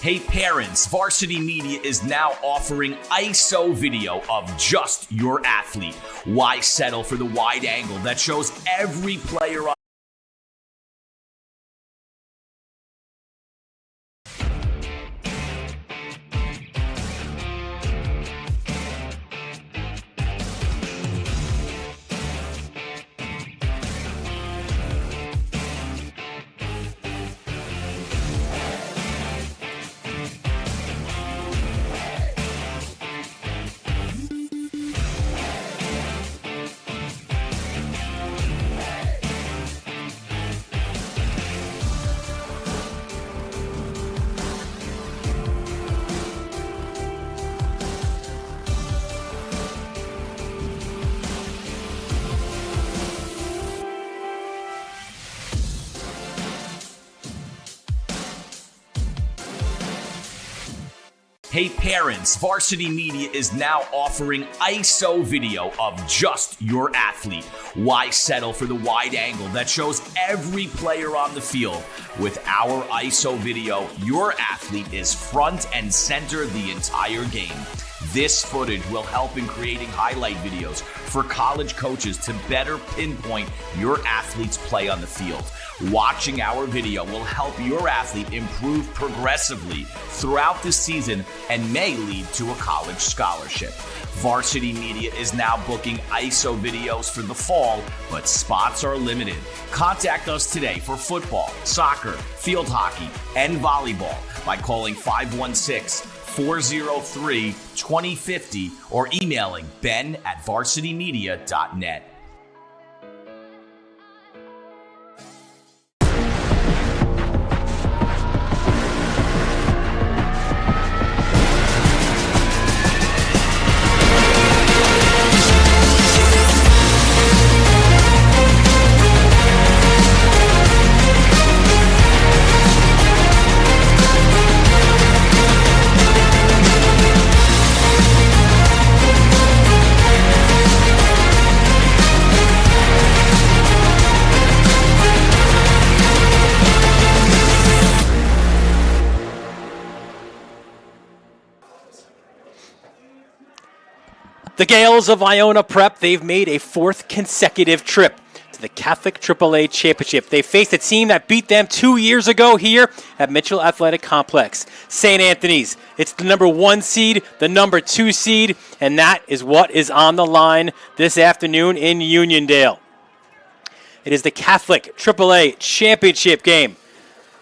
Hey parents, Varsity Media is now offering ISO video of just your athlete. Why settle for the wide angle that shows every player on? Hey parents, Varsity Media is now offering ISO video of just your athlete. Why settle for the wide angle that shows every player on the field? With our ISO video, your athlete is front and center the entire game. This footage will help in creating highlight videos for college coaches to better pinpoint your athlete's play on the field. Watching our video will help your athlete improve progressively throughout the season and may lead to a college scholarship. Varsity Media is now booking ISO videos for the fall, but spots are limited. Contact us today for football, soccer, field hockey, and volleyball by calling 516-403-2050 or emailing ben@varsitymedia.net. The Gales of Iona Prep, they've made a fourth consecutive trip to the Catholic AAA Championship. They faced a team that beat them 2 years ago here at Mitchell Athletic Complex. St. Anthony's, it's the number 1 seed, the number 2 seed, and that is what is on the line this afternoon in Uniondale. It is the Catholic AAA Championship game.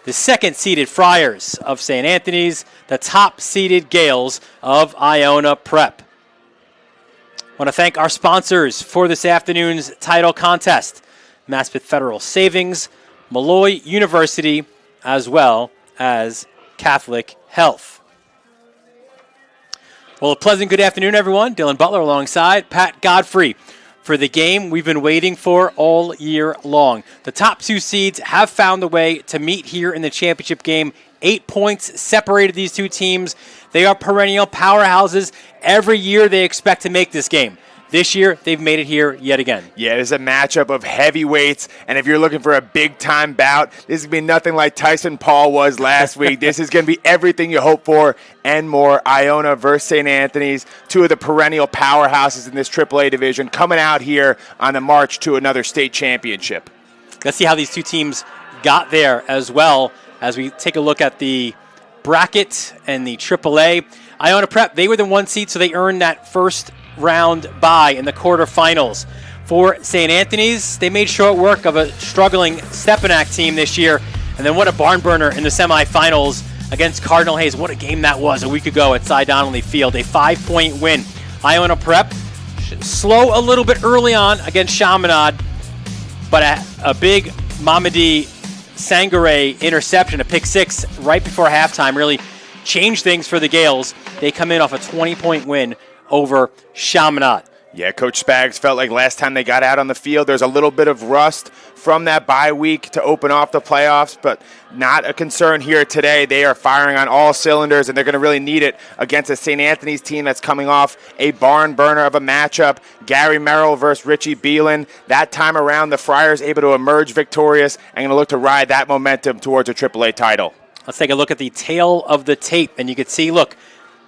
The second-seeded Friars of St. Anthony's, the top-seeded Gales of Iona Prep. I want to thank our sponsors for this afternoon's title contest, Maspeth Federal Savings, Malloy University, as well as Catholic Health. Well, a pleasant good afternoon, everyone. Dylan Butler alongside Pat Godfrey for the game we've been waiting for all year long. The top 2 seeds have found a way to meet here in the championship game. 8 points separated these two teams. They are perennial powerhouses. Every year they expect to make this game. This year, they've made it here yet again. Yeah, it is a matchup of heavyweights, and if you're looking for a big-time bout, this is going to be nothing like Tyson Paul was last week. This is going to be everything you hope for and more. Iona versus St. Anthony's, 2 of the perennial powerhouses in this AAA division, coming out here on the march to another state championship. Let's see how these two teams got there as well as we take a look at the bracket and the AAA. Iona Prep, they were the 1 seed, so they earned that first round bye in the quarterfinals. For St. Anthony's, they made short work of a struggling Stepinac team this year, and then what a barn burner in the semifinals against Cardinal Hayes. What a game that was a week ago at Cy Donnelly Field, a 5-point win. Iona Prep, slow a little bit early on against Chaminade, but a big Mamadi Sangare interception, a pick 6 right before halftime, really changed things for the Gales. They come in off a 20-point win over Chaminade. Yeah, Coach Spags felt like last time they got out on the field, there's a little bit of rust from that bye week to open off the playoffs, but not a concern here today. They are firing on all cylinders, and they're going to really need it against a St. Anthony's team that's coming off a barn burner of a matchup. Gary Merrill versus Richie Beelan. That time around, the Friars able to emerge victorious and going to look to ride that momentum towards a AAA title. Let's take a look at the tail of the tape, and you can see, look,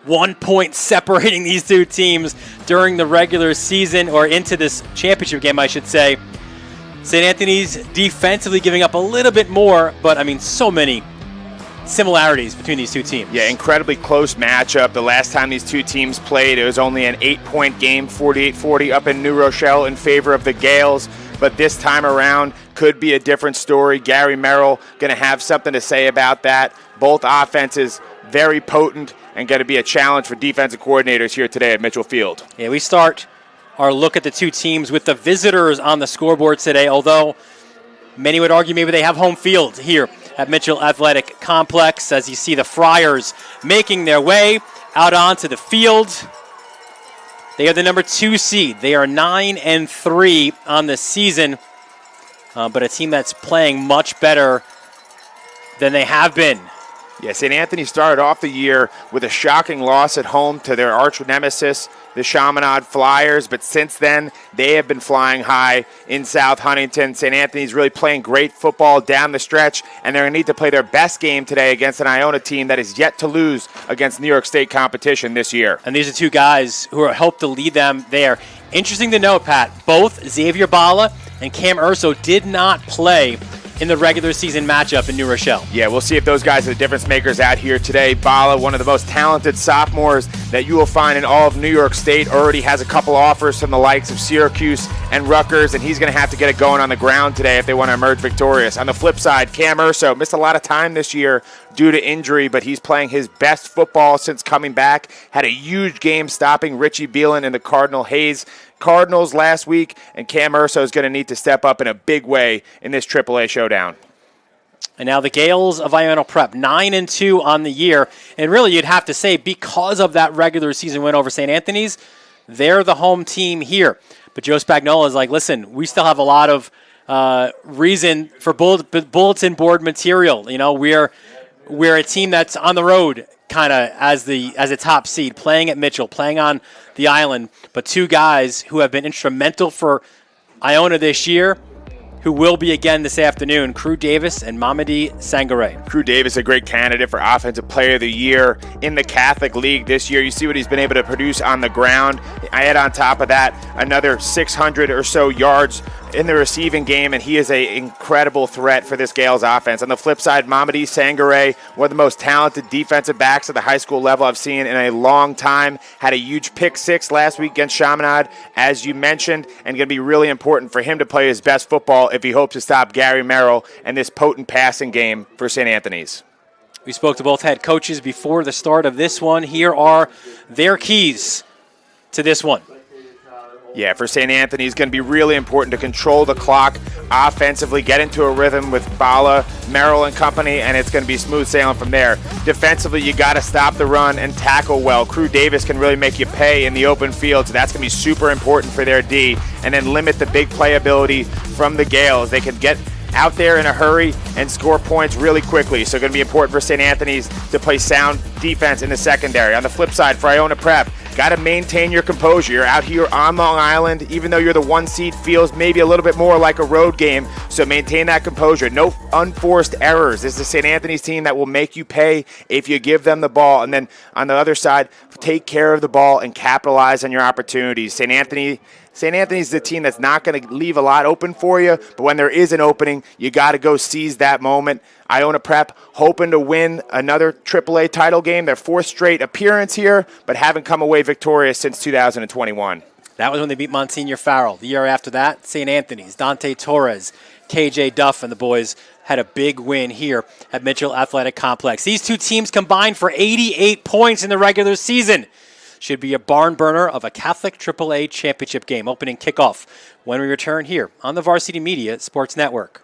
1 point separating these two teams during the regular season, or into this championship game, I should say. St. Anthony's defensively giving up a little bit more, but I mean, so many similarities between these two teams. Yeah, incredibly close matchup. The last time these two teams played, it was only an 8-point game, 48-40 up in New Rochelle in favor of the Gales. But this time around could be a different story. Gary Merrill going to have something to say about that. Both offenses very potent and going to be a challenge for defensive coordinators here today at Mitchell Field. Yeah, we start our look at the two teams with the visitors on the scoreboard today, although many would argue maybe they have home field here at Mitchell Athletic Complex, as you see the Friars making their way out onto the field. They are the number 2 seed. They are 9-3 on the season, but a team that's playing much better than they have been. Yeah, St. Anthony started off the year with a shocking loss at home to their arch nemesis, the Chaminade Flyers, but since then, they have been flying high in South Huntington. St. Anthony's really playing great football down the stretch, and they're going to need to play their best game today against an Iona team that is yet to lose against New York State competition this year. And these are two guys who helped to lead them there. Interesting to note, Pat, both Xavier Bala and Cam Urso did not play in the regular season matchup in New Rochelle. Yeah, we'll see if those guys are the difference makers out here today. Bala, one of the most talented sophomores that you will find in all of New York State, already has a couple offers from the likes of Syracuse and Rutgers, and he's going to have to get it going on the ground today if they want to emerge victorious. On the flip side, Cam Urso missed a lot of time this year due to injury, but he's playing his best football since coming back. Had a huge game stopping Richie Beelan and the Cardinal Hayes Cardinals last week, and Cam Urso is going to need to step up in a big way in this AAA showdown. And now the Gales of Iona Prep, 9-2 on the year. And really, you'd have to say, because of that regular season win over St. Anthony's, they're the home team here. But Joe Spagnuolo is like, listen, we still have a lot of reason for bulletin board material. You know, we're a team that's on the road, kind of as a top seed, playing at Mitchell, playing on the island. But two guys who have been instrumental for Iona this year, who will be again this afternoon, Crew Davis and Mamadi Sangare. Crew Davis, a great candidate for Offensive Player of the Year in the Catholic League this year. You see what he's been able to produce on the ground. I add on top of that another 600 or so yards in the receiving game, and he is an incredible threat for this Gales offense. On the flip side, Mamadi Sangare, one of the most talented defensive backs at the high school level I've seen in a long time, had a huge pick six last week against Chaminade, as you mentioned, and going to be really important for him to play his best football if he hopes to stop Gary Merrill and this potent passing game for St. Anthony's. We spoke to both head coaches before the start of this one. Here are their keys to this one. Yeah, for St. Anthony, it's going to be really important to control the clock offensively, get into a rhythm with Bala, Merrill, and company, and it's going to be smooth sailing from there. Defensively, you got to stop the run and tackle well. Crew Davis can really make you pay in the open field, so that's going to be super important for their D, and then limit the big playability from the Gales. They can get out there in a hurry and score points really quickly. So going to be important for St. Anthony's to play sound defense in the secondary. On the flip side, for Iona Prep, got to maintain your composure. You're out here on Long Island, even though you're the 1 seed, feels maybe a little bit more like a road game. So maintain that composure. No unforced errors. This is a St. Anthony's team that will make you pay if you give them the ball. And then on the other side, take care of the ball and capitalize on your opportunities. St. Anthony's the team that's not going to leave a lot open for you, but when there is an opening, you got to go seize that moment. Iona Prep hoping to win another AAA title game, their 4th straight appearance here, but haven't come away victorious since 2021. That was when they beat Monsignor Farrell. The year after that, St. Anthony's, Dante Torres, KJ Duff, and the boys had a big win here at Mitchell Athletic Complex. These two teams combined for 88 points in the regular season. Should be a barn burner of a Catholic AAA championship game. Opening kickoff when we return here on the Varsity Media Sports Network.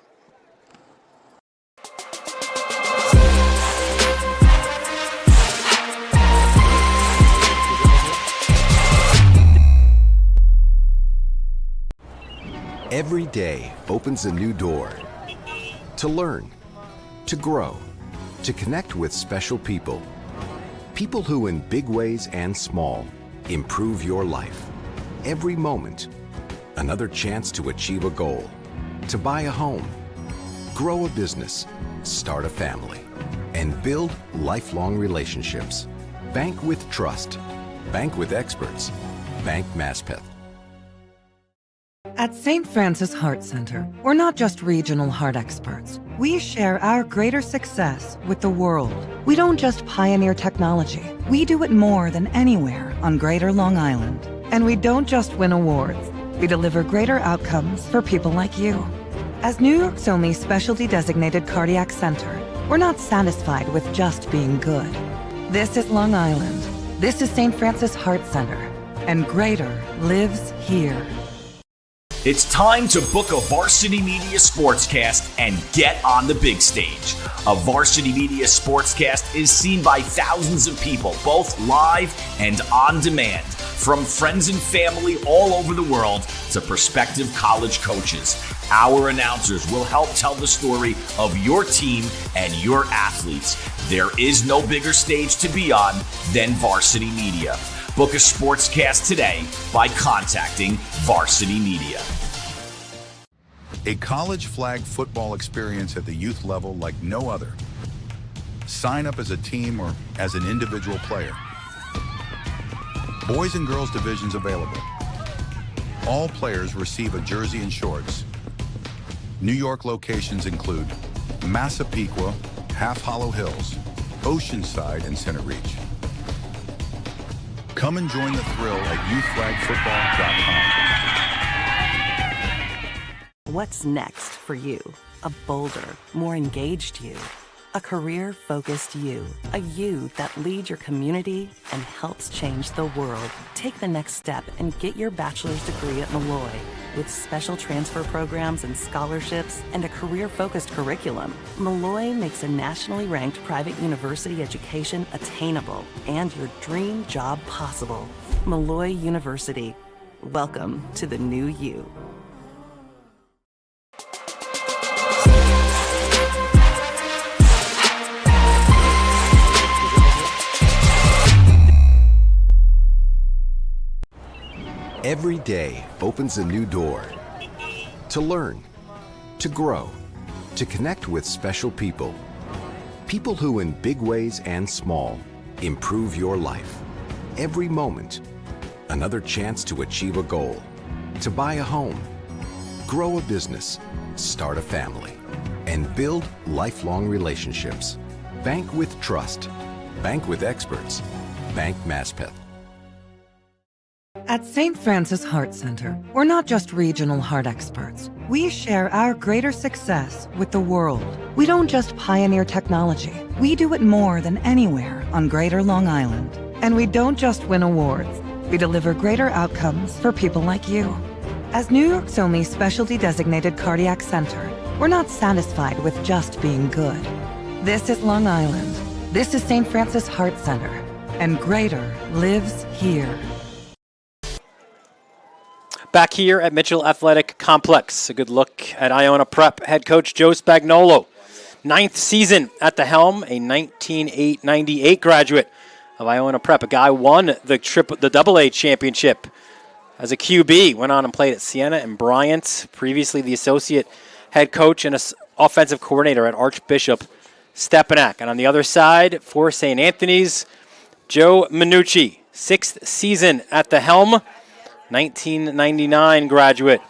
Every day opens a new door to learn, to grow, to connect with special people. People who in big ways and small improve your life. Every moment, another chance to achieve a goal, to buy a home, grow a business, start a family. and build lifelong relationships. Bank with trust. Bank with experts. Bank Maspeth. At St. Francis Heart Center, we're not just regional heart experts. We share our greater success with the world. We don't just pioneer technology. We do it more than anywhere on Greater Long Island. And we don't just win awards. We deliver greater outcomes for people like you. As New York's only specialty designated cardiac center, we're not satisfied with just being good. This is Long Island. This is St. Francis Heart Center. And greater lives here. It's time to book a Varsity Media Sportscast and get on the big stage. A Varsity Media Sportscast is seen by thousands of people, both live and on demand, from friends and family all over the world to prospective college coaches. Our announcers will help tell the story of your team and your athletes. There is no bigger stage to be on than Varsity Media. Book a sportscast today by contacting Varsity Media. A college flag football experience at the youth level like no other. Sign up as a team or as an individual player. Boys and girls divisions available. All players receive a jersey and shorts. New York locations include Massapequa, Half Hollow Hills, Oceanside, and Center Reach. Come and join the thrill at youthflagfootball.com. What's next for you? A bolder, more engaged you. A career-focused you. A you that leads your community and helps change the world. Take the next step and get your bachelor's degree at Malloy. With special transfer programs and scholarships and a career-focused curriculum, Malloy makes a nationally ranked private university education attainable and your dream job possible. Malloy University. Welcome to the new you. Every day opens a new door to learn, to grow, to connect with special people. People who in big ways and small improve your life. Every moment, another chance to achieve a goal, to buy a home, grow a business, start a family, and build lifelong relationships. Bank with trust. Bank with experts. Bank Maspeth. At St. Francis Heart Center, we're not just regional heart experts. We share our greater success with the world. We don't just pioneer technology. We do it more than anywhere on Greater Long Island. And we don't just win awards. We deliver greater outcomes for people like you. As New York's only specialty designated cardiac center, we're not satisfied with just being good. This is Long Island. This is St. Francis Heart Center. And greater lives here. Back here at Mitchell Athletic Complex, a good look at Iona Prep head coach Joe Spagnuolo. 9th season at the helm, a 1998 graduate of Iona Prep. A guy won the AA championship as a QB. Went on and played at Siena and Bryant. Previously the associate head coach and offensive coordinator at Archbishop Stepinac. And on the other side for St. Anthony's, Joe Minucci. 6th season at the helm. 1999 graduate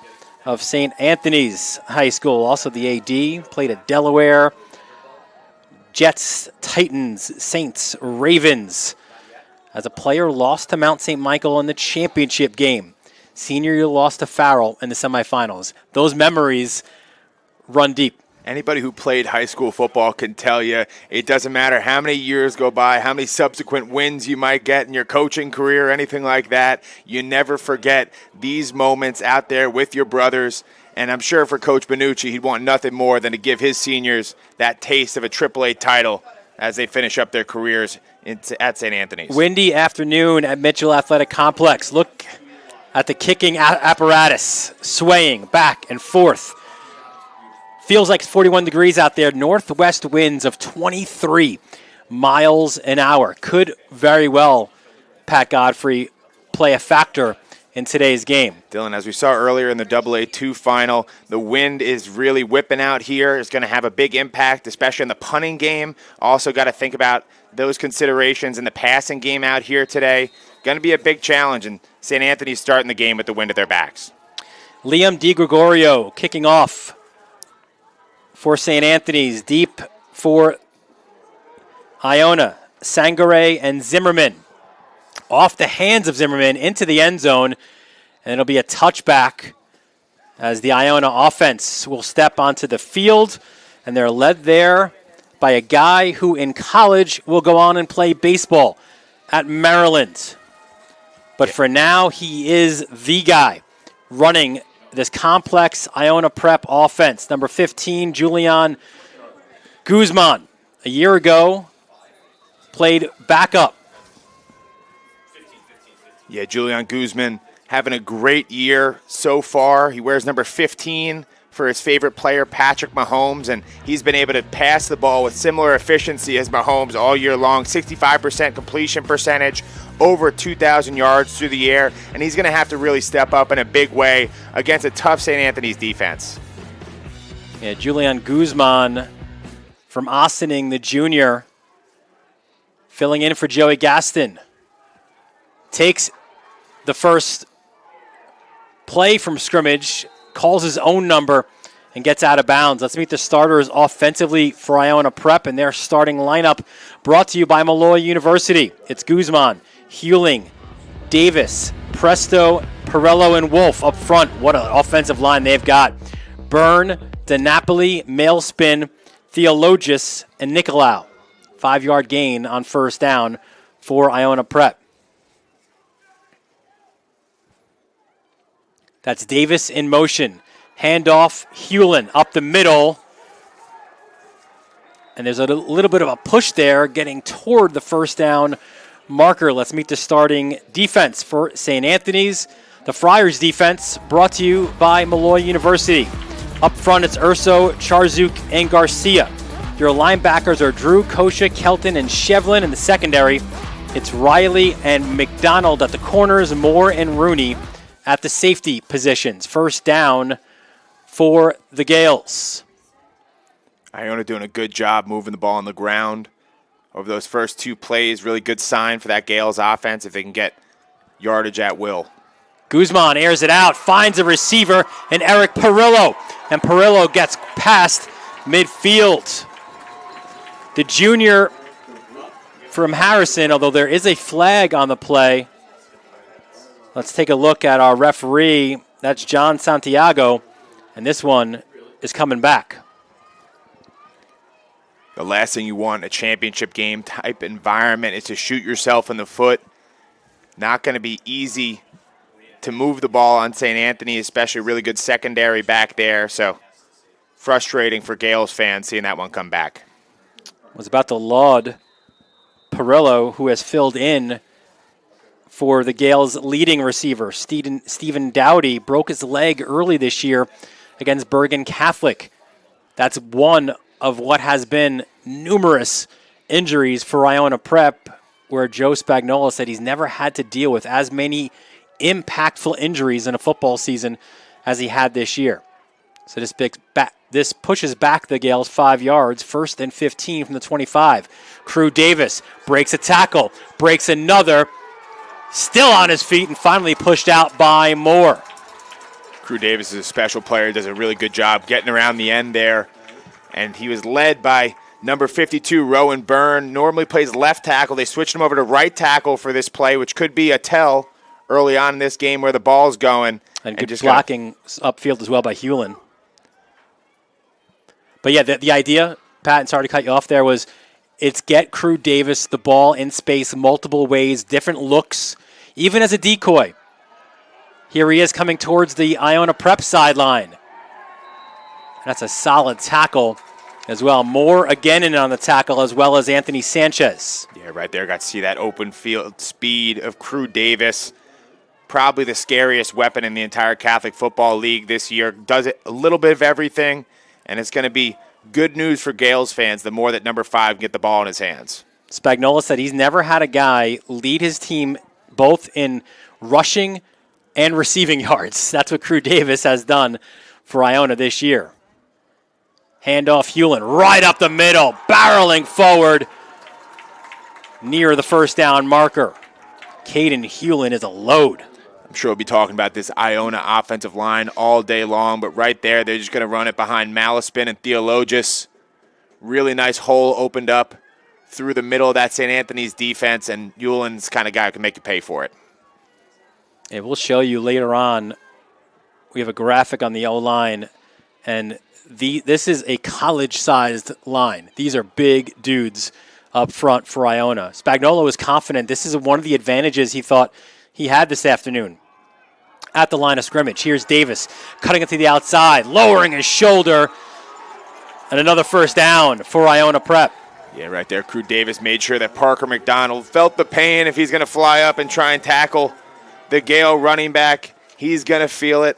of St. Anthony's High School. Also the AD, played at Delaware, Jets, Titans, Saints, Ravens. As a player, lost to Mount St. Michael in the championship game. Senior year, lost to Farrell in the semifinals. Those memories run deep. Anybody who played high school football can tell you it doesn't matter how many years go by, how many subsequent wins you might get in your coaching career or anything like that. You never forget these moments out there with your brothers. And I'm sure for Coach Benucci, he'd want nothing more than to give his seniors that taste of a AAA title as they finish up their careers at St. Anthony's. Windy afternoon at Mitchell Athletic Complex. Look at the kicking apparatus swaying back and forth. Feels like 41 degrees out there. Northwest winds of 23 miles an hour. Could very well, Pat Godfrey, play a factor in today's game. Dylan, as we saw earlier in the AA2 final, the wind is really whipping out here. It's going to have a big impact, especially in the punting game. Also got to think about those considerations in the passing game out here today. Going to be a big challenge, and St. Anthony's starting the game with the wind at their backs. Liam DiGregorio kicking off for St. Anthony's, deep for Iona, Sangare, and Zimmerman. Off the hands of Zimmerman into the end zone, and it'll be a touchback as the Iona offense will step onto the field, and they're led there by a guy who in college will go on and play baseball at Maryland. But for now, he is the guy running this complex Iona Prep offense. Number 15, Julian Guzman. A year ago, played backup. Yeah, Julian Guzman having a great year so far. He wears number 15 for his favorite player, Patrick Mahomes, and he's been able to pass the ball with similar efficiency as Mahomes all year long. 65% completion percentage, over 2,000 yards through the air, and he's going to have to really step up in a big way against a tough St. Anthony's defense. Yeah, Julian Guzman from Ossining, the junior, filling in for Joey Gaston. Takes the first play from scrimmage, calls his own number, and gets out of bounds. Let's meet the starters offensively for Iona Prep and their starting lineup, brought to you by Malloy University. It's Guzman, Hewling, Davis, Presto, Perello, and Wolf up front. What an offensive line they've got. Byrne, DiNapoli, Mailspin, Theologus, and Nicolau. 5-yard gain on first down for Iona Prep. That's Davis in motion. Handoff, Hewlin up the middle. And there's a little bit of a push there getting toward the first down marker. Let's meet the starting defense for St. Anthony's. The Friars defense brought to you by Malloy University. Up front, it's Urso, Charzuk, and Garcia. Your linebackers are Drew, Kosha, Kelton, and Shevlin. In the secondary, it's Riley and McDonald at the corners, Moore and Rooney at the safety positions. First down for the Gales. Iona doing a good job moving the ball on the ground over those first two plays. Really good sign for that Gales offense if they can get yardage at will. Guzman airs it out, finds a receiver, and Eric Perillo. And Perillo gets past midfield. The junior from Harrison, although there is a flag on the play. Let's take a look at our referee. That's John Santiago, and this one is coming back. The last thing you want in a championship game type environment is to shoot yourself in the foot. Not going to be easy to move the ball on St. Anthony, especially really good secondary back there. So frustrating for Gales fans seeing that one come back. Was about to laud Perillo, who has filled in for the Gales' leading receiver. Stephen Dowdy broke his leg early this year against Bergen Catholic. That's one of what has been numerous injuries for Iona Prep, where Joe Spagnola said he's never had to deal with as many impactful injuries in a football season as he had this year. So this pushes back the Gales 5 yards, 1st and 15 from the 25. Crew Davis breaks a tackle, breaks another, still on his feet, and finally pushed out by Moore. Crew Davis is a special player, does a really good job getting around the end there. And he was led by number 52, Rowan Byrne. Normally plays left tackle. They switched him over to right tackle for this play, which could be a tell early on in this game where the ball's going. And good blocking upfield as well by Hewlin. But yeah, the idea, Pat, and sorry to cut you off there, was it's get Crew Davis the ball in space multiple ways, different looks, even as a decoy. Here he is coming towards the Iona Prep sideline. That's a solid tackle as well. Moore again in on the tackle, as well as Anthony Sanchez. Yeah, right there. Got to see that open field speed of Crew Davis. Probably the scariest weapon in the entire Catholic Football League this year. Does it a little bit of everything, and it's going to be good news for Gales fans the more that number 5 can get the ball in his hands. Spagnola said he's never had a guy lead his team both in rushing and receiving yards. That's what Crew Davis has done for Iona this year. Handoff Hewlin right up the middle, barreling forward near the first down marker. Caden Hewlin is a load. I'm sure we'll be talking about this Iona offensive line all day long, but right there, they're just going to run it behind Maspeth and Theologus. Really nice hole opened up through the middle of that St. Anthony's defense, and Hewlin's the kind of guy who can make you pay for it. And we'll show you later on. We have a graphic on the O-line, and this is a college-sized line. These are big dudes up front for Iona. Spagnuolo is confident. This is one of the advantages he thought he had this afternoon at the line of scrimmage. Here's Davis cutting it to the outside, lowering his shoulder, and another first down for Iona Prep. Yeah, right there, Crew Davis made sure that Parker McDonald felt the pain. If he's going to fly up and try and tackle the Gale running back, he's going to feel it.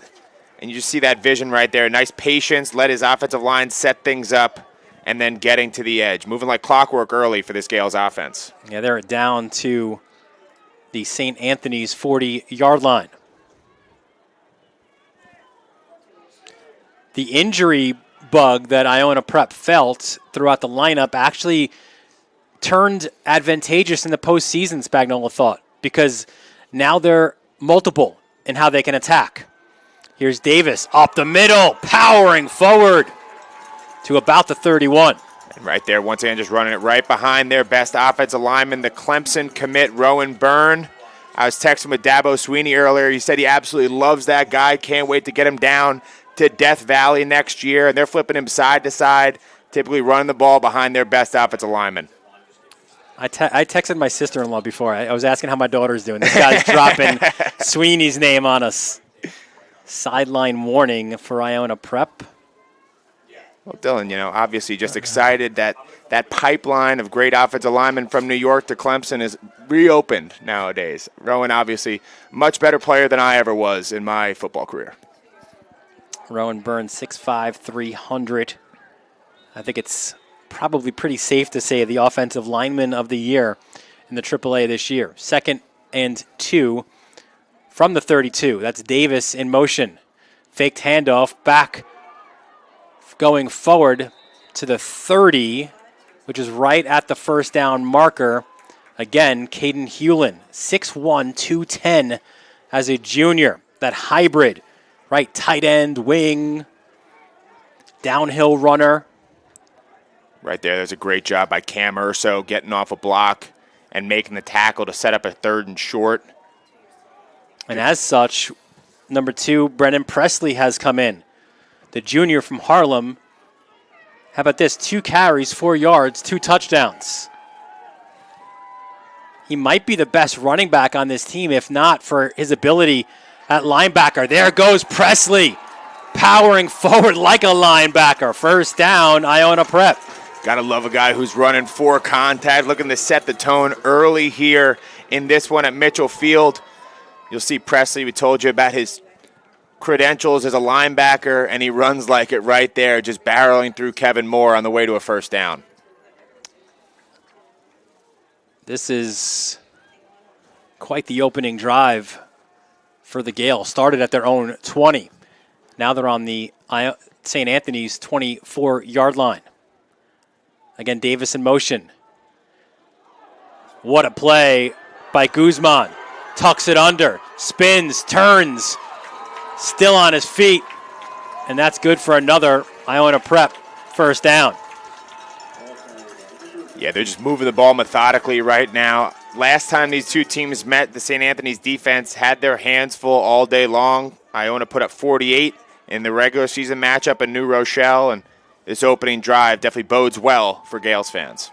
And you just see that vision right there. Nice patience, let his offensive line set things up, and then getting to the edge. Moving like clockwork early for this Gales offense. Yeah, they're down to the St. Anthony's 40-yard line. The injury bug that Iona Prep felt throughout the lineup actually turned advantageous in the postseason, Spagnuolo thought, because now they're multiple in how they can attack. Here's Davis up the middle, powering forward to about the 31. And right there, once again, just running it right behind their best offensive lineman, the Clemson commit, Rowan Byrne. I was texting with Dabo Sweeney earlier. He said he absolutely loves that guy. Can't wait to get him down to Death Valley next year. And they're flipping him side to side, typically running the ball behind their best offensive lineman. I texted my sister-in-law before. I was asking how my daughter's doing. This guy's dropping Sweeney's name on us. Sideline warning for Iona Prep. Well, Dylan, obviously just excited that that pipeline of great offensive linemen from New York to Clemson is reopened nowadays. Rowan, obviously, much better player than I ever was in my football career. Rowan Burns, 6'5", 300. I think it's probably pretty safe to say the offensive lineman of the year in the AAA this year. 2nd and 2 from the 32. That's Davis in motion. Faked handoff back going forward to the 30, which is right at the first down marker. Again, Caden Hewlin, 6'1", 210 as a junior. That hybrid, right tight end, wing, downhill runner. Right there's a great job by Cam Urso getting off a block and making the tackle to set up a 3rd and short. And as such, number 2, Brennan Presley has come in. The junior from Harlem. How about this? 2 carries, 4 yards, 2 touchdowns. He might be the best running back on this team, if not for his ability at linebacker. There goes Presley, powering forward like a linebacker. First down, Iona Prep. Gotta love a guy who's running for contact, looking to set the tone early here in this one at Mitchell Field. You'll see Presley, we told you about his credentials as a linebacker, and he runs like it right there, just barreling through Kevin Moore on the way to a first down. This is quite the opening drive for the Gale. Started at their own 20. Now they're on the St. Anthony's 24-yard line. Again, Davis in motion. What a play by Guzman. Tucks it under, spins, turns, still on his feet. And that's good for another Iona Prep first down. Yeah, they're just moving the ball methodically right now. Last time these two teams met, the St. Anthony's defense had their hands full all day long. Iona put up 48 in the regular season matchup in New Rochelle, and this opening drive definitely bodes well for Gales fans.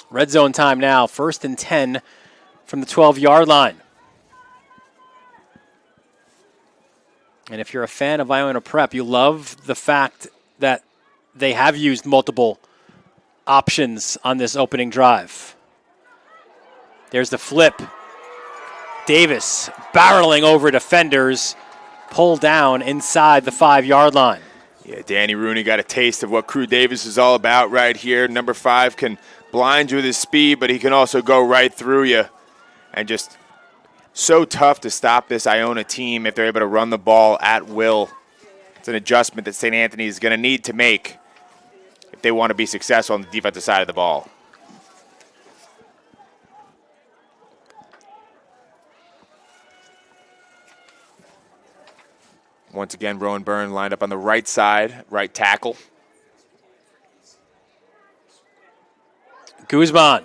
Red zone time now, 1st and 10 from the 12-yard line. And if you're a fan of Iona Prep, you love the fact that they have used multiple options on this opening drive. There's the flip. Davis barreling over defenders, pulled down inside the 5-yard line. Yeah, Danny Rooney got a taste of what Crew Davis is all about right here. Number 5 can blind you with his speed, but he can also go right through you and just so tough to stop this Iona team if they're able to run the ball at will. It's an adjustment that St. Anthony is going to need to make if they want to be successful on the defensive side of the ball. Once again, Rowan Byrne lined up on the right side, right tackle. Guzman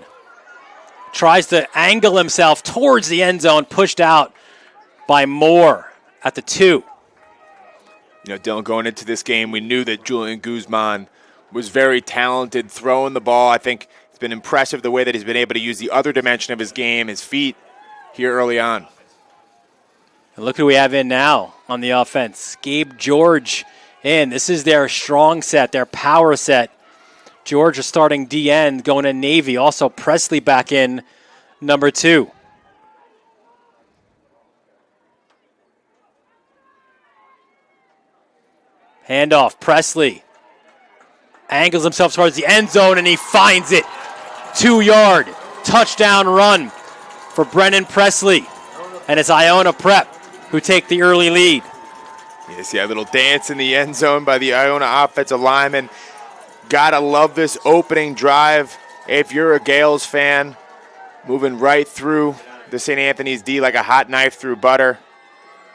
tries to angle himself towards the end zone, pushed out by Moore at the 2. You know, Dylan, going into this game, we knew that Julian Guzman was very talented throwing the ball. I think it's been impressive the way that he's been able to use the other dimension of his game, his feet, here early on. And look who we have in now on the offense. Gabe George in. This is their strong set, their power set. George is starting DN, going to Navy. Also Presley back in, number 2. Handoff, Presley angles himself towards the end zone, and he finds it. 2-yard touchdown run for Brennan Presley. And it's Iona Prep who take the early lead. Yes, yeah, a little dance in the end zone by the Iona offensive lineman. Gotta love this opening drive. If you're a Gales fan, moving right through the St. Anthony's D like a hot knife through butter.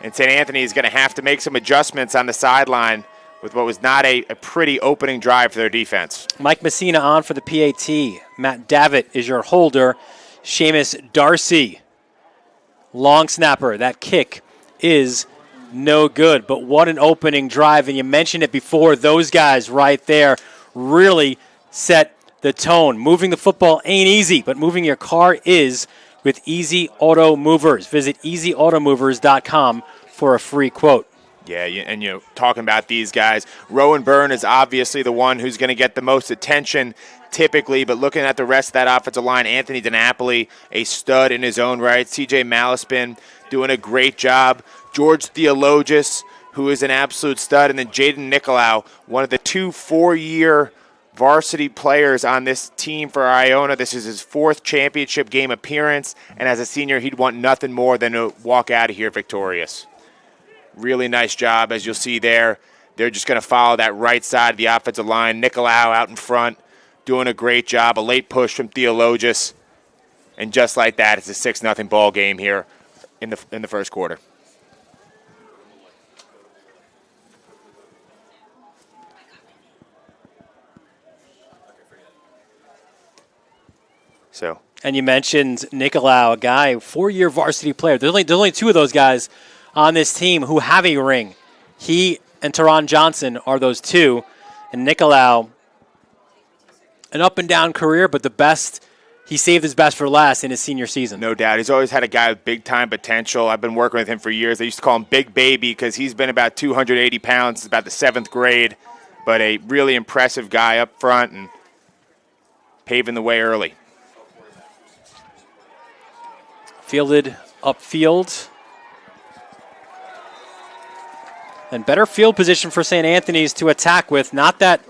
And St. Anthony is going to have to make some adjustments on the sideline with what was not a pretty opening drive for their defense. Mike Messina on for the PAT. Matt Davitt is your holder. Seamus Darcy, long snapper. That kick is no good, but what an opening drive. And you mentioned it before, those guys right there really set the tone. Moving the football ain't easy, but moving your car is with Easy Auto Movers. Visit easyautomovers.com for a free quote. Yeah, and talking about these guys, Rowan Byrne is obviously the one who's going to get the most attention typically, but looking at the rest of that offensive line, Anthony DiNapoli, a stud in his own right. CJ Malaspin doing a great job. George Theologus, who is an absolute stud, and then Jaden Nicolau, one of the 2 4-year varsity players on this team for Iona. This is his 4th championship game appearance, and as a senior, he'd want nothing more than to walk out of here victorious. Really nice job, as you'll see there. They're just going to follow that right side of the offensive line. Nicolau out in front, doing a great job. A late push from Theologus, and just like that, it's a 6-0 ball game here in the first quarter. So, and you mentioned Nicolau, a guy, 4-year varsity player. There's only 2 of those guys on this team who have a ring. He and Teron Johnson are those 2. And Nicolau, an up-and-down career, but the best, he saved his best for last in his senior season. No doubt. He's always had a guy with big-time potential. I've been working with him for years. They used to call him Big Baby because he's been about 280 pounds since about the 7th grade, but a really impressive guy up front and paving the way early. Fielded upfield. And better field position for St. Anthony's to attack with. Not that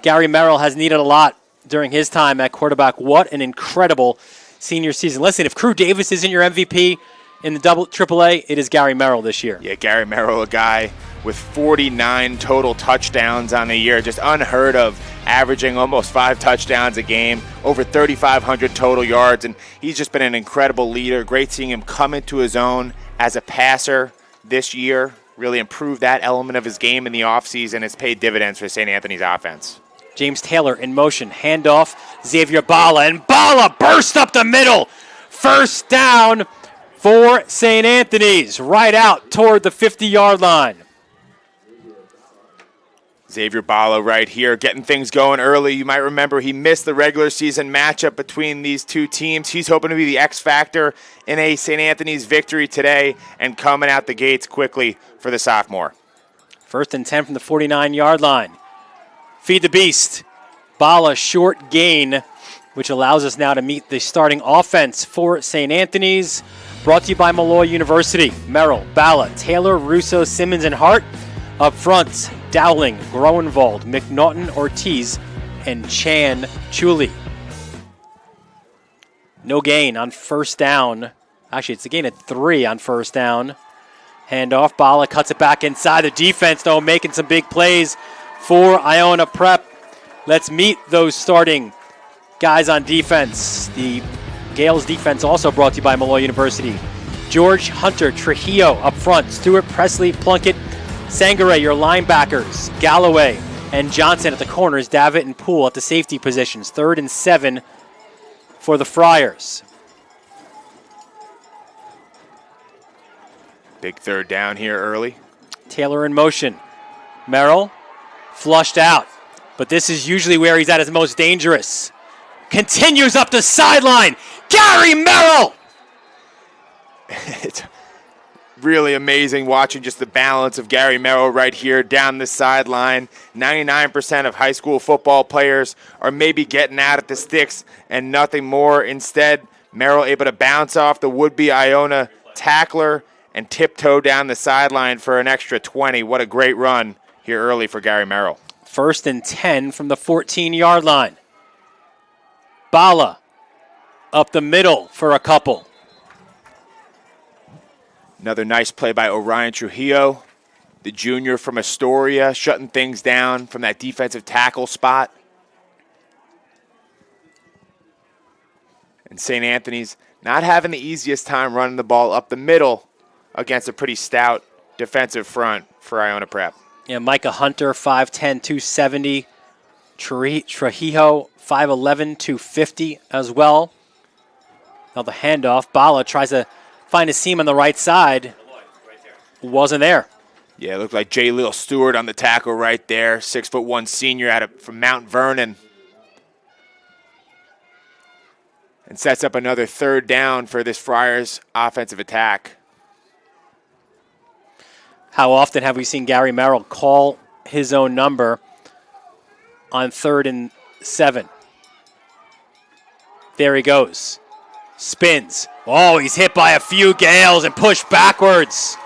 Gary Merrill has needed a lot during his time at quarterback. What an incredible senior season. Listen, if Crew Davis isn't your MVP in the AAA, it is Gary Merrill this year. Yeah, Gary Merrill, a guy with 49 total touchdowns on the year. Just unheard of, averaging almost 5 touchdowns a game, over 3,500 total yards. And he's just been an incredible leader. Great seeing him come into his own as a passer this year. Really improved that element of his game in the offseason. It's paid dividends for St. Anthony's offense. James Taylor in motion. Handoff, Xavier Bala. And Bala burst up the middle. First down for St. Anthony's. Right out toward the 50-yard line. Xavier Bala right here getting things going early. You might remember he missed the regular season matchup between these 2 teams. He's hoping to be the X factor in a St. Anthony's victory today and coming out the gates quickly for the sophomore. 1st and 10 from the 49-yard line. Feed the beast. Bala short gain, which allows us now to meet the starting offense for St. Anthony's. Brought to you by Malloy University. Merrill, Bala, Taylor, Russo, Simmons, and Hart. Up front, Dowling, Groenwald, McNaughton, Ortiz, and Chan Chuli. No gain on first down Actually, it's a gain of 3 on first down. Handoff, Bala cuts it back inside. The defense, though, making some big plays for Iona Prep. Let's meet those starting guys on defense. The Gales defense also brought to you by Malloy University. George, Hunter, Trujillo up front. Stewart, Presley, Plunkett, Sangare, your linebackers. Galloway and Johnson at the corners. Davitt and Poole at the safety positions. 3rd and 7 for the Friars. Big third down here early. Taylor in motion. Merrill flushed out. But this is usually where he's at his most dangerous. Continues up the sideline. Gary Merrill! It's really amazing watching just the balance of Gary Merrill right here down the sideline. 99% of high school football players are maybe getting out at the sticks and nothing more. Instead, Merrill able to bounce off the would-be Iona tackler and tiptoe down the sideline for an extra 20. What a great run here early for Gary Merrill. 1st and 10 from the 14-yard line. Bala up the middle for a couple. Another nice play by Orion Trujillo, the junior from Astoria, shutting things down from that defensive tackle spot. And St. Anthony's not having the easiest time running the ball up the middle against a pretty stout defensive front for Iona Prep. Yeah, Micah Hunter, 5'10", 270. Trujillo, 5'11", 250 as well. Now the handoff. Bala tries to find a seam on the right side. Wasn't there. Yeah, it looked like Jay Lil Stewart on the tackle right there. 6'1" senior from Mount Vernon. And sets up another 3rd down for this Friars offensive attack. How often have we seen Gary Merrill call his own number on 3rd and 7? There he goes. Spins. Oh, he's hit by a few Gales and pushed backwards.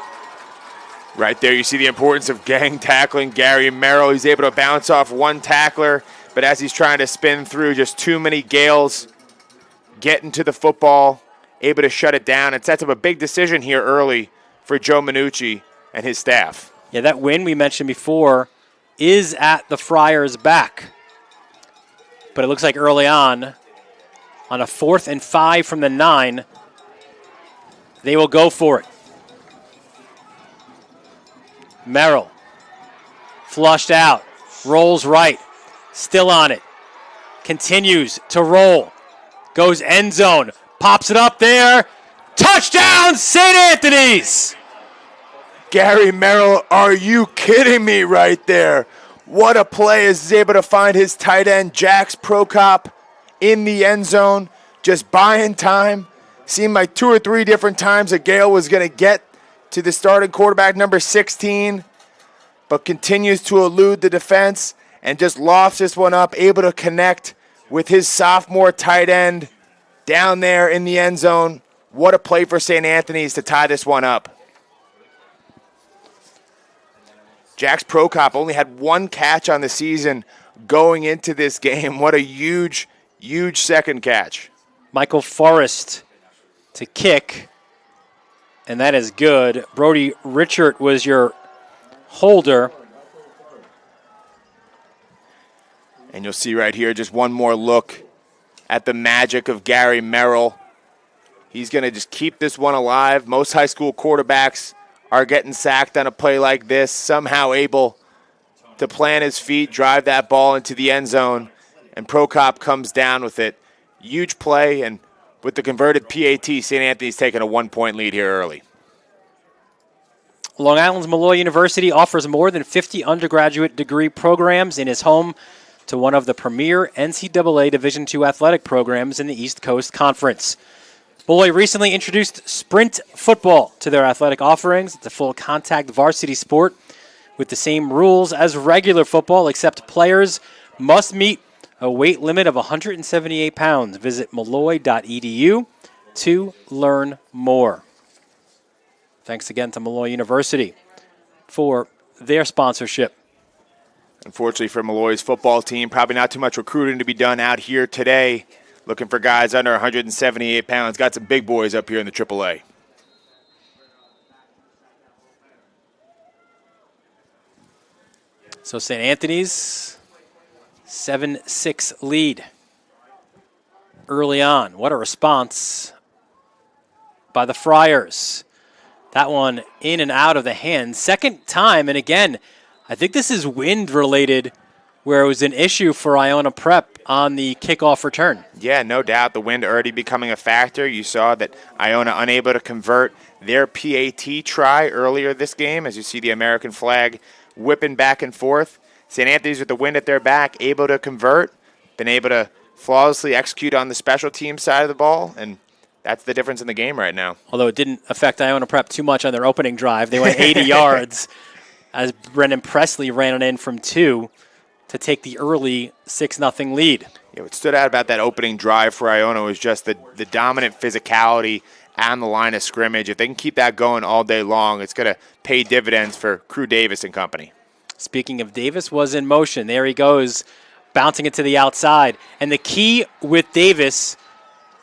Right there, you see the importance of gang tackling Gary Merrill. He's able to bounce off one tackler, but as he's trying to spin through, just too many Gales getting to the football, able to shut it down. It sets up a big decision here early for Joe Minucci and his staff. Yeah, that win we mentioned before is at the Friars' back. But it looks like early on a 4th and 5 from the 9, they will go for it. Merrill, flushed out, rolls right, still on it, continues to roll, goes end zone, pops it up there, touchdown St. Anthony's! Gary Merrill, are you kidding me right there? What a play as he's able to find his tight end, Jax Prokop, in the end zone, just buying time. Seemed like 2 or 3 different times that Gale was going to get to the starting quarterback, number 16, but continues to elude the defense and just lofts this one up, able to connect with his sophomore tight end down there in the end zone. What a play for St. Anthony's to tie this one up. Jax Prokop only had 1 catch on the season going into this game. What a huge, huge second catch. Michael Forrest to kick, and that is good. Brody Richard was your holder. And you'll see right here just one more look at the magic of Gary Merrill. He's going to just keep this one alive. Most high school quarterbacks are getting sacked on a play like this, somehow able to plant his feet, drive that ball into the end zone, and Prokop comes down with it. Huge play, and with the converted PAT, St. Anthony's taking a 1-point lead here early. Long Island's Malloy University offers more than 50 undergraduate degree programs and is home to one of the premier NCAA Division II athletic programs in the East Coast Conference. Malloy recently introduced sprint football to their athletic offerings. It's a full-contact varsity sport with the same rules as regular football, except players must meet a weight limit of 178 pounds. Visit malloy.edu to learn more. Thanks again to Malloy University for their sponsorship. Unfortunately for Malloy's football team, probably not too much recruiting to be done out here today. looking for guys under 178 pounds. Got some big boys up here in the AAA. So St. Anthony's, 7-6 lead early on. What a response by the Friars. That one in and out of the hands. Second time, and again, I think this is wind related, where it was an issue for Iona Prep on the kickoff return. Yeah, no doubt. The wind already becoming a factor. You saw that Iona unable to convert their PAT try earlier this game, as you see the American flag whipping back and forth. St. Anthony's with the wind at their back, able to convert, been able to flawlessly execute on the special team side of the ball, and that's the difference in the game right now. Although it didn't affect Iona Prep too much on their opening drive. They went 80 yards as Brendan Presley ran it in from 2 to take the early 6-0 lead. Yeah, what stood out about that opening drive for Iona was just the dominant physicality on the line of scrimmage. If they can keep that going all day long, it's going to pay dividends for Crew Davis and company. Speaking of Davis, was in motion. There he goes, bouncing it to the outside. And the key with Davis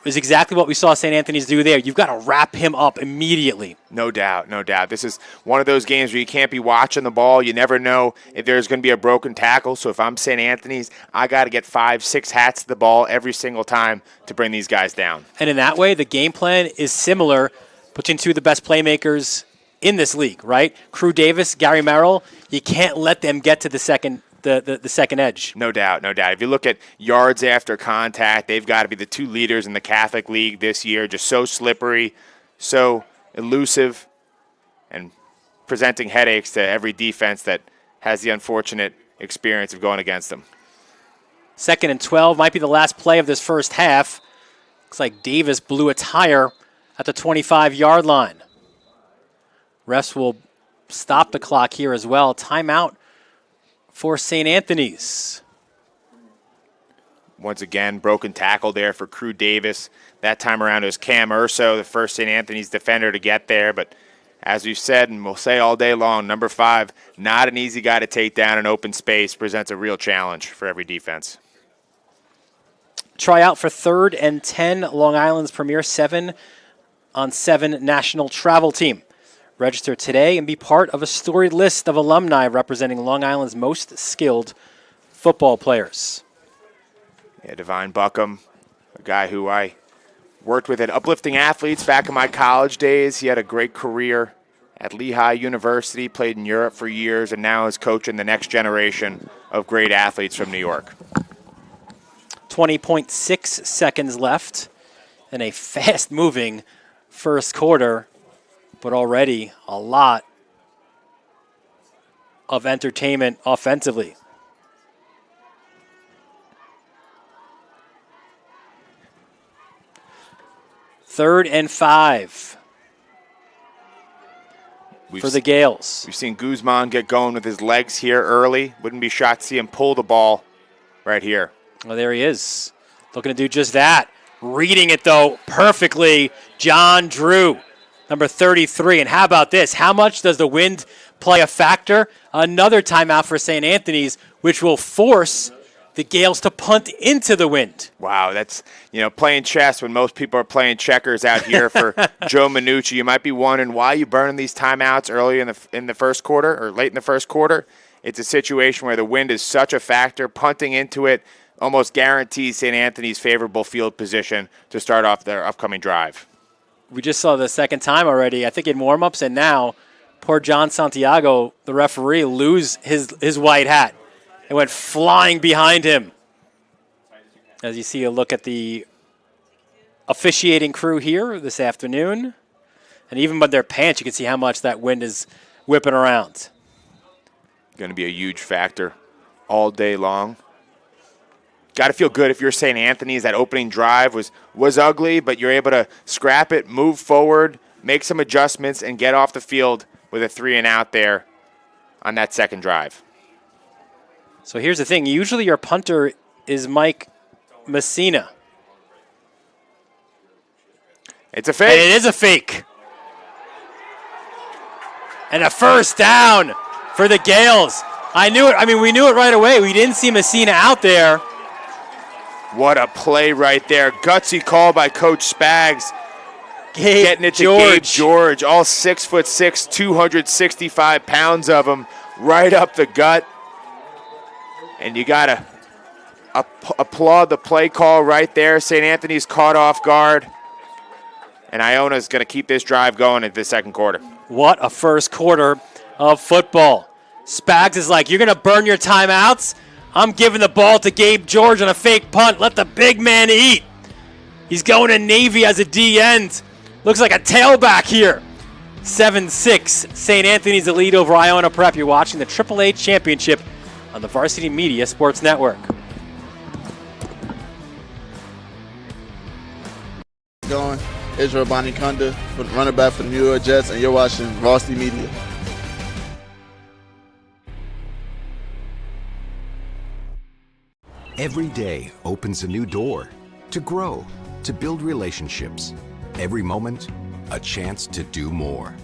is exactly what we saw St. Anthony's do there. You've got to wrap him up immediately. No doubt, no doubt. This is one of those games where you can't be watching the ball. You never know if there's going to be a broken tackle. So if I'm St. Anthony's, I got to get 5-6 hats to the ball every single time to bring these guys down. And in that way, the game plan is similar between two of the best playmakers in this league, right? Crew Davis, Gary Merrill, you can't let them get to the second edge. No doubt, no doubt. If you look at yards after contact, they've got to be the two leaders in the Catholic League this year. Just so slippery, so elusive, and presenting headaches to every defense that has the unfortunate experience of going against them. 2nd and 12 might be the last play of this first half. Looks like Davis blew a tire at the 25-yard line. Refs will stop the clock here as well. Timeout for St. Anthony's. Once again, broken tackle there for Crew Davis. That time around it was Cam Urso, the first St. Anthony's defender to get there. But as we've said, and we'll say all day long, number 5, not an easy guy to take down in open space, presents a real challenge for every defense. Try out for 3rd and 10, Long Island's premier 7-on-7 national travel team. Register today and be part of a storied list of alumni representing Long Island's most skilled football players. Yeah, Divine Buckham, a guy who I worked with at Uplifting Athletes back in my college days. He had a great career at Lehigh University, played in Europe for years, and now is coaching the next generation of great athletes from New York. 20.6 seconds left in a fast-moving first quarter, but already a lot of entertainment offensively. Third and 5 for the Gales. We've seen Guzman get going with his legs here early. Wouldn't be shocked to see him pull the ball right here. Well, there he is. Looking to do just that. Reading it, though, perfectly. John Drew, number 33. And how about this? How much does the wind play a factor? Another timeout for St. Anthony's, which will force the Gales to punt into the wind. Wow, that's, playing chess when most people are playing checkers out here for Joe Minucci. You might be wondering why you burning these timeouts early in the first quarter or late in the first quarter. It's a situation where the wind is such a factor. Punting into it almost guarantees St. Anthony's favorable field position to start off their upcoming drive. We just saw the second time already, I think in warm-ups, and now poor John Santiago, the referee, lose his white hat. It went flying behind him. As you see a look at the officiating crew here this afternoon. And even with their pants, you can see how much that wind is whipping around. Going to be a huge factor all day long. Got to feel good if you're St. Anthony's. That opening drive was ugly, but you're able to scrap it, move forward, make some adjustments, and get off the field with a 3-and-out there on that second drive. So here's the thing. Usually your punter is Mike Messina. It's a fake. And it is a fake. And a first down for the Gales. I knew it. I mean, we knew it right away. We didn't see Messina out there. What a play right there. Gutsy call by Coach Spags. Getting it to Gabe George. All 6'6", 265 pounds of him. Right up the gut. And you got to applaud the play call right there. St. Anthony's caught off guard. And Iona's going to keep this drive going in the second quarter. What a first quarter of football. Spags is like, you're going to burn your timeouts? I'm giving the ball to Gabe George on a fake punt. Let the big man eat. He's going to Navy as a D end. Looks like a tailback here. 7-6. St. Anthony's the lead over Iona Prep. You're watching the AAA Championship on the Varsity Media Sports Network. Going, Israel Bonnie Kunda, running back for the New York Jets, and you're watching Varsity Media. Every day opens a new door to grow, to build relationships. Every moment, a chance to do more.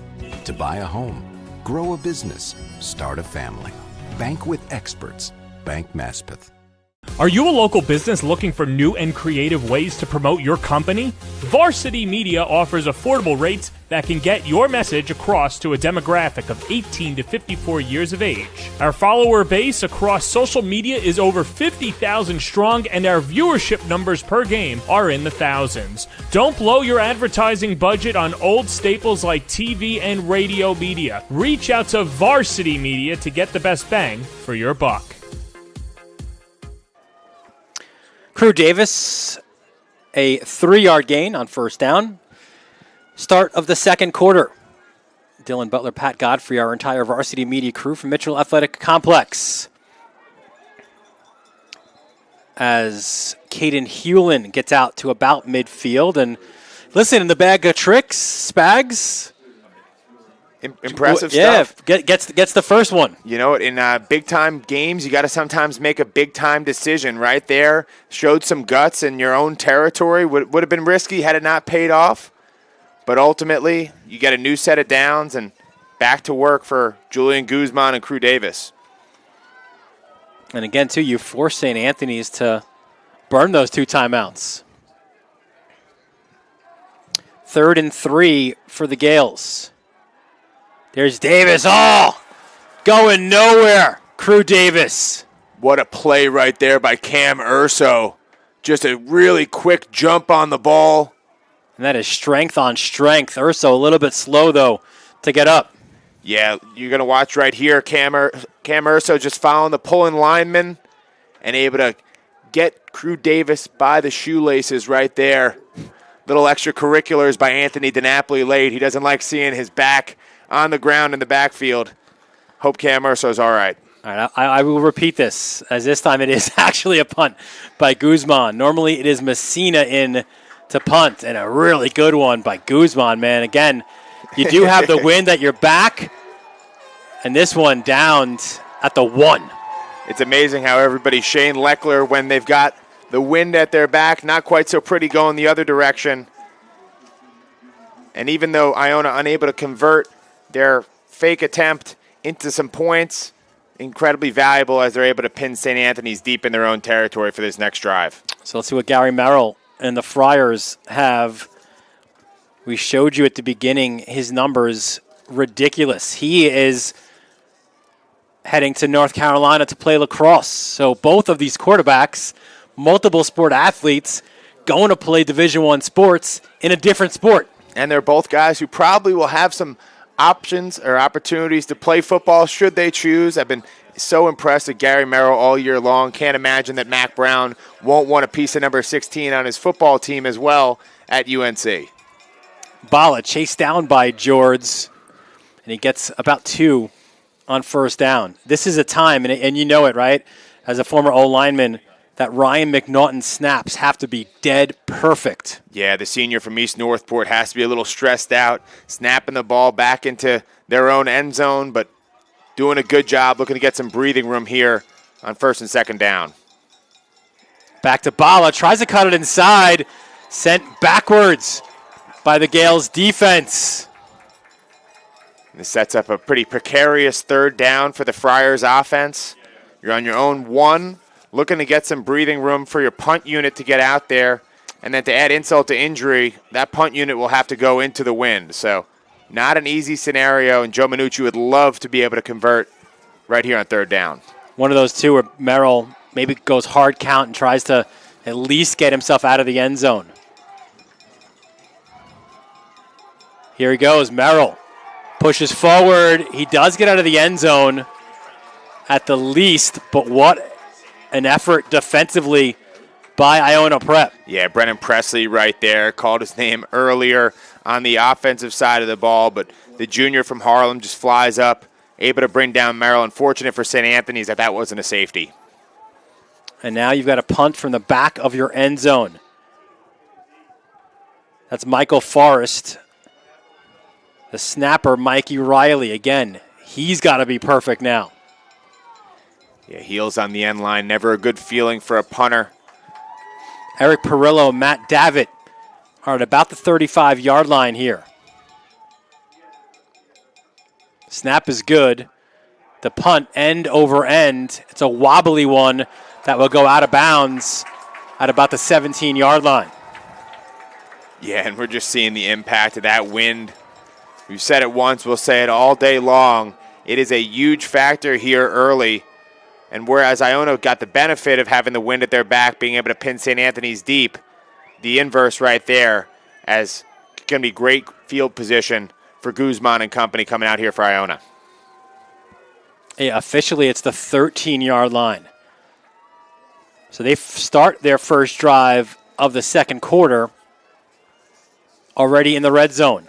To buy a home, grow a business, start a family. Bank with experts. Bank Maspeth. Are you a local business looking for new and creative ways to promote your company? Varsity Media offers affordable rates that can get your message across to a demographic of 18 to 54 years of age. Our follower base across social media is over 50,000 strong, and our viewership numbers per game are in the thousands. Don't blow your advertising budget on old staples like TV and radio media. Reach out to Varsity Media to get the best bang for your buck. Crew Davis, a 3-yard gain on first down. Start of the second quarter. Dylan Butler, Pat Godfrey, our entire Varsity Media crew from Mitchell Athletic Complex. As Caden Hewlin gets out to about midfield. And listen, in the bag of tricks, Spags. Impressive stuff. Yeah, gets the first one. You know, in big-time games, you got to sometimes make a big-time decision right there. Showed some guts in your own territory. Would have been risky had it not paid off. But ultimately, you get a new set of downs and back to work for Julian Guzman and Crew Davis. And again, too, you force St. Anthony's to burn those 2 timeouts. 3rd and 3 for the Gales. There's Davis. Oh, going nowhere. Crew Davis. What a play right there by Cam Urso. Just a really quick jump on the ball. And that is strength on strength. Urso a little bit slow, though, to get up. Yeah, you're going to watch right here. Cam Urso just following the pulling lineman and able to get Crew Davis by the shoelaces right there. Little extracurriculars by Anthony DiNapoli late. He doesn't like seeing his back on the ground in the backfield. Hope Cam Urso's all right. All right, I will repeat this, as this time it is actually a punt by Guzman. Normally it is Messina in to punt, and a really good one by Guzman, man. Again, you do have the wind at your back, and this one downed at the 1. It's amazing how everybody, Shane Leckler, when they've got the wind at their back, not quite so pretty going the other direction. And even though Iona unable to convert their fake attempt into some points, incredibly valuable as they're able to pin St. Anthony's deep in their own territory for this next drive. So let's see what Gary Merrill and the Friars have. We showed you at the beginning his numbers, ridiculous. He is heading to North Carolina to play lacrosse. So both of these quarterbacks, multiple sport athletes, going to play Division I sports in a different sport. And they're both guys who probably will have some options or opportunities to play football should they choose. I've been so impressed with Gary Merrill all year long. Can't imagine that Mac Brown won't want a piece of number 16 on his football team as well at UNC. Bala chased down by George, and he gets about 2 on first down. This is a time, and you know it, right, as a former O-lineman, that Ryan McNaughton snaps have to be dead perfect. Yeah, the senior from East Northport has to be a little stressed out, snapping the ball back into their own end zone, but doing a good job, looking to get some breathing room here on first and second down. Back to Bala, tries to cut it inside, sent backwards by the Gales defense. This sets up a pretty precarious third down for the Friars offense. You're on your own 1. looking to get some breathing room for your punt unit to get out there. And then to add insult to injury, that punt unit will have to go into the wind. So not an easy scenario, and Joe Minucci would love to be able to convert right here on third down. One of those two where Merrill maybe goes hard count and tries to at least get himself out of the end zone. Here he goes, Merrill pushes forward. He does get out of the end zone at the least, but what an effort defensively by Iona Prep. Yeah, Brennan Presley right there called his name earlier on the offensive side of the ball, but the junior from Harlem just flies up, able to bring down Merrill. Unfortunate for St. Anthony's that wasn't a safety. And now you've got a punt from the back of your end zone. That's Michael Forrest. The snapper, Mikey Riley. Again, he's got to be perfect now. Yeah, heels on the end line. Never a good feeling for a punter. Eric Perillo and Matt Davitt are at about the 35-yard line here. Snap is good. The punt, end over end. It's a wobbly one that will go out of bounds at about the 17-yard line. Yeah, and we're just seeing the impact of that wind. We've said it once, we'll say it all day long. It is a huge factor here early. And whereas Iona got the benefit of having the wind at their back, being able to pin St. Anthony's deep, the inverse right there as going to be great field position for Guzman and company coming out here for Iona. Yeah, officially, it's the 13-yard line. So they start their first drive of the second quarter already in the red zone.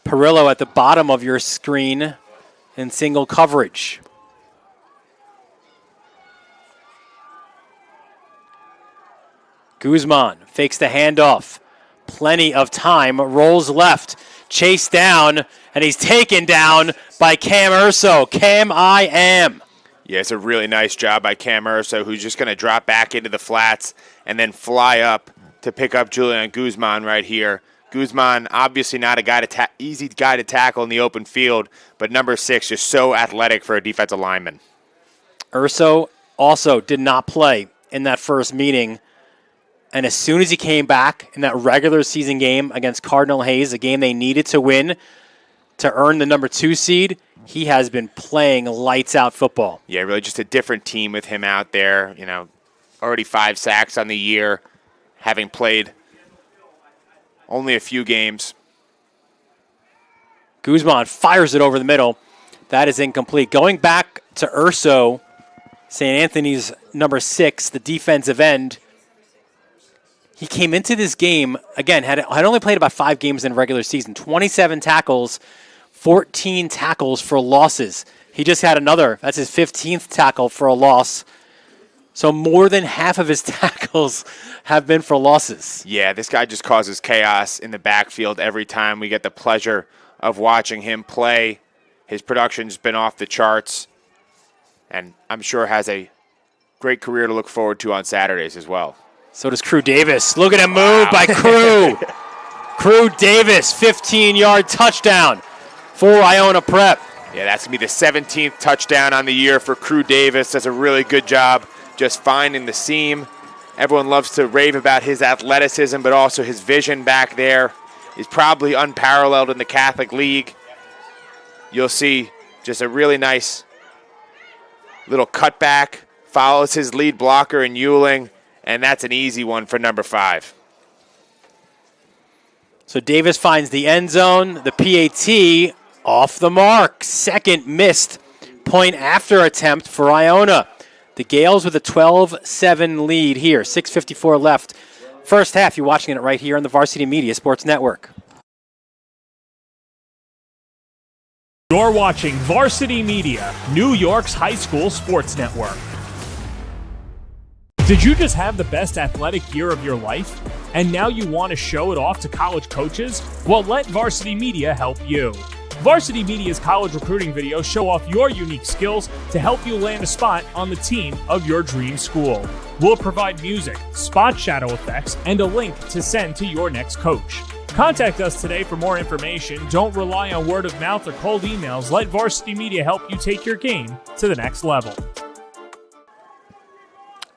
Perillo at the bottom of your screen in single coverage. Guzman fakes the handoff. Plenty of time. Rolls left. Chased down. And he's taken down by Cam Urso. Cam I am. Yeah, it's a really nice job by Cam Urso, who's just going to drop back into the flats and then fly up to pick up Julian Guzman right here. Guzman, obviously not a guy easy guy to tackle in the open field, but number 6, just so athletic for a defensive lineman. Urso also did not play in that first meeting. And as soon as he came back in that regular season game against Cardinal Hayes, a game they needed to win to earn the number 2 seed, he has been playing lights-out football. Yeah, really just a different team with him out there. You know, already 5 sacks on the year, having played only a few games. Guzman fires it over the middle. That is incomplete. Going back to Urso, St. Anthony's number 6, the defensive end. He came into this game, again, had only played about 5 games in regular season. 27 tackles, 14 tackles for losses. He just had another. That's his 15th tackle for a loss. So more than half of his tackles have been for losses. Yeah, this guy just causes chaos in the backfield every time we get the pleasure of watching him play. His production's been off the charts, and I'm sure has a great career to look forward to on Saturdays as well. So does Crew Davis. Look at him move by Crew. Crew Davis, 15-yard touchdown for Iona Prep. Yeah, that's going to be the 17th touchdown on the year for Crew Davis. Does a really good job just finding the seam. Everyone loves to rave about his athleticism, but also his vision back there is probably unparalleled in the Catholic League. You'll see just a really nice little cutback, follows his lead blocker in Ewing, and that's an easy one for number 5. So Davis finds the end zone. The PAT off the mark. Second missed point after attempt for Iona. The Gales with a 12-7 lead here. 6:54 left. First half, you're watching it right here on the Varsity Media Sports Network. You're watching Varsity Media, New York's high school sports network. Did you just have the best athletic year of your life? And now you want to show it off to college coaches? Well, let Varsity Media help you. Varsity Media's college recruiting videos show off your unique skills to help you land a spot on the team of your dream school. We'll provide music, spot shadow effects, and a link to send to your next coach. Contact us today for more information. Don't rely on word of mouth or cold emails. Let Varsity Media help you take your game to the next level.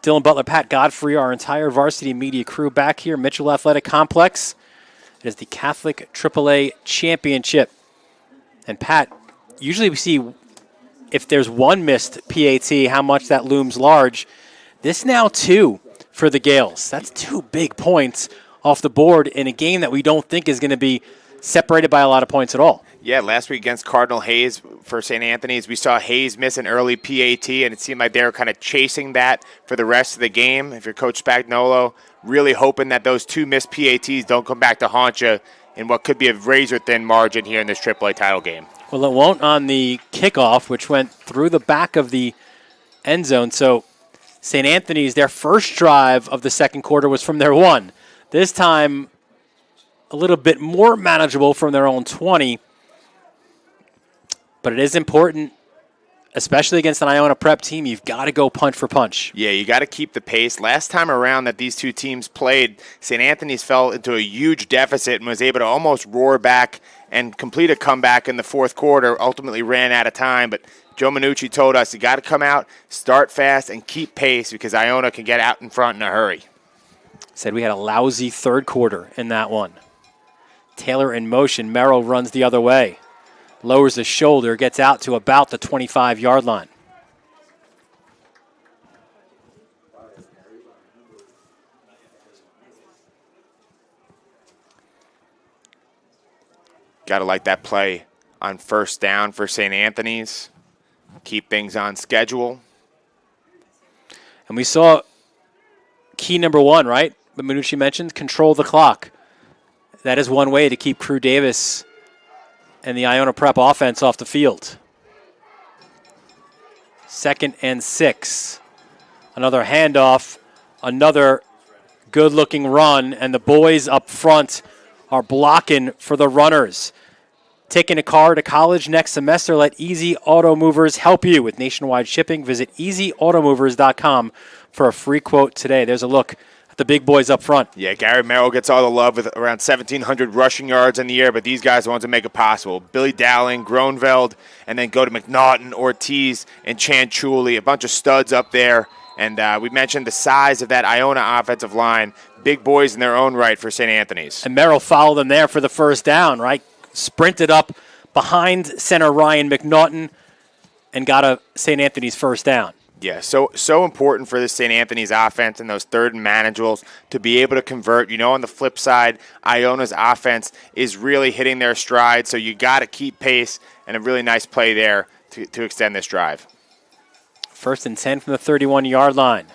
Dylan Butler, Pat Godfrey, our entire varsity media crew back here, Mitchell Athletic Complex. It is the Catholic AAA Championship. And Pat, usually we see if there's one missed PAT, how much that looms large. This now 2 for the Gales. That's 2 big points off the board in a game that we don't think is going to be separated by a lot of points at all. Yeah, last week against Cardinal Hayes for St. Anthony's, we saw Hayes miss an early PAT, and it seemed like they were kind of chasing that for the rest of the game. If you're Coach Spagnuolo, really hoping that those 2 missed PATs don't come back to haunt you in what could be a razor-thin margin here in this AAA title game. Well, it won't on the kickoff, which went through the back of the end zone. So St. Anthony's, their first drive of the second quarter was from their 1. This time, a little bit more manageable from their own 20. But it is important, especially against an Iona prep team, you've got to go punch for punch. Yeah, you got to keep the pace. Last time around that these 2 teams played, St. Anthony's fell into a huge deficit and was able to almost roar back and complete a comeback in the fourth quarter, ultimately ran out of time. But Joe Minucci told us you got to come out, start fast, and keep pace because Iona can get out in front in a hurry. Said we had a lousy third quarter in that one. Taylor in motion. Merrill runs the other way. Lowers his shoulder, gets out to about the 25-yard line. Got to like that play on first down for St. Anthony's. Keep things on schedule. And we saw key number 1, right? But Minucci mentioned control the clock. That is one way to keep Crew Davis and the Iona Prep offense off the field. 2nd and 6. Another handoff, another good-looking run, and the boys up front are blocking for the runners. Taking a car to college next semester, let Easy Auto Movers help you. With nationwide shipping, visit easyautomovers.com for a free quote today. There's a look at the big boys up front. Yeah, Gary Merrill gets all the love with around 1,700 rushing yards in the air, but these guys are the ones that make it possible. Billy Dowling, Gronveld, and then go to McNaughton, Ortiz, and Chanchuli, a bunch of studs up there. And we mentioned the size of that Iona offensive line. Big boys in their own right for St. Anthony's. And Merrill followed them there for the first down, right? Sprinted up behind center Ryan McNaughton and got a St. Anthony's first down. Yeah, so important for the St. Anthony's offense and those third and manageables to be able to convert. You know, on the flip side, Iona's offense is really hitting their stride, so you got to keep pace, and a really nice play there to extend this drive. 1st and 10 from the 31-yard line.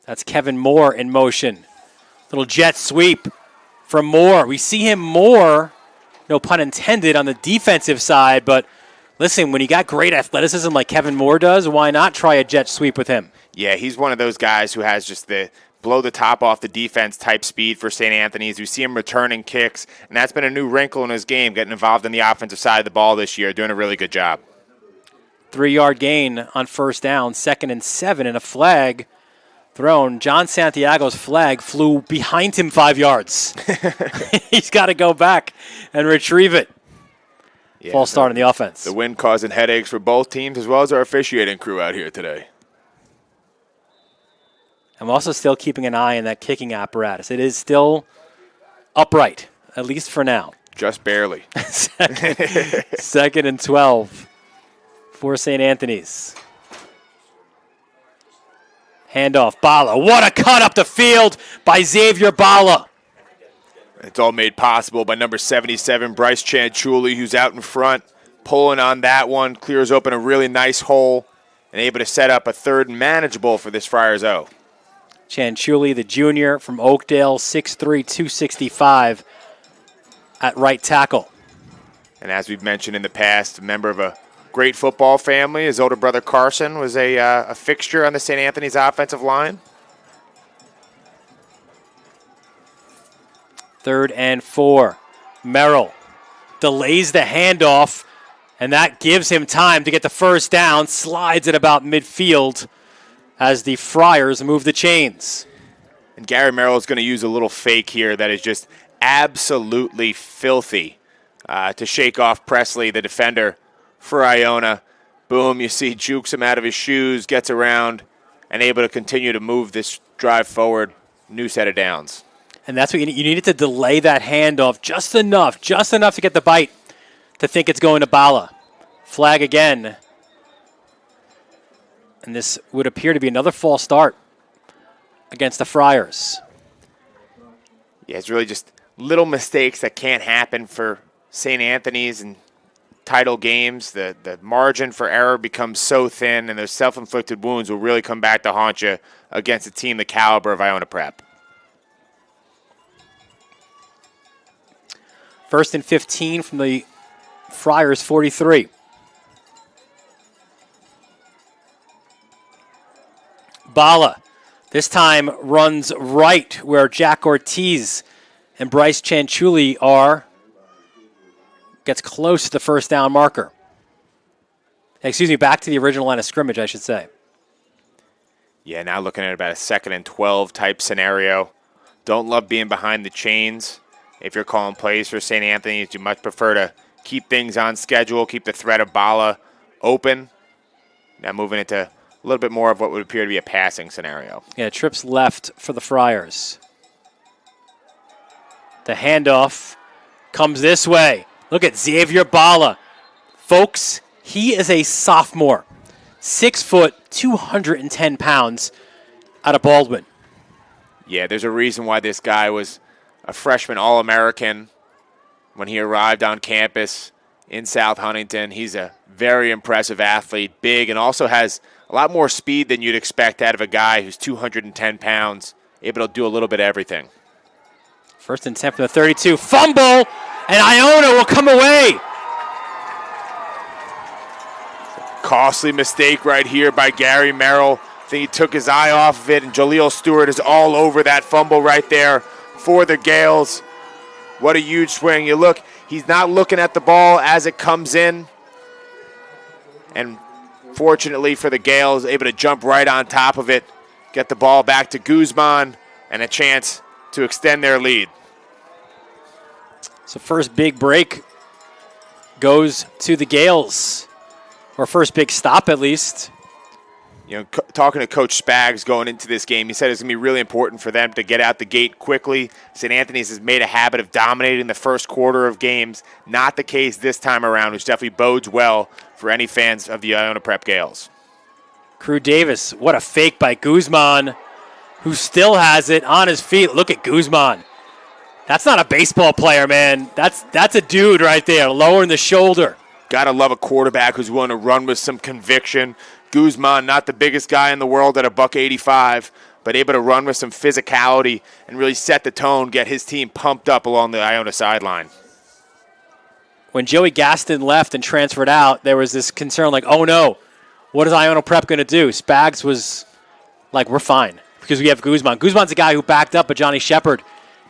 That's Kevin Moore in motion. Little jet sweep from Moore. We see him more, no pun intended, on the defensive side, but listen, when you got great athleticism like Kevin Moore does, why not try a jet sweep with him? Yeah, he's one of those guys who has just the blow the top off the defense type speed for St. Anthony's. We see him returning kicks, and that's been a new wrinkle in his game, getting involved in the offensive side of the ball this year, doing a really good job. 3-yard gain on first down, 2nd and 7, and a flag thrown. John Santiago's flag flew behind him 5 yards. He's got to go back and retrieve it. Yeah, false start on the offense. The wind causing headaches for both teams as well as our officiating crew out here today. I'm also still keeping an eye on that kicking apparatus. It is still upright, at least for now. Just barely. 2nd and 12 for St. Anthony's. Handoff, Bala. What a cut up the field by Xavier Bala. It's all made possible by number 77, Bryce Chanchuli, who's out in front, pulling on that one, clears open a really nice hole, and able to set up a 3rd and manageable for this Friars O. Chanchuli, the junior from Oakdale, 6'3", 265 at right tackle. And as we've mentioned in the past, a member of a great football family. His older brother Carson was a fixture on the St. Anthony's offensive line. 3rd and 4. Merrill delays the handoff, and that gives him time to get the first down. Slides it about midfield as the Friars move the chains. And Gary Merrill is going to use a little fake here that is just absolutely filthy to shake off Presley, the defender for Iona. Boom, you see jukes him out of his shoes, gets around, and able to continue to move this drive forward. New set of downs. And that's what you needed to delay that handoff just enough to get the bite to think it's going to Bala. Flag again. And this would appear to be another false start against the Friars. Yeah, it's really just little mistakes that can't happen for St. Anthony's in title games. The margin for error becomes so thin, and those self-inflicted wounds will really come back to haunt you against a team the caliber of Iona Prep. 1st and 15 from the Friars 43. Bala this time runs right where Jack Ortiz and Bryce Chanchuli are. Gets close to the first down marker. Excuse me, back to the original line of scrimmage, I should say. Yeah, now looking at about a 2nd and 12 type scenario. Don't love being behind the chains. If you're calling plays for St. Anthony's, you much prefer to keep things on schedule, keep the threat of Bala open. Now moving into a little bit more of what would appear to be a passing scenario. Yeah, trips left for the Friars. The handoff comes this way. Look at Xavier Bala. Folks, he is a sophomore. 6 foot, 210 pounds out of Baldwin. Yeah, there's a reason why this guy was a freshman All-American when he arrived on campus in South Huntington. He's a very impressive athlete, big, and also has a lot more speed than you'd expect out of a guy who's 210 pounds, able to do a little bit of everything. 1st and 10 from the 32. Fumble, and Iona will come away. Costly mistake right here by Gary Merrill. I think he took his eye off of it, and Jaleel Stewart is all over that fumble right there for the Gales. What a huge swing. You look, he's not looking at the ball as it comes in. And fortunately for the Gales, able to jump right on top of it, get the ball back to Guzman, and a chance to extend their lead. So first big break goes to the Gales, or first big stop at least. You know, talking to Coach Spags going into this game, he said it's going to be really important for them to get out the gate quickly. St. Anthony's has made a habit of dominating the first quarter of games. Not the case this time around, which definitely bodes well for any fans of the Iona Prep Gales. Crew Davis, what a fake by Guzman, who still has it on his feet. Look at Guzman. That's not a baseball player, man. That's a dude right there, lowering the shoulder. Gotta love a quarterback who's willing to run with some conviction. Guzman, not the biggest guy in the world at $185, but able to run with some physicality and really set the tone, get his team pumped up along the Iona sideline. When Joey Gaston left and transferred out, there was this concern like, oh no, what is Iona Prep going to do? Spags was like, we're fine because we have Guzman. Guzman's a guy who backed up a Johnny Shepard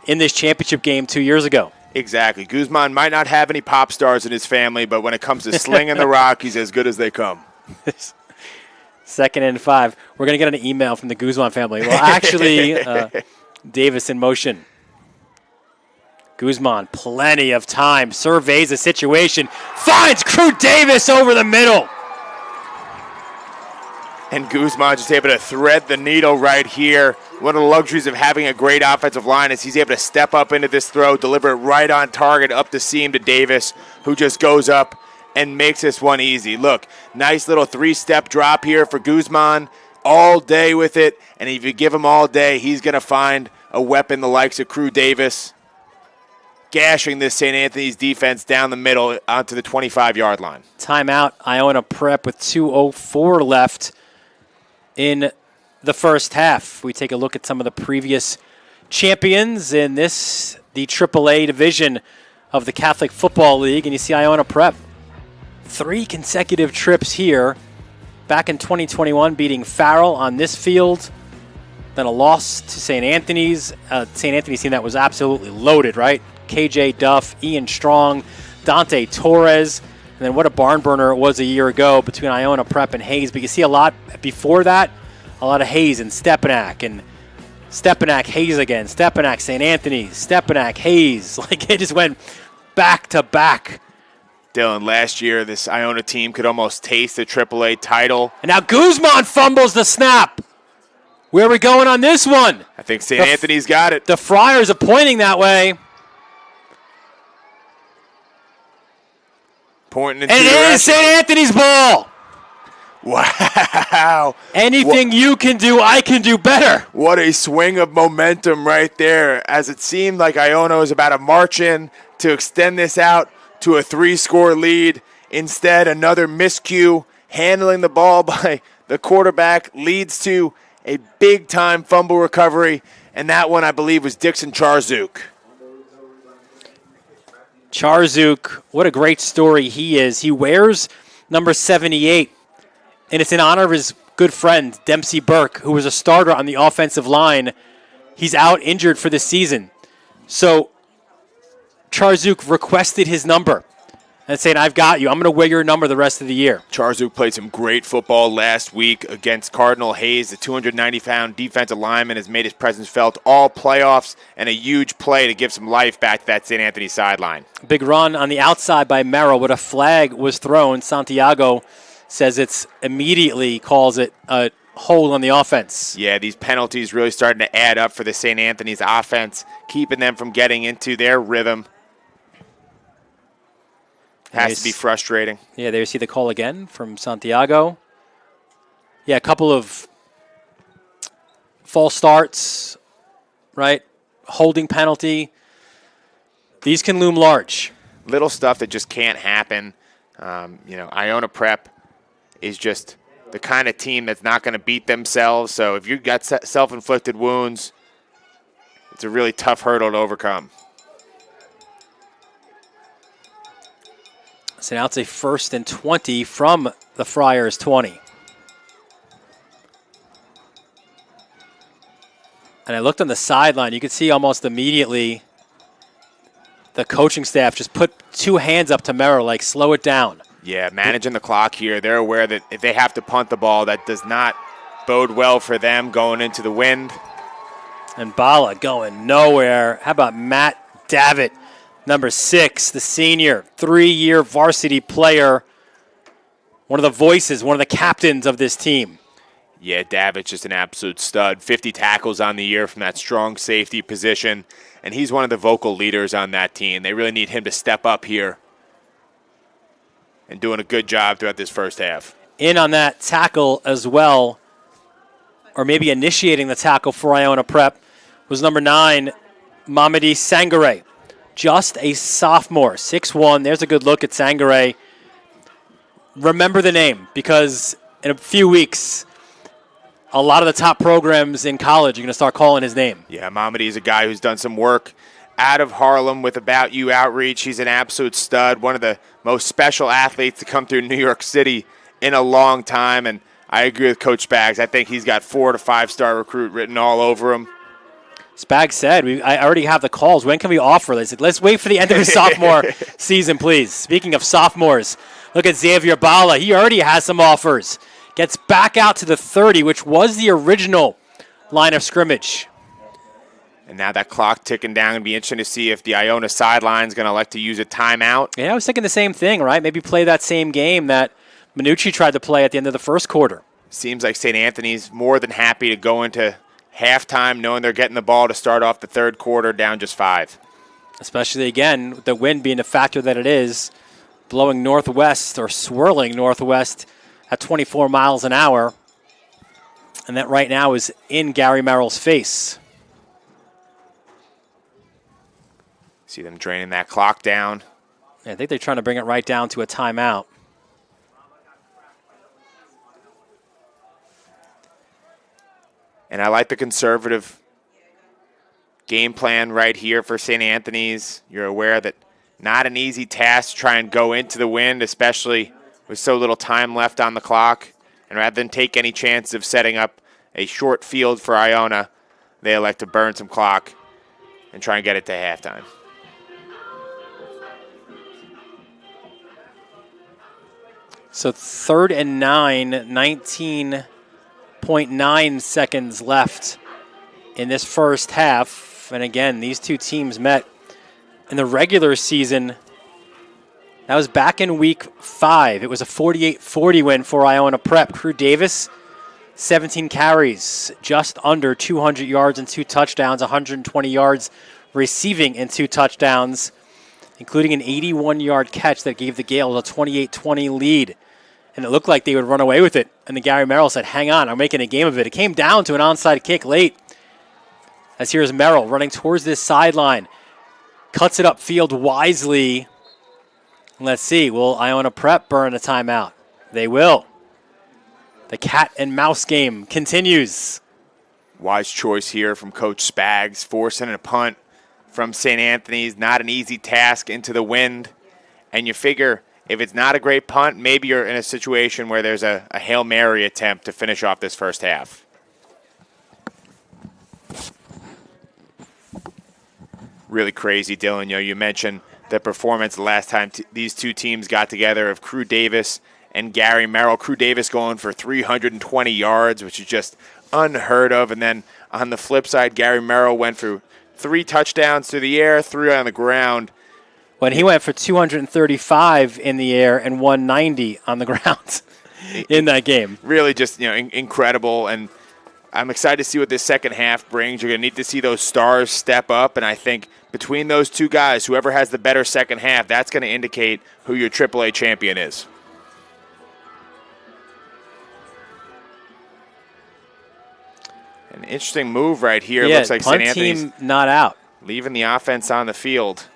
in this championship game 2 years ago. Exactly. Guzman might not have any pop stars in his family, but when it comes to slinging the rock, he's as good as they come. 2nd and 5. We're going to get an email from the Guzman family. Well, actually, Davis in motion. Guzman, plenty of time, surveys the situation, finds Crew Davis over the middle. And Guzman just able to thread the needle right here. One of the luxuries of having a great offensive line is he's able to step up into this throw, deliver it right on target up the seam to Davis, who just goes up and makes this one easy. Look, nice little 3-step drop here for Guzman, all day with it. And if you give him all day, he's going to find a weapon the likes of Crew Davis, gashing this St. Anthony's defense down the middle onto the 25-yard line. Timeout, Iona Prep with 2:04 left in the first half. We take a look at some of the previous champions in this, the AAA division of the Catholic Football League, and you see Iona Prep. 3 consecutive trips here. Back in 2021, beating Farrell on this field. Then a loss to St. Anthony's. St. Anthony's team that was absolutely loaded, right? KJ Duff, Ian Strong, Dante Torres. And then what a barn burner it was a year ago between Iona Prep and Hayes. But you see a lot before that, a lot of Hayes and Stepanak. And Stepanak, Hayes again. Stepanak, St. Anthony's. Stepanak, Hayes. Like it just went back to back Dylan, last year this Iona team could almost taste the AAA title. And now Guzman fumbles the snap. Where are we going on this one? I think St. Anthony's got it. The Friars are pointing that way. Pointing in and two it is directions. St. Anthony's ball. Wow. Anything you can do, I can do better. What a swing of momentum right there, as it seemed like Iona was about to march in to extend this out to a 3-score lead. Instead, another miscue, handling the ball by the quarterback, leads to a big-time fumble recovery, and that one, I believe, was Dixon Charzuk. Charzuk, what a great story he is. He wears number 78, and it's in honor of his good friend, Dempsey Burke, who was a starter on the offensive line. He's out injured for the season. So Charzuk requested his number and saying, I've got you. I'm going to wear your number the rest of the year. Charzuk played some great football last week against Cardinal Hayes. The 290-pound defensive lineman has made his presence felt all playoffs, and a huge play to give some life back to that St. Anthony sideline. Big run on the outside by Merrill, but a flag was thrown. Santiago says it's immediately calls it a hold on the offense. Yeah, these penalties really starting to add up for the St. Anthony's offense, keeping them from getting into their rhythm. Has to be frustrating. Yeah, there you see the call again from Santiago. Yeah, a couple of false starts, right? Holding penalty. These can loom large. Little stuff that just can't happen. Iona Prep is just the kind of team that's not going to beat themselves. So if you've got self-inflicted wounds, it's a really tough hurdle to overcome. So now it's a 1st and 20 from the Friars 20. And I looked on the sideline. You could see almost immediately the coaching staff just put 2 hands up to Merrill, like slow it down. Yeah, managing the clock here. They're aware that if they have to punt the ball, that does not bode well for them going into the wind. And Bala going nowhere. How about Matt Davitt? Number 6, the senior, 3-year varsity player, one of the voices, one of the captains of this team. Yeah, Davitt's just an absolute stud. 50 tackles on the year from that strong safety position, and he's one of the vocal leaders on that team. They really need him to step up here and doing a good job throughout this first half. In on that tackle as well, or maybe initiating the tackle for Iona Prep, was number 9, Mamadi Sangare. Just a sophomore, 6'1". There's a good look at Sangare. Remember the name, because in a few weeks, a lot of the top programs in college are going to start calling his name. Yeah, Mamadi is a guy who's done some work out of Harlem with About You outreach. He's an absolute stud, one of the most special athletes to come through New York City in a long time. And I agree with Coach Spags. I think he's got 4 to 5-star recruit written all over him. Spags said, I already have the calls. When can we offer? They said, let's wait for the end of his sophomore season, please. Speaking of sophomores, look at Xavier Bala. He already has some offers. Gets back out to the 30, which was the original line of scrimmage. And now that clock ticking down. It'll be interesting to see if the Iona sideline is going to elect to use a timeout. Yeah, I was thinking the same thing, right? Maybe play that same game that Minucci tried to play at the end of the first quarter. Seems like St. Anthony's more than happy to go into halftime knowing they're getting the ball to start off the third quarter down just 5. Especially, again, with the wind being the factor that it is, blowing northwest or swirling northwest at 24 miles an hour. And that right now is in Gary Merrill's face. See them draining that clock down. I think they're trying to bring it right down to a timeout. And I like the conservative game plan right here for St. Anthony's. You're aware that not an easy task to try and go into the wind, especially with so little time left on the clock. And rather than take any chance of setting up a short field for Iona, they elect to burn some clock and try and get it to halftime. So 3rd and 9, 19.9 seconds left in this first half. And again, these two teams met in the regular season That was back in week 5. It was a 48-40 win for Iona Prep. Crew Davis, 17 carries, just under 200 yards and 2 touchdowns, 120 yards receiving and 2 touchdowns, including an 81-yard catch that gave the Gales a 28-20 lead. And it looked like they would run away with it. And then Gary Merrill said, hang on, I'm making a game of it. It came down to an onside kick late. As here's Merrill running towards this sideline. Cuts it upfield wisely. Let's see, will Iona Prep burn a timeout? They will. The cat and mouse game continues. Wise choice here from Coach Spags, forcing a punt from St. Anthony's. Not an easy task into the wind. And you figure if it's not a great punt, maybe you're in a situation where there's a Hail Mary attempt to finish off this first half. Really crazy, Dylan. You mentioned the performance the last time these two teams got together of Crew Davis and Gary Merrill. Crew Davis going for 320 yards, which is just unheard of. And then on the flip side, Gary Merrill went for 3 touchdowns through the air, 3 on the ground. When he went for 235 in the air and 190 on the ground in that game. Really just incredible. And I'm excited to see what this second half brings. You're going to need to see those stars step up. And I think between those two guys, whoever has the better second half, that's going to indicate who your AAA champion is. An interesting move right here. Yeah, looks like St. punt Anthony's team not out. leaving the offense on the field.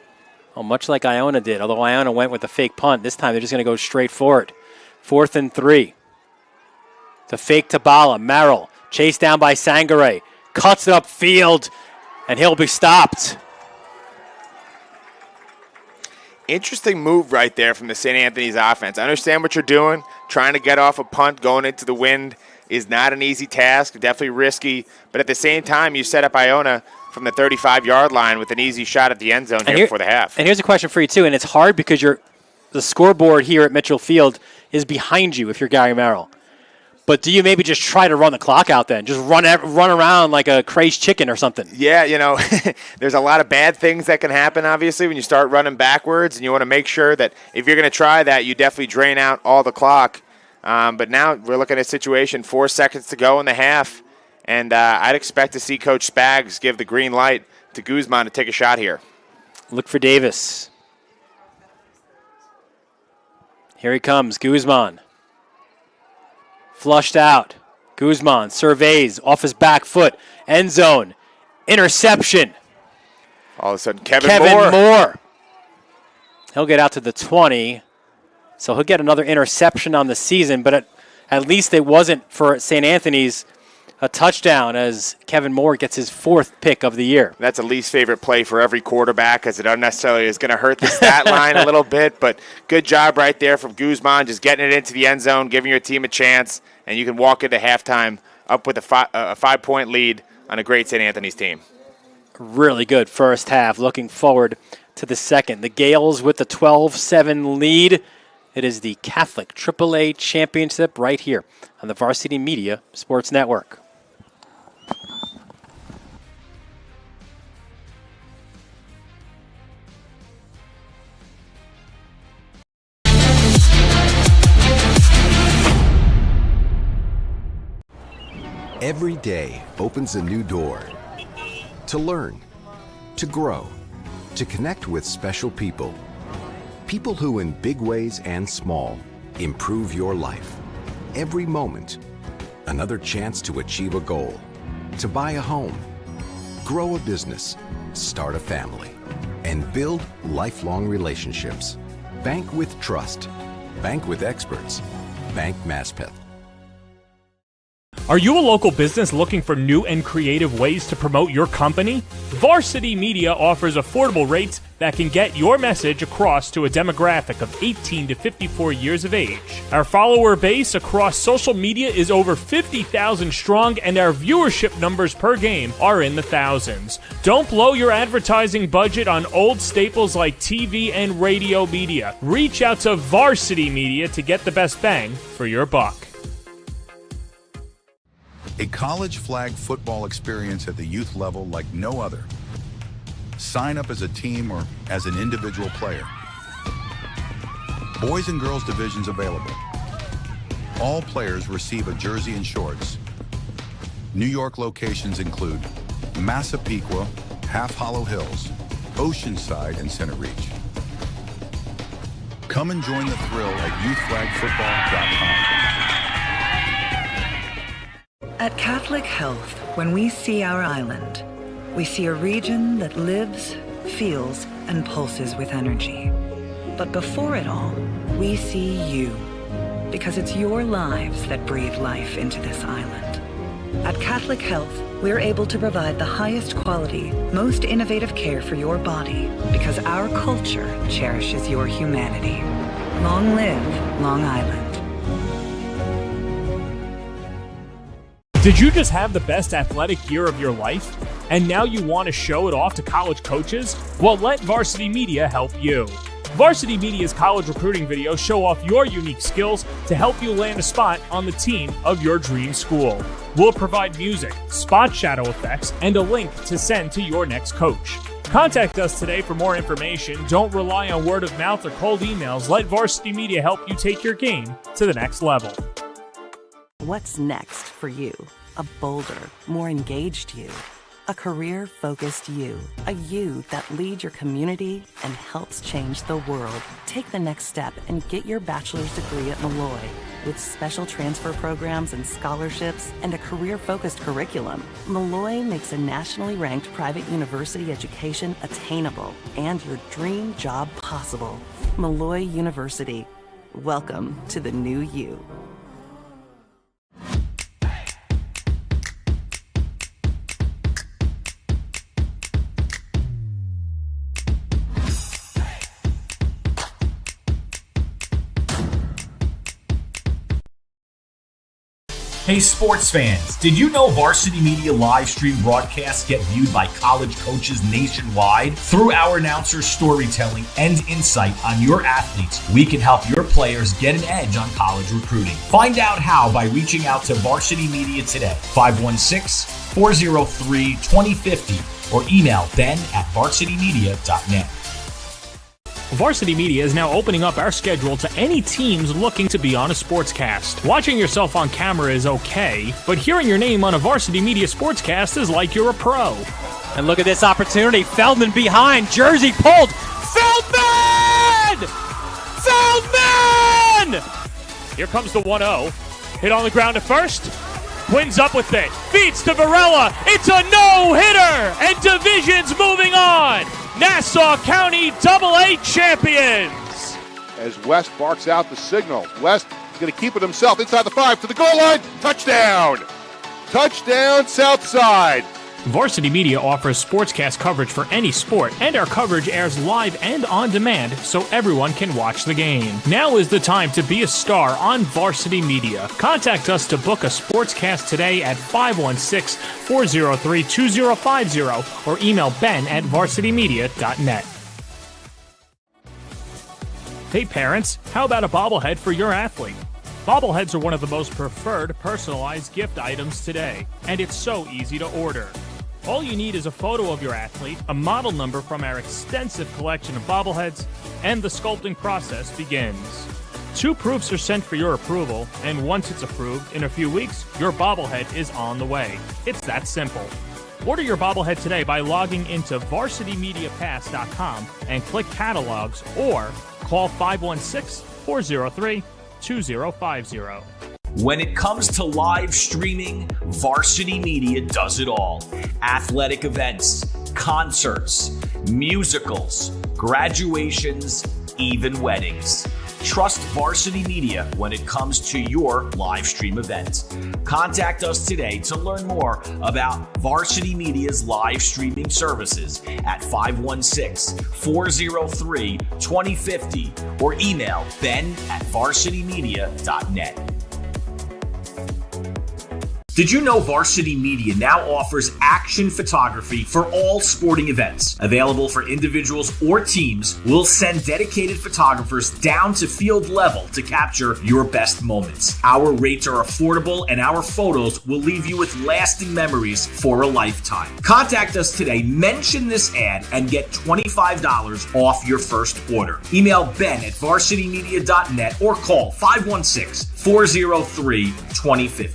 Oh, much like Iona did, although Iona went with a fake punt. This time they're just going to go straight for it. 4th and 3. The fake to Bala. Merrill chased down by Sangare. Cuts it upfield, and he'll be stopped. Interesting move right there from the St. Anthony's offense. I understand what you're doing. Trying to get off a punt going into the wind is not an easy task, definitely risky. But at the same time, you set up Iona from the 35-yard line with an easy shot at the end zone here before the half. And here's a question for you, too, and it's hard because the scoreboard here at Mitchell Field is behind you if you're Gary Merrill. But do you maybe just try to run the clock out then? Just run around like a crazed chicken or something? Yeah, there's a lot of bad things that can happen, obviously, when you start running backwards, and you want to make sure that if you're going to try that, you definitely drain out all the clock. But now we're looking at a situation, 4 seconds to go in the half, and I'd expect to see Coach Spags give the green light to Guzman to take a shot here. Look for Davis. Here he comes, Guzman. Flushed out. Guzman surveys off his back foot. End zone. Interception. All of a sudden, Kevin Moore. He'll get out to the 20. So he'll get another interception on the season, but at least it wasn't for St. Anthony's a touchdown as Kevin Moore gets his 4th pick of the year. That's a least favorite play for every quarterback, as it unnecessarily is going to hurt the stat line a little bit. But good job right there from Guzman, just getting it into the end zone, giving your team a chance, and you can walk into halftime up with a 5-point lead on a great St. Anthony's team. Really good first half. Looking forward to the second. The Gales with the 12-7 lead. It is the Catholic AAA Championship right here on the Varsity Media Sports Network. Every day opens a new door to learn, to grow, to connect with special people. People who in big ways and small improve your life. Every moment, another chance to achieve a goal, to buy a home, grow a business, start a family, and build lifelong relationships. Bank with trust. Bank with experts. Bank Maspeth. Are you a local business looking for new and creative ways to promote your company? Varsity Media offers affordable rates that can get your message across to a demographic of 18 to 54 years of age. Our follower base across social media is over 50,000 strong, and our viewership numbers per game are in the thousands. Don't blow your advertising budget on old staples like TV and radio media. Reach out to Varsity Media to get the best bang for your buck. A college flag football experience at the youth level like no other. Sign up as a team or as an individual player. Boys and girls divisions available. All players receive a jersey and shorts. New York locations include Massapequa, Half Hollow Hills, Oceanside, and Center Reach. Come and join the thrill at youthflagfootball.com. At Catholic Health, when we see our island, we see a region that lives, feels, and pulses with energy. But before it all, we see you, because it's your lives that breathe life into this island. At Catholic Health, we're able to provide the highest quality, most innovative care for your body, because our culture cherishes your humanity. Long live Long Island. Did you just have the best athletic year of your life? And now you want to show it off to college coaches? Well, let Varsity Media help you. Varsity Media's college recruiting videos show off your unique skills to help you land a spot on the team of your dream school. We'll provide music, spot shadow effects, and a link to send to your next coach. Contact us today for more information. Don't rely on word of mouth or cold emails. Let Varsity Media help you take your game to the next level. What's next for you? A bolder, more engaged you. A career-focused you. A you that leads your community and helps change the world. Take the next step and get your bachelor's degree at Malloy. With special transfer programs and scholarships and a career-focused curriculum, Malloy makes a nationally ranked private university education attainable and your dream job possible. Malloy University. Welcome to the new you. Hey sports fans, did you know Varsity Media live stream broadcasts get viewed by college coaches nationwide? Through our announcers' storytelling and insight on your athletes, we can help your players get an edge on college recruiting. Find out how by reaching out to Varsity Media today, 516-403-2050, or email ben@varsitymedia.net. Varsity Media is now opening up our schedule to any teams looking to be on a sportscast. Watching yourself on camera is okay, but hearing your name on a Varsity Media sportscast is like you're a pro. And look at this opportunity. Feldman behind. Jersey pulled. Feldman! Feldman! Here comes the 1-0. Hit on the ground at first. Quinn's up with it. Feeds to Varela. It's a no-hitter. And division's moving on. Nassau County AA champions. As West barks out the signal. West is going to keep it himself inside the 5 to the goal line. Touchdown. Touchdown, Southside. Varsity Media offers sportscast coverage for any sport, and our coverage airs live and on demand so everyone can watch the game. Now is the time to be a star on Varsity Media. Contact us to book a sportscast today at 516-403-2050 or email ben@varsitymedia.net. Hey parents, how about a bobblehead for your athlete? Bobbleheads are one of the most preferred personalized gift items today, and it's so easy to order. All you need is a photo of your athlete, a model number from our extensive collection of bobbleheads, and the sculpting process begins. 2 proofs are sent for your approval, and once it's approved, in a few weeks, your bobblehead is on the way. It's that simple. Order your bobblehead today by logging into varsitymediapass.com and click catalogs, or call 516-403-2050. When it comes to live streaming, Varsity Media does it all. Athletic events, concerts, musicals, graduations, even weddings. Trust Varsity Media when it comes to your live stream event. Contact us today to learn more about Varsity Media's live streaming services at 516-403-2050 or email ben@varsitymedia.net. Did you know Varsity Media now offers action photography for all sporting events? Available for individuals or teams, we'll send dedicated photographers down to field level to capture your best moments. Our rates are affordable and our photos will leave you with lasting memories for a lifetime. Contact us today, mention this ad, and get $25 off your first order. Email ben@varsitymedia.net or call 516-403-2050.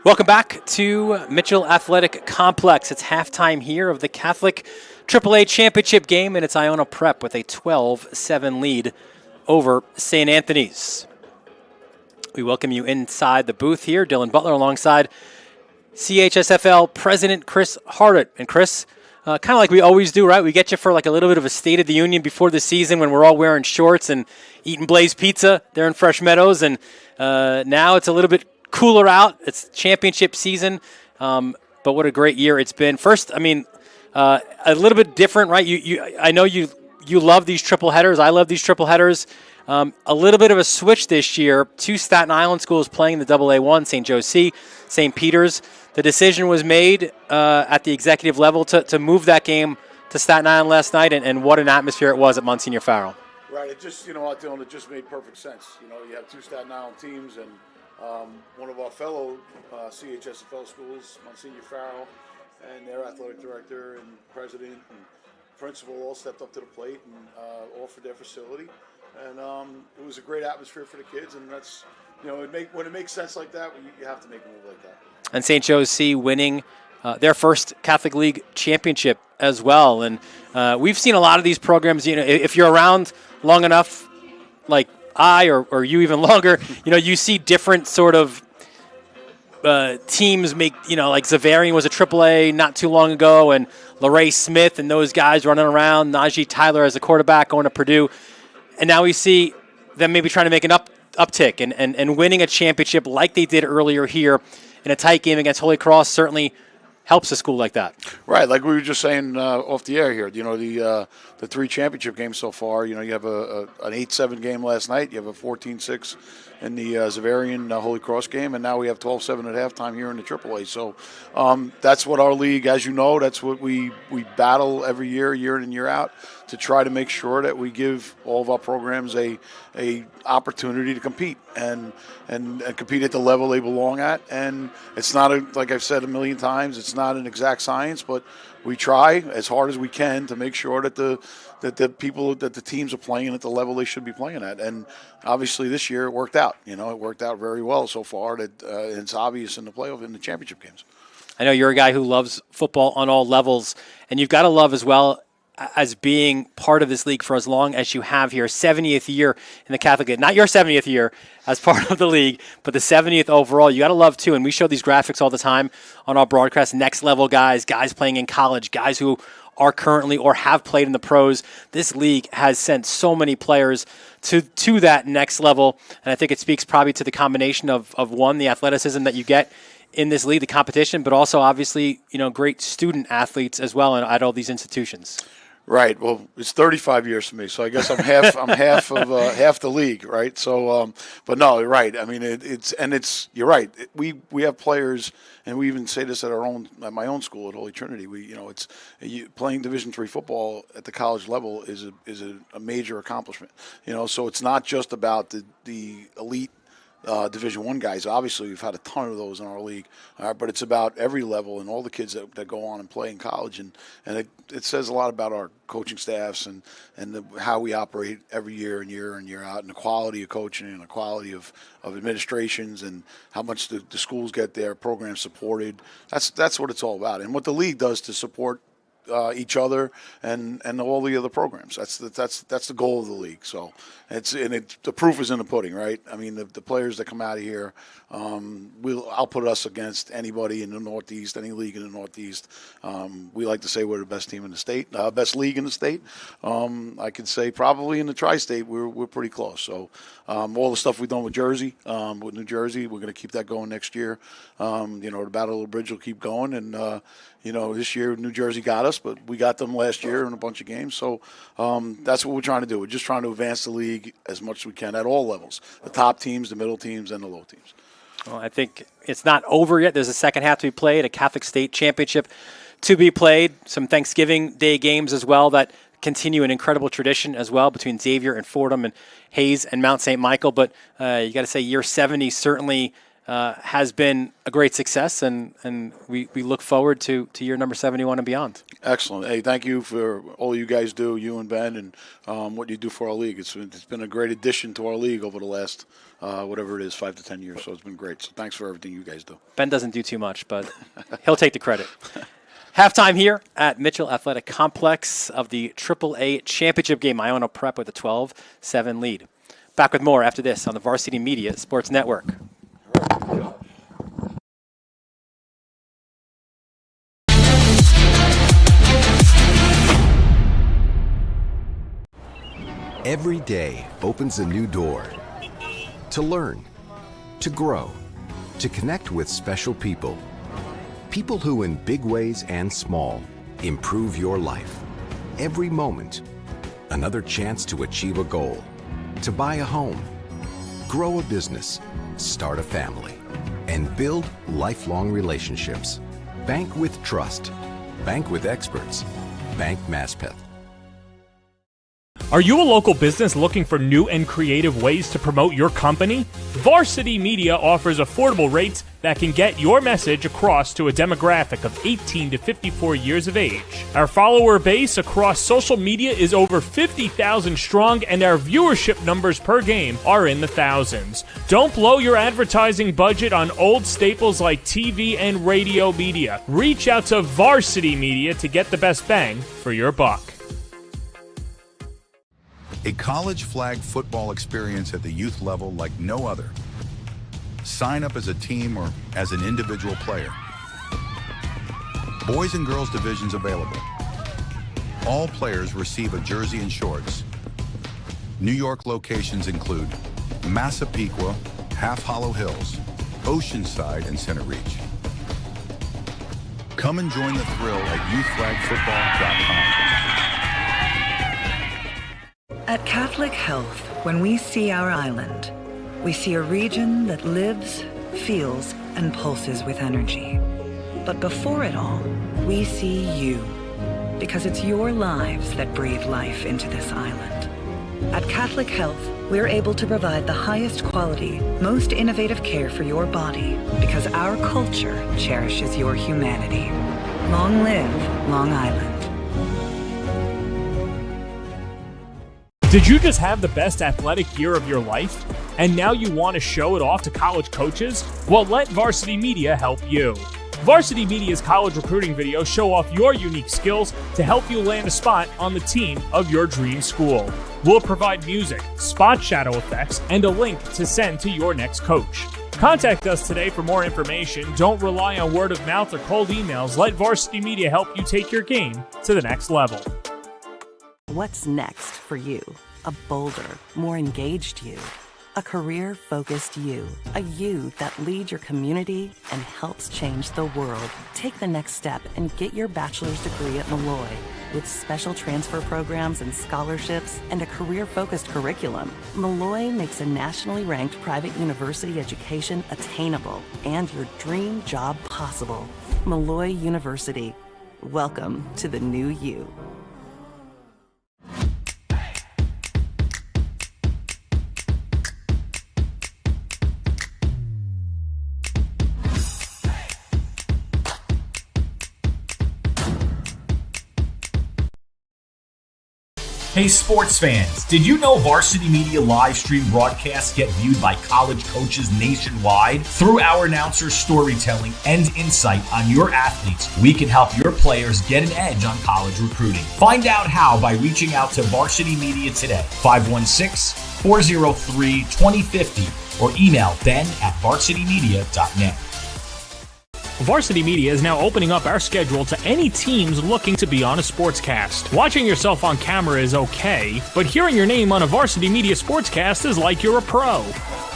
Welcome back to Mitchell Athletic Complex. It's halftime here of the Catholic AAA Championship game, and it's Iona Prep with a 12-7 lead over St. Anthony's. We welcome you inside the booth here. Dylan Butler alongside CHSFL President Chris Hardett. And Chris, kind of like we always do, right? We get you for like a little bit of a State of the Union before the season when we're all wearing shorts and eating Blaze Pizza there in Fresh Meadows. And now it's a little bit cooler out. It's championship season, but what a great year it's been. First, I mean, a little bit different, right? I know you love these triple headers. I love these triple headers. A little bit of a switch this year. 2 Staten Island schools playing the AA1, St. Josie, St. Peter's. The decision was made at the executive level to move that game to Staten Island last night, and what an atmosphere it was at Monsignor Farrell. Right. It just, Dylan, it just made perfect sense. You have 2 Staten Island teams, and one of our fellow CHSFL schools, Monsignor Farrell, and their athletic director and president and principal all stepped up to the plate and offered their facility. And it was a great atmosphere for the kids, and that's, when it makes sense like that, you have to make a move like that. And St. Josie winning their first Catholic League championship as well. And we've seen a lot of these programs, if you're around long enough, like or you even longer, you see different sort of teams make, like Xaverian was a AAA not too long ago, and LaRae Smith and those guys running around, Najee Tyler as a quarterback going to Purdue. And now we see them maybe trying to make an uptick and winning a championship like they did earlier here in a tight game against Holy Cross certainly helps a school like that. Right, like we were just saying off the air here, the 3 championship games so far, you have an 8-7 game last night, you have a 14-6 in the Xaverian Holy Cross game, and now we have 12-7 at halftime here in the AAA. So that's what our league, as you know, that's what we battle every year in and year out, to try to make sure that we give all of our programs a opportunity to compete and compete at the level they belong at. And it's not, like I've said a million times, it's not an exact science, but we try as hard as we can to make sure that the teams are playing at the level they should be playing at. And obviously this year it worked out. It worked out very well so far. That it's obvious in the playoff, in the championship games. I know you're a guy who loves football on all levels, and you've got to love as well as being part of this league for as long as you have here. 70th year in the Catholic League. Not your 70th year as part of the league, but the 70th overall. You got to love, too, and we show these graphics all the time on our broadcast. Next level guys playing in college, guys who are currently or have played in the pros. This league has sent so many players to that next level, and I think it speaks probably to the combination of one, the athleticism that you get in this league, the competition, but also obviously, great student athletes as well at all these institutions. Right. Well, it's 35 years for me, so I guess I'm half half the league, right? So, but no, you're right. I mean, you're right. We have players, and we even say this at my own school at Holy Trinity. Playing Division III football at the college level is a major accomplishment. So it's not just about the elite Division I guys. Obviously, we've had a ton of those in our league, but it's about every level and all the kids that go on and play in college, and it says a lot about our coaching staffs and how we operate every year and year out, and the quality of coaching and the quality of administrations and how much the schools get their programs supported. That's what it's all about, and what the league does to support each other and all the other programs. That's the goal of the league. So the proof is in the pudding, right? I mean, the players that come out of here, I'll put us against anybody in the Northeast, any league in the Northeast. We like to say we're the best team in the state, best league in the state. I could say probably in the tri-state we're pretty close. So all the stuff we've done with Jersey, with New Jersey, we're going to keep that going next year. The Battle of the Bridge will keep going, and this year New Jersey got us, but we got them last year in a bunch of games. So that's what we're trying to do. We're just trying to advance the league as much as we can at all levels, the top teams, the middle teams, and the low teams. Well, I think it's not over yet. There's a second half to be played, a Catholic State championship to be played, some Thanksgiving Day games as well that continue an incredible tradition as well between Xavier and Fordham and Hayes and Mount St. Michael. But you got to say year 70 certainly has been a great success, and we look forward to year number 71 and beyond. Excellent. Hey, thank you for all you guys do, you and Ben, and what you do for our league. It's been a great addition to our league over the last, whatever it is, 5 to 10 years. So it's been great. So thanks for everything you guys do. Ben doesn't do too much, but he'll take the credit. Halftime here at Mitchell Athletic Complex of the AAA championship game. Iona Prep with a 12-7 lead. Back with more after this on the Varsity Media Sports Network. Every day opens a new door to learn, to grow, to connect with special people. People who in big ways and small improve your life. Every moment, another chance to achieve a goal, to buy a home, grow a business, start a family, and build lifelong relationships. Bank with trust. Bank with experts. Bank Maspeth. Are you a local business looking for new and creative ways to promote your company? Varsity Media offers affordable rates that can get your message across to a demographic of 18 to 54 years of age. Our follower base across social media is over 50,000 strong, and our viewership numbers per game are in the thousands. Don't blow your advertising budget on old staples like TV and radio media. Reach out to Varsity Media to get the best bang for your buck. A college flag football experience at the youth level like no other. Sign up as a team or as an individual player. Boys and girls divisions available. All players receive a jersey and shorts. New York locations include Massapequa, Half Hollow Hills, Oceanside, and Center Reach. Come and join the thrill at youthflagfootball.com. At Catholic Health, when we see our island, we see a region that lives, feels, and pulses with energy. But before it all, we see you, because it's your lives that breathe life into this island. At Catholic Health, we're able to provide the highest quality, most innovative care for your body, because our culture cherishes your humanity. Long live Long Island. Did you just have the best athletic year of your life? And now you want to show it off to college coaches? Well, let Varsity Media help you. Varsity Media's college recruiting videos show off your unique skills to help you land a spot on the team of your dream school. We'll provide music, spot shadow effects, and a link to send to your next coach. Contact us today for more information. Don't rely on word of mouth or cold emails. Let Varsity Media help you take your game to the next level. What's next for you? A bolder, more engaged you. A career-focused you. A you that leads your community and helps change the world. Take the next step and get your bachelor's degree at Malloy with special transfer programs and scholarships and a career-focused curriculum. Malloy makes a nationally ranked private university education attainable and your dream job possible. Malloy University. Welcome to the new you. Hey sports fans, did you know Varsity Media live stream broadcasts get viewed by college coaches nationwide? Through our announcers' storytelling and insight on your athletes, we can help your players get an edge on college recruiting. Find out how by reaching out to Varsity Media today, 516-403-2050, or email ben@varsitymedia.net. Varsity Media is now opening up our schedule to any teams looking to be on a sportscast. Watching yourself on camera is okay, but hearing your name on a Varsity Media sportscast is like you're a pro.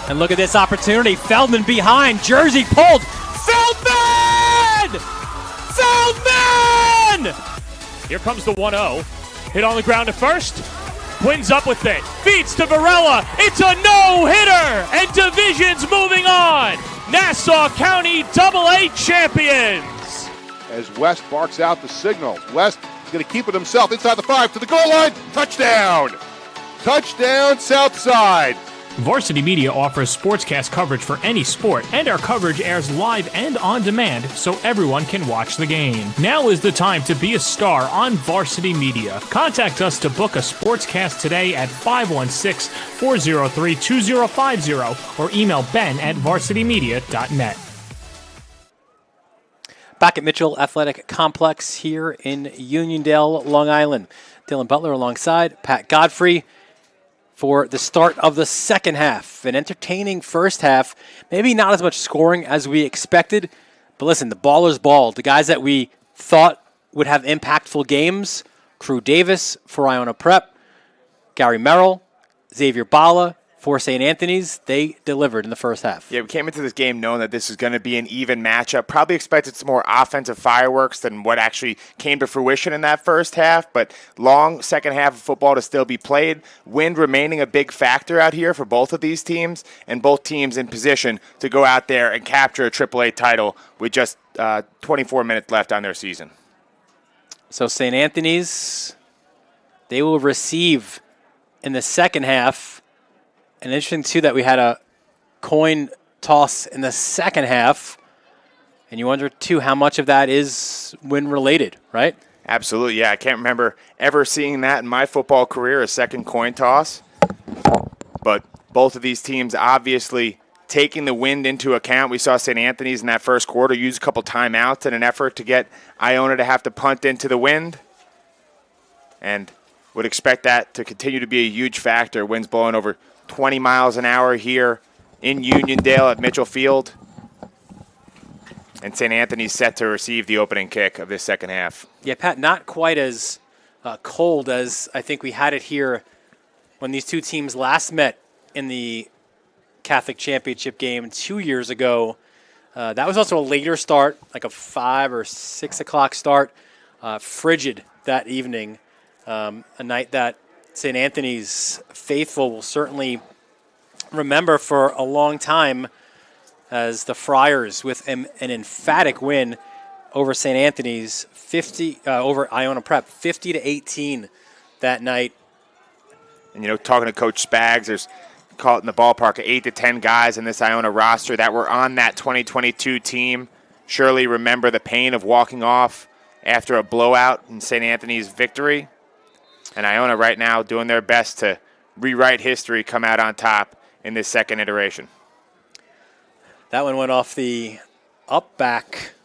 And look at this opportunity. Feldman behind. Jersey pulled. Feldman! Feldman! Here comes the 1-0. Hit on the ground to first. Quinn's up with it. Feeds to Varela. It's a no-hitter. And Division's moving on. Nassau County AA champions. As West barks out the signal. West is going to keep it himself inside the 5 to the goal line. Touchdown. Touchdown, Southside. Varsity Media offers sportscast coverage for any sport, and our coverage airs live and on demand so everyone can watch the game. Now is the time to be a star on Varsity Media. Contact us to book a sportscast today at 516-403-2050 or email ben@varsitymedia.net. Back at Mitchell Athletic Complex here in Uniondale, Long Island. Dylan Butler alongside Pat Godfrey for the start of the second half. An entertaining first half, maybe not as much scoring as we expected, but listen, the ballers balled. The guys that we thought would have impactful games, Crew Davis for Iona Prep, Gary Merrill, Xavier Bala for St. Anthony's, they delivered in the first half. Yeah, we came into this game knowing that this is going to be an even matchup. Probably expected some more offensive fireworks than what actually came to fruition in that first half, but long second half of football to still be played. Wind remaining a big factor out here for both of these teams, and both teams in position to go out there and capture a AAA title with just 24 minutes left on their season. So St. Anthony's, they will receive in the second half. And interesting, too, that we had a coin toss in the second half. And you wonder, too, how much of that is win-related, right? Absolutely, yeah. I can't remember ever seeing that in my football career, a second coin toss. But both of these teams obviously taking the wind into account. We saw St. Anthony's in that first quarter use a couple timeouts in an effort to get Iona to have to punt into the wind. And would expect that to continue to be a huge factor. Winds blowing over 20 miles an hour here in Uniondale at Mitchell Field. And St. Anthony's set to receive the opening kick of this second half. Yeah, Pat, not quite as cold as I think we had it here when these two teams last met in the Catholic Championship game 2 years ago. That was also a later start, like a 5 or 6 o'clock start. Frigid that evening. A night that St. Anthony's faithful will certainly remember for a long time, as the Friars with an emphatic win over St. Anthony's, over Iona Prep, 50-18 that night. And, you know, talking to Coach Spags, there's, call it in the ballpark, 8 to 10 guys in this Iona roster that were on that 2022 team. Surely remember the pain of walking off after a blowout in St. Anthony's victory. And Iona right now doing their best to rewrite history, come out on top in this second iteration. That one went off the up back.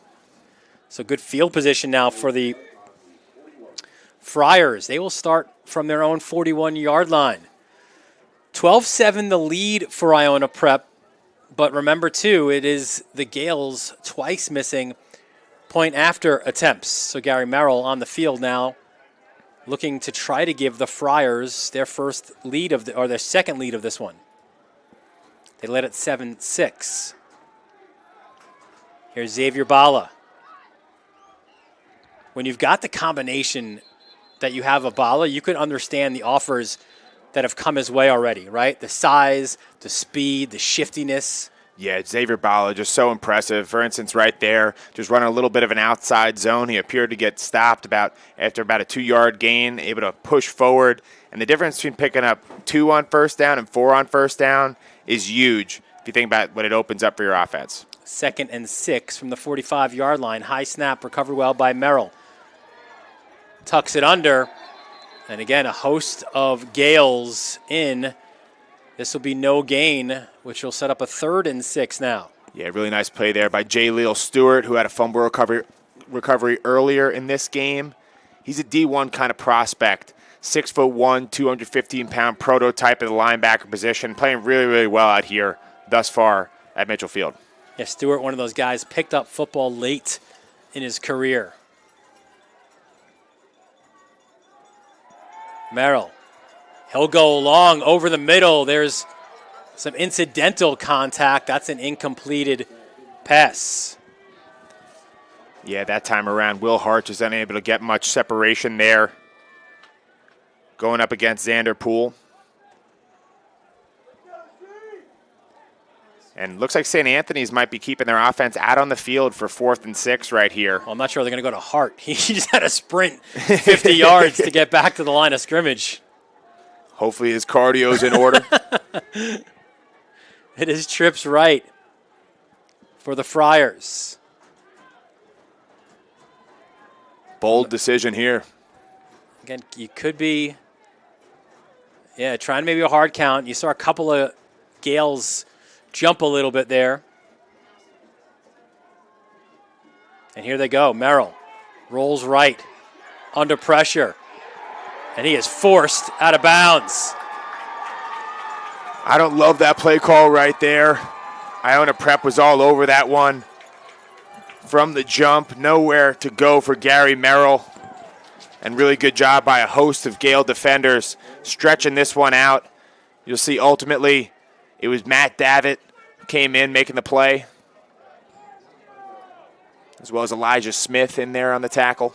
So good field position now for the Friars. They will start from their own 41-yard line. 12-7 the lead for Iona Prep. But remember, too, it is the Gales twice missing point after attempts. So Gary Merrill on the field now, looking to try to give the Friars their first lead or their second lead of this one. They led at 7-6. Here's Xavier Bala. When you've got the combination that you have of Bala, you can understand the offers that have come his way already, right? The size, the speed, the shiftiness. Yeah, Xavier Bala, just so impressive. For instance, right there, just running a little bit of an outside zone. He appeared to get stopped after about a 2-yard gain, able to push forward. And the difference between picking up 2 on first down and 4 on first down is huge if you think about what it opens up for your offense. 2nd and 6 from the 45-yard line. High snap, recovered well by Merrill. Tucks it under. And again, a host of Gales in. This will be no gain, which will set up a 3rd and 6 now. Yeah, really nice play there by Jaleel Stewart, who had a fumble recovery earlier in this game. He's a D1 kind of prospect. 6'1", 215-pound prototype of the linebacker position, playing really, really well out here thus far at Mitchell Field. Yeah, Stewart, one of those guys, picked up football late in his career. Merrill. He'll go long over the middle. There's some incidental contact. That's an incompleted pass. Yeah, that time around, Will Hart is unable to get much separation there. Going up against Xander Poole. And looks like St. Anthony's might be keeping their offense out on the field for 4th and 6 right here. Well, I'm not sure they're going to go to Hart. He just had to sprint 50 yards to get back to the line of scrimmage. Hopefully his cardio's in order. It is trips right for the Friars. Bold decision here. Again, you could be, trying maybe a hard count. You saw a couple of Gales jump a little bit there. And here they go. Merrill rolls right under pressure. And he is forced out of bounds. I don't love that play call right there. Iona Prep was all over that one. From the jump, nowhere to go for Gary Merrill. And really good job by a host of Gale defenders stretching this one out. You'll see ultimately it was Matt Davitt who came in making the play, as well as Elijah Smith in there on the tackle.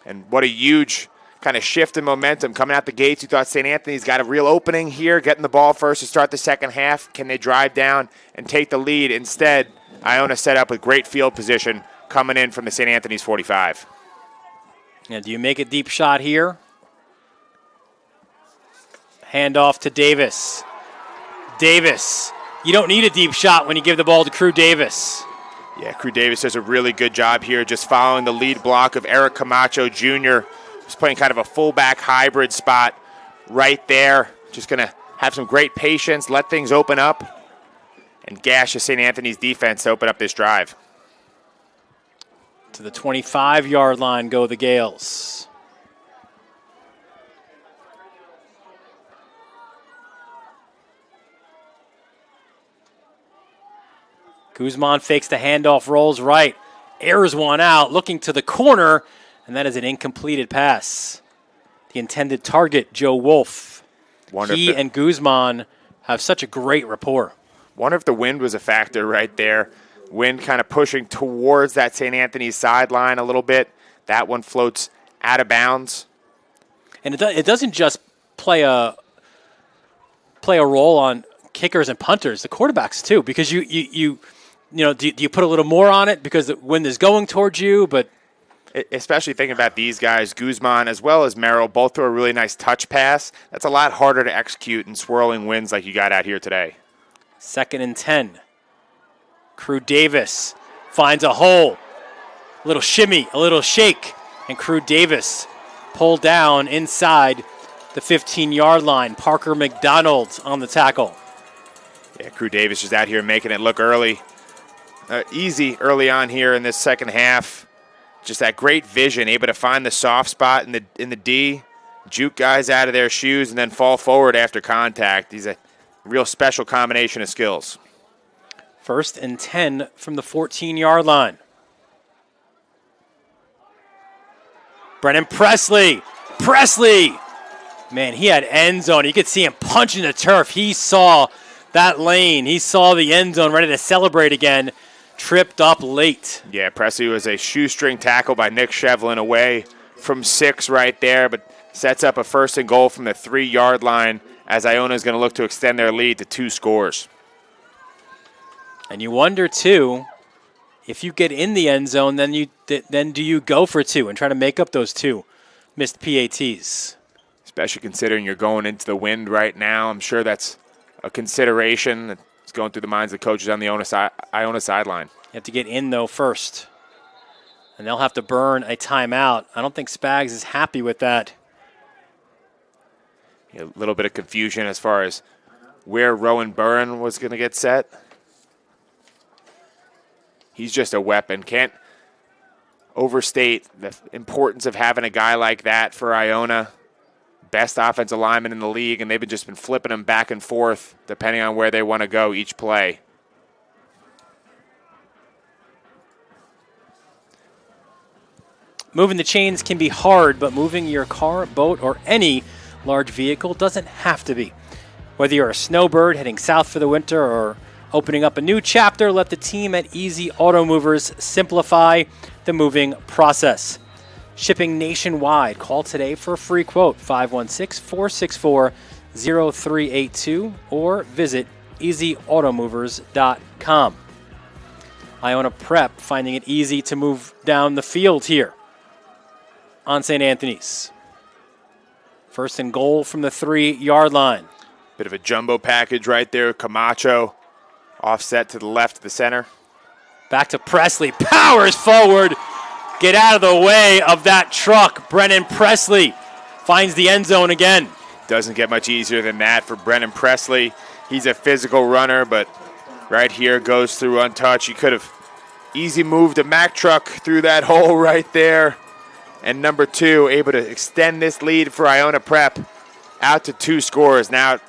And what a huge kind of shift in momentum coming out the gates. You thought St. Anthony's got a real opening here, getting the ball first to start the second half. Can they drive down and take the lead? Instead, Iona set up with great field position coming in from the St. Anthony's 45. Yeah, do you make a deep shot here? Handoff to Davis. Davis. You don't need a deep shot when you give the ball to Crew Davis. Yeah, Crew Davis does a really good job here just following the lead block of Eric Camacho Jr. He's playing kind of a fullback hybrid spot right there. Just going to have some great patience, let things open up, and gash the St. Anthony's defense to open up this drive. To the 25-yard line go the Gales. Guzman fakes the handoff, rolls right, airs one out, looking to the corner, and that is an incompleted pass. The intended target, Joe Wolf. He and Guzman have such a great rapport. Wonder if the wind was a factor right there. Wind kind of pushing towards that St. Anthony's sideline a little bit. That one floats out of bounds. And it doesn't just play a role on kickers and punters, the quarterbacks too, because you know, do you put a little more on it because the wind is going towards you? But especially thinking about these guys, Guzman as well as Merrill, both throw a really nice touch pass. That's a lot harder to execute in swirling winds like you got out here today. 2nd and 10. Crew Davis finds a hole. A little shimmy, a little shake, and Crew Davis pulled down inside the 15-yard line. Parker McDonald on the tackle. Yeah, Crew Davis is out here making it look easy early on here in this second half. Just that great vision, able to find the soft spot in the D, juke guys out of their shoes, and then fall forward after contact. He's a real special combination of skills. 1st and 10 from the 14-yard line. Brennan Presley. Man, he had end zone. You could see him punching the turf. He saw that lane. He saw the end zone, ready to celebrate again. Tripped up late. Yeah, Presley was a shoestring tackle by Nick Shevlin away from 6 right there, but sets up a 1st and goal from the 3-yard line as Iona is going to look to extend their lead to 2 scores. And you wonder, too, if you get in the end zone, then do you go for 2 and try to make up those 2 missed PATs? Especially considering you're going into the wind right now. I'm sure that's a consideration that's going through the minds of the coaches on the Iona sideline. You have to get in, though, first. And they'll have to burn a timeout. I don't think Spags is happy with that. A little bit of confusion as far as where Rowan Burren was going to get set. He's just a weapon. Can't overstate the importance of having a guy like that for Iona. Best offensive lineman in the league, and they've just been flipping him back and forth depending on where they want to go each play. Moving the chains can be hard, but moving your car, boat, or any large vehicle doesn't have to be. Whether you're a snowbird heading south for the winter or Opening up a new chapter, let the team at Easy Auto Movers simplify the moving process. Shipping nationwide. Call today for a free quote, 516-464-0382, or visit easyautomovers.com. Iona Prep finding it easy to move down the field here on St. Anthony's. First and goal from the 3-yard line. Bit of a jumbo package right there. Camacho offset to the left of the center. Back to Presley. Powers forward. Get out of the way of that truck. Brennan Presley finds the end zone again. Doesn't get much easier than that for Brennan Presley. He's a physical runner, but right here goes through untouched. He could have easy moved a Mack truck through that hole right there. And number 2 able to extend this lead for Iona Prep out to 2 scores. Now it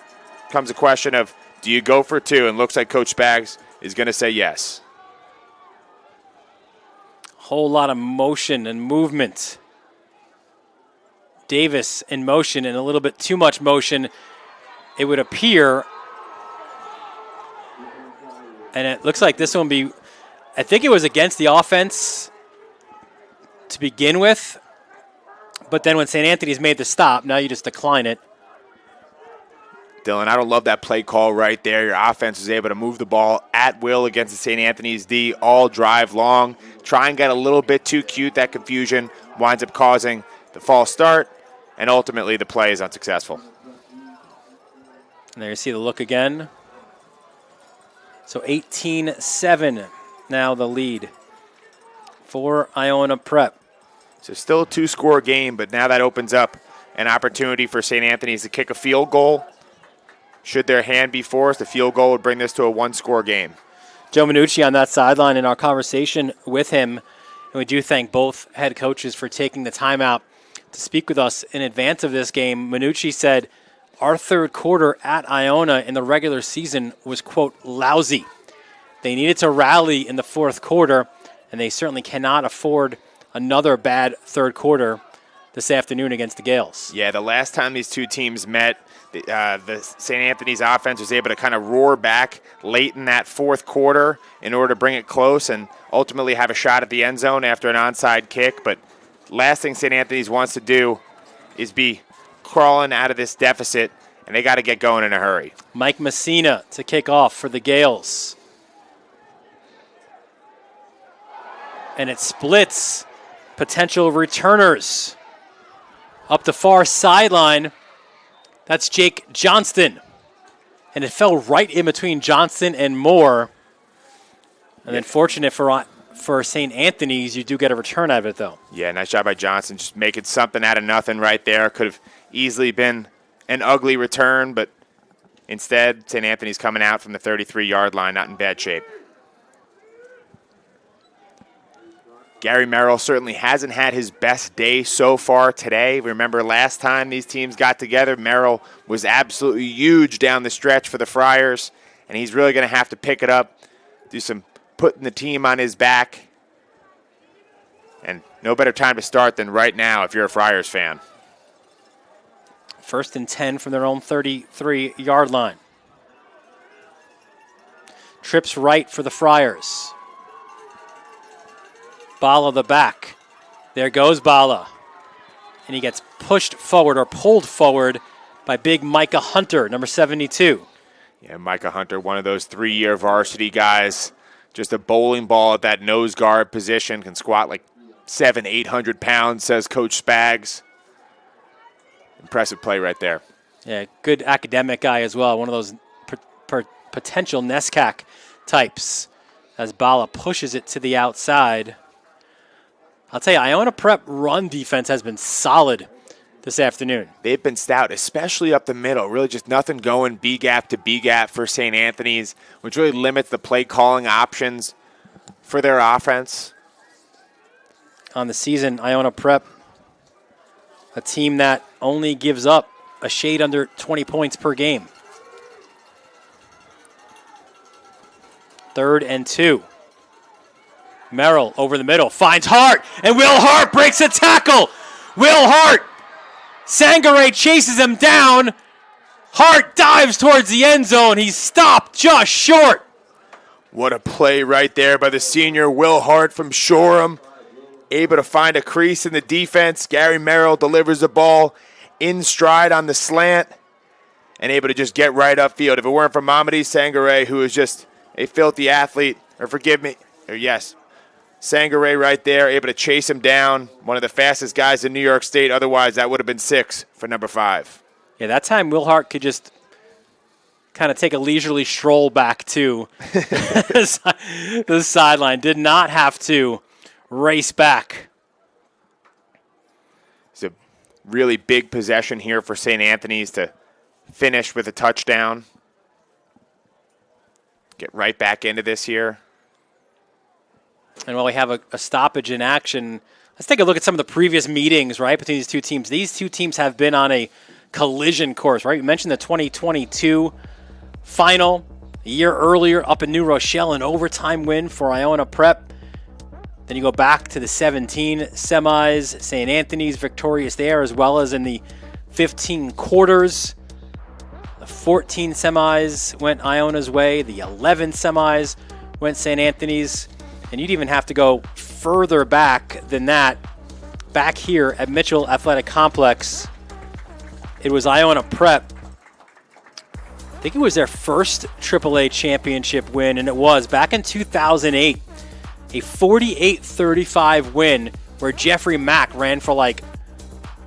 comes a question of, do you go for 2? And looks like Coach Spags is going to say yes. Whole lot of motion and movement. Davis in motion and a little bit too much motion, it would appear. And it looks like this one be, I think it was against the offense to begin with. But then when St. Anthony's made the stop, now you just decline it. Dylan, I don't love that play call right there. Your offense was able to move the ball at will against the St. Anthony's D all drive long. Try and get a little bit too cute. That confusion winds up causing the false start, and ultimately the play is unsuccessful. And there you see the look again. So 18-7 now the lead for Iona Prep. So still a 2-score game, but now that opens up an opportunity for St. Anthony's to kick a field goal. Should their hand be forced, the field goal would bring this to a 1-score game. Joe Minucci on that sideline in our conversation with him, and we do thank both head coaches for taking the time out to speak with us in advance of this game. Minucci said, our third quarter at Iona in the regular season was, quote, lousy. They needed to rally in the fourth quarter, and they certainly cannot afford another bad third quarter this afternoon against the Gales. Yeah, the last time these two teams met, the St. Anthony's offense was able to kind of roar back late in that fourth quarter in order to bring it close and ultimately have a shot at the end zone after an onside kick. But last thing St. Anthony's wants to do is be crawling out of this deficit, and they got to get going in a hurry. Mike Messina to kick off for the Gales. And it splits potential returners. Up the far sideline, that's Jake Johnston. And it fell right in between Johnston and Moore. And then fortunate for St. Anthony's, you do get a return out of it, though. Yeah, nice job by Johnston, just making something out of nothing right there. Could have easily been an ugly return, but instead, St. Anthony's coming out from the 33-yard line, not in bad shape. Gary Merrill certainly hasn't had his best day so far today. Remember last time these teams got together, Merrill was absolutely huge down the stretch for the Friars, and he's really going to have to pick it up, do some putting the team on his back. And no better time to start than right now if you're a Friars fan. 1st and 10 from their own 33-yard line. Trips right for the Friars. Bala the back. There goes Bala. And he gets pushed forward or pulled forward by big Micah Hunter, number 72. Yeah, Micah Hunter, one of those 3-year varsity guys. Just a bowling ball at that nose guard position. Can squat like 700-800 pounds, says Coach Spags. Impressive play right there. Yeah, good academic guy as well. One of those potential NESCAC types as Bala pushes it to the outside. I'll tell you, Iona Prep run defense has been solid this afternoon. They've been stout, especially up the middle. Really just nothing going B-gap to B-gap for St. Anthony's, which really limits the play calling options for their offense. On the season, Iona Prep, a team that only gives up a shade under 20 points per game. 3rd and 2. Merrill over the middle, finds Hart, and Will Hart breaks a tackle. Will Hart, Sangare chases him down. Hart dives towards the end zone. He's stopped just short. What a play right there by the senior Will Hart from Shoreham. Able to find a crease in the defense. Gary Merrill delivers the ball in stride on the slant and able to just get right upfield. If it weren't for Mamadi Sangare, who is just a filthy athlete, Sangare right there, able to chase him down. One of the fastest guys in New York State. Otherwise, that would have been 6 for number 5. Yeah, that time Will Hart could just kind of take a leisurely stroll back to the sideline. Did not have to race back. It's a really big possession here for St. Anthony's to finish with a touchdown. Get right back into this here. And while we have a stoppage in action, let's take a look at some of the previous meetings, right, between these two teams. These two teams have been on a collision course, right? You mentioned the 2022 final a year earlier up in New Rochelle, an overtime win for Iona Prep. Then you go back to the 17 semis, St. Anthony's victorious there, as well as in the 15 quarters. The 14 semis went Iona's way. The 11 semis went St. Anthony's. And you'd even have to go further back than that. Back here at Mitchell Athletic Complex, it was Iona Prep. I think it was their first AAA championship win, and it was back in 2008, a 48-35 win where Jeffrey Mack ran for like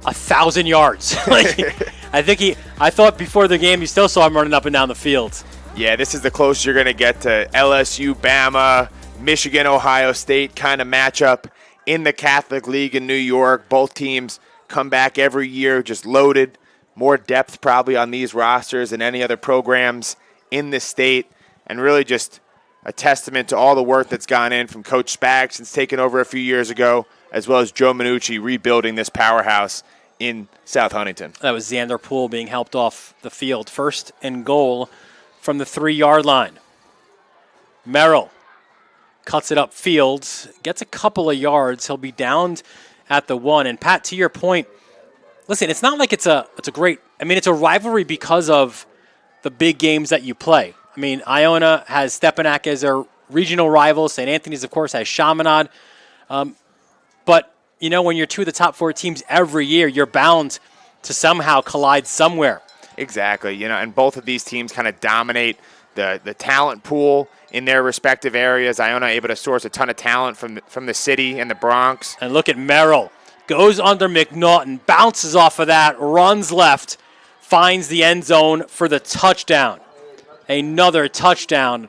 1,000 yards. I thought before the game you still saw him running up and down the field. Yeah, this is the closest you're going to get to LSU, Bama, Michigan, Ohio State kind of matchup in the Catholic League in New York. Both teams come back every year just loaded. More depth probably on these rosters than any other programs in the state. And really just a testament to all the work that's gone in from Coach Spags since taking over a few years ago, as well as Joe Minucci rebuilding this powerhouse in South Huntington. That was Xander Poole being helped off the field. First and goal from the 3-yard line. Merrill cuts it upfield, gets a couple of yards. He'll be downed at the 1. And Pat, to your point, listen, it's not like it's a great, it's a rivalry because of the big games that you play. Iona has Stepanak as their regional rival. St. Anthony's, of course, has Chaminade. But, when you're two of the top 4 teams every year, you're bound to somehow collide somewhere. Exactly. And both of these teams kind of dominate the talent pool in their respective areas. Iona able to source a ton of talent from the city and the Bronx. And look at Merrill. Goes under McNaughton, bounces off of that, runs left, finds the end zone for the touchdown. Another touchdown,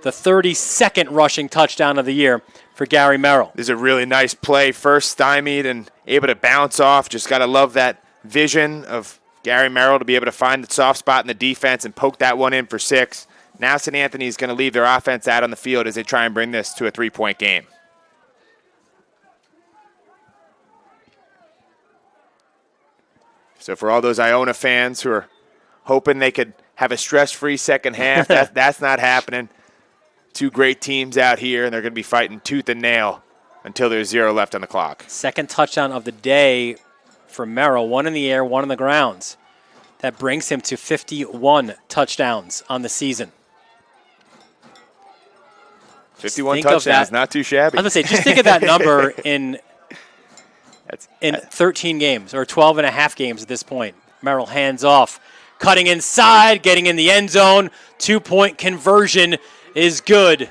the 32nd rushing touchdown of the year for Gary Merrill. This is a really nice play. First stymied and able to bounce off. Just got to love that vision of Gary Merrill to be able to find the soft spot in the defense and poke that one in for 6. Now St. Anthony's going to leave their offense out on the field as they try and bring this to a 3-point game. So for all those Iona fans who are hoping they could have a stress-free second half, that's not happening. Two great teams out here, and they're going to be fighting tooth and nail until there's 0 left on the clock. Second touchdown of the day for Merrill, 1 in the air, 1 on the grounds. That brings him to 51 touchdowns on the season. 51 touchdowns, not too shabby. I was going to say, just think of that number in 13 games or 12 and a half games at this point. Merrill hands off, cutting inside, getting in the end zone. 2-point conversion is good.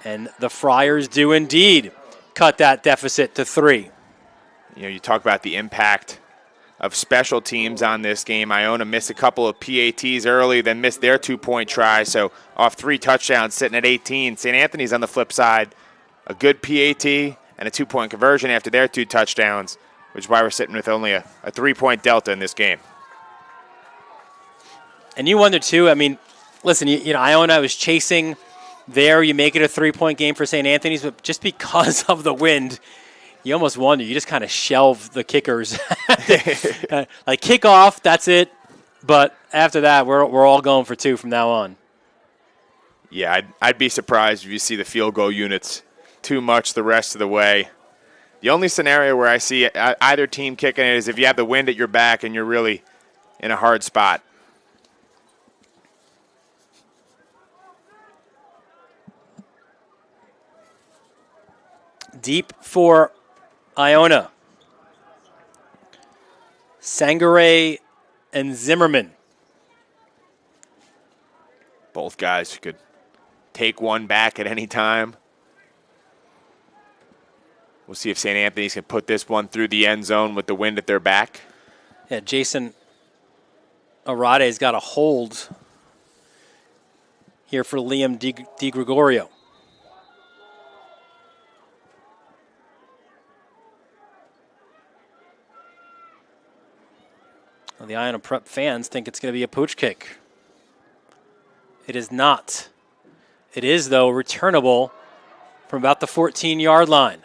And the Friars do indeed cut that deficit to 3. You talk about the impact of special teams on this game. Iona missed a couple of PATs early, then missed their 2-point try. So off 3 touchdowns, sitting at 18. St. Anthony's on the flip side, a good PAT and a 2-point conversion after their 2 touchdowns, which is why we're sitting with only a 3-point delta in this game. And you wonder, too, listen, Iona was chasing there. You make it a 3-point game for St. Anthony's, but just because of the wind, you almost wonder. You just kind of shelve the kickers. Like kickoff, that's it. But after that, we're all going for 2 from now on. Yeah, I'd be surprised if you see the field goal units too much the rest of the way. The only scenario where I see either team kicking it is if you have the wind at your back and you're really in a hard spot. Deep for Iona. Sangare and Zimmerman. Both guys could take one back at any time. We'll see if St. Anthony's can put this one through the end zone with the wind at their back. Yeah, Jason Arade's got a hold here for Liam Di Gregorio. Well, the Iona Prep fans think it's going to be a pooch kick. It is not. It is, though, returnable from about the 14-yard line.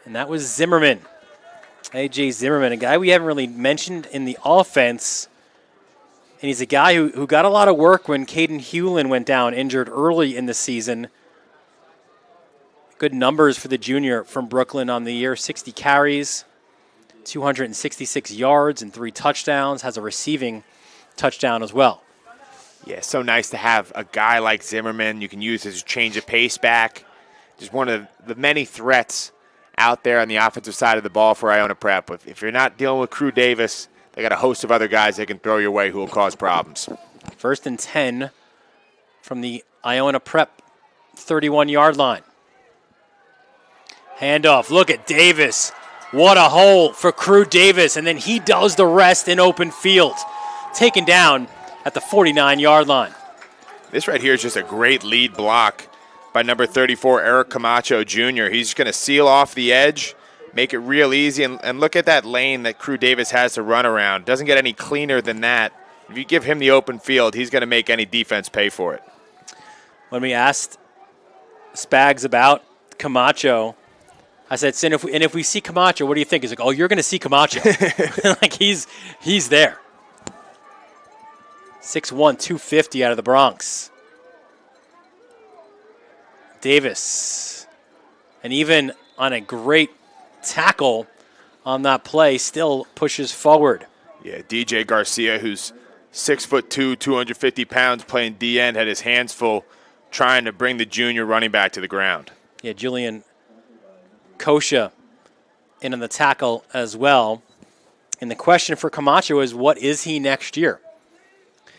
And that was Zimmerman. A.J. Zimmerman, a guy we haven't really mentioned in the offense. And he's a guy who got a lot of work when Caden Hewlin went down injured early in the season. Good numbers for the junior from Brooklyn on the year. 60 carries, 266 yards, and 3 touchdowns. Has a receiving touchdown as well. Yeah, so nice to have a guy like Zimmerman you can use as a change of pace back. Just one of the many threats out there on the offensive side of the ball for Iona Prep. If you're not dealing with Crew Davis, they got a host of other guys they can throw your way who will cause problems. 1st and 10 from the Iona Prep 31-yard line. Handoff. Look at Davis. What a hole for Crew Davis. And then he does the rest in open field. Taken down at the 49-yard line. This right here is just a great lead block by number 34, Eric Camacho Jr. He's going to seal off the edge, make it real easy, and look at that lane that Crew Davis has to run around. Doesn't get any cleaner than that. If you give him the open field, he's going to make any defense pay for it. When we asked Spags about Camacho, I said, "Sin, if we see Camacho, what do you think?" He's like, "Oh, you're going to see Camacho." Like he's there. 6'1", 250 out of the Bronx. Davis. And even on a great tackle on that play, still pushes forward. Yeah, DJ Garcia, who's 6'2", 250 pounds, playing D-end, had his hands full trying to bring the junior running back to the ground. Yeah, Julian Kosha in on the tackle as well. And the question for Camacho is, what is he next year?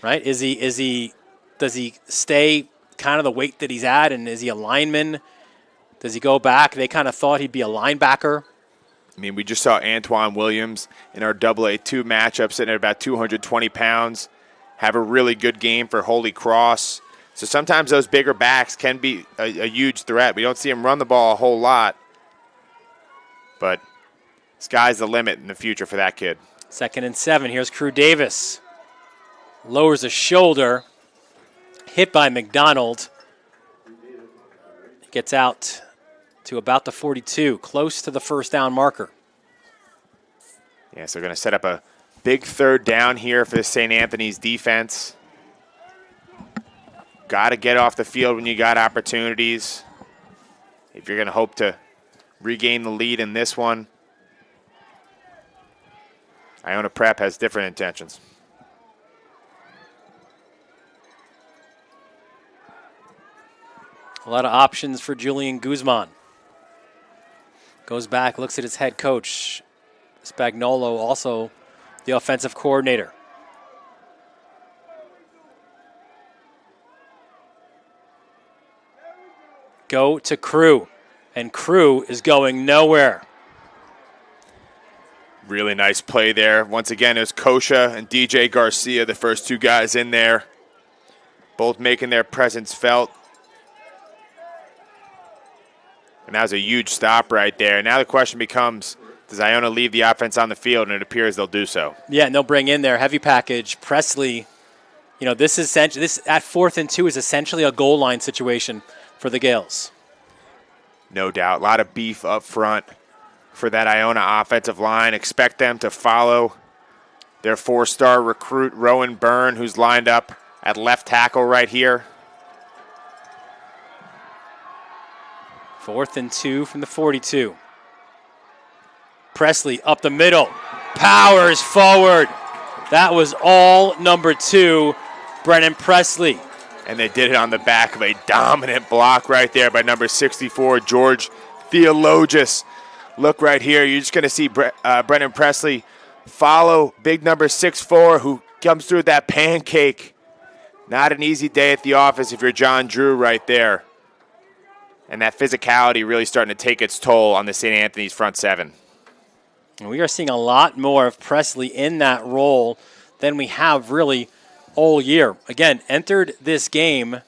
Right? Does he stay kind of the weight that he's at, and is he a lineman? Does he go back? They kind of thought he'd be a linebacker. I mean, we just saw Antoine Williams in our AA2 matchup sitting at about 220 pounds, have a really good game for Holy Cross. So sometimes those bigger backs can be a huge threat. We don't see him run the ball a whole lot, but sky's the limit in the future for that kid. 2nd and 7. Here's Crew Davis. Lowers a shoulder. Hit by McDonald. Gets out to about the 42, close to the first down marker. Yeah, so they're going to set up a big 3rd down here for the St. Anthony's defense. Got to get off the field when you got opportunities. If you're going to hope to regain the lead in this one. Iona Prep has different intentions. A lot of options for Julian Guzman. Goes back, looks at his head coach. Spagnolo, also the offensive coordinator. Go to Crew, and Crew is going nowhere. Really nice play there. Once again, it was Kosha and DJ Garcia, the first 2 guys in there, both making their presence felt. And that was a huge stop right there. Now the question becomes, does Iona leave the offense on the field? And it appears they'll do so. Yeah, and they'll bring in their heavy package. Presley, this at 4th and 2 is essentially a goal line situation for the Gales. No doubt. A lot of beef up front for that Iona offensive line. Expect them to follow their 4-star recruit, Rowan Byrne, who's lined up at left tackle right here. 4th and 2 from the 42. Presley up the middle. Powers forward. That was all number 2, Brennan Presley. And they did it on the back of a dominant block right there by number 64, George Theologus. Look right here. You're just going to see Brennan Presley follow big number 6'4", who comes through with that pancake. Not an easy day at the office if you're John Drew right there. And that physicality really starting to take its toll on the St. Anthony's front seven. And we are seeing a lot more of Presley in that role than we have really all year. Again, entered this game,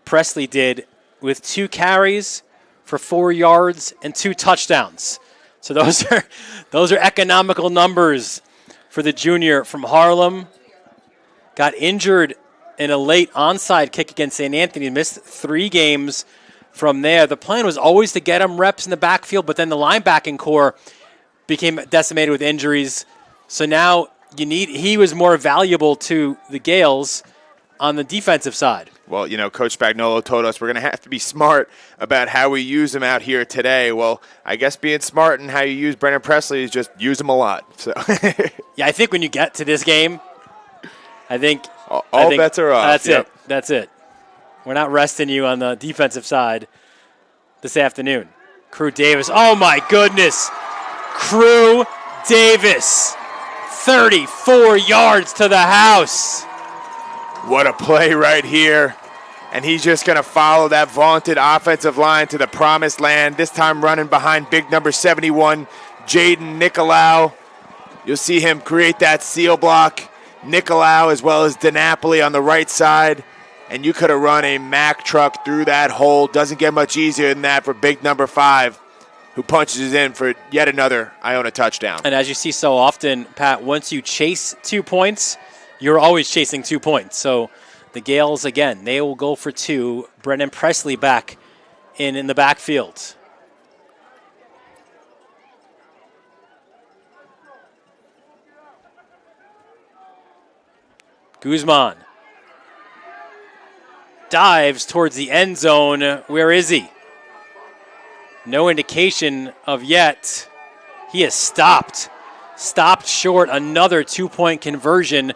Presley did with 2 carries for 4 yards and 2 touchdowns. So those are economical numbers for the junior from Harlem. Got injured in a late onside kick against St. Anthony. Missed 3 games from there. The plan was always to get him reps in the backfield, but then the linebacking core became decimated with injuries. So now he was more valuable to the Gales on the defensive side. Well, Coach Spagnolo told us we're going to have to be smart about how we use him out here today. Well, I guess being smart in how you use Brennan Presley is just use him a lot. So yeah, I think when you get to this game, I think bets are off. That's it. We're not resting you on the defensive side this afternoon. Crew Davis. Oh, my goodness. Crew Davis. 34 yards to the house. What a play right here. And he's just going to follow that vaunted offensive line to the promised land, this time running behind big number 71, Jaden Nicolau. You'll see him create that seal block. Nicolau as well as DiNapoli on the right side. And you could have run a Mack truck through that hole. Doesn't get much easier than that for big number 5, who punches in for yet another Iona touchdown. And as you see so often, Pat, once you chase 2 points, you're always chasing 2 points. So the Gales, again, they will go for 2. Brennan Presley back in the backfield. Guzman dives towards the end zone. Where is he? No indication of yet. He is stopped. Stopped short. Another 2-point conversion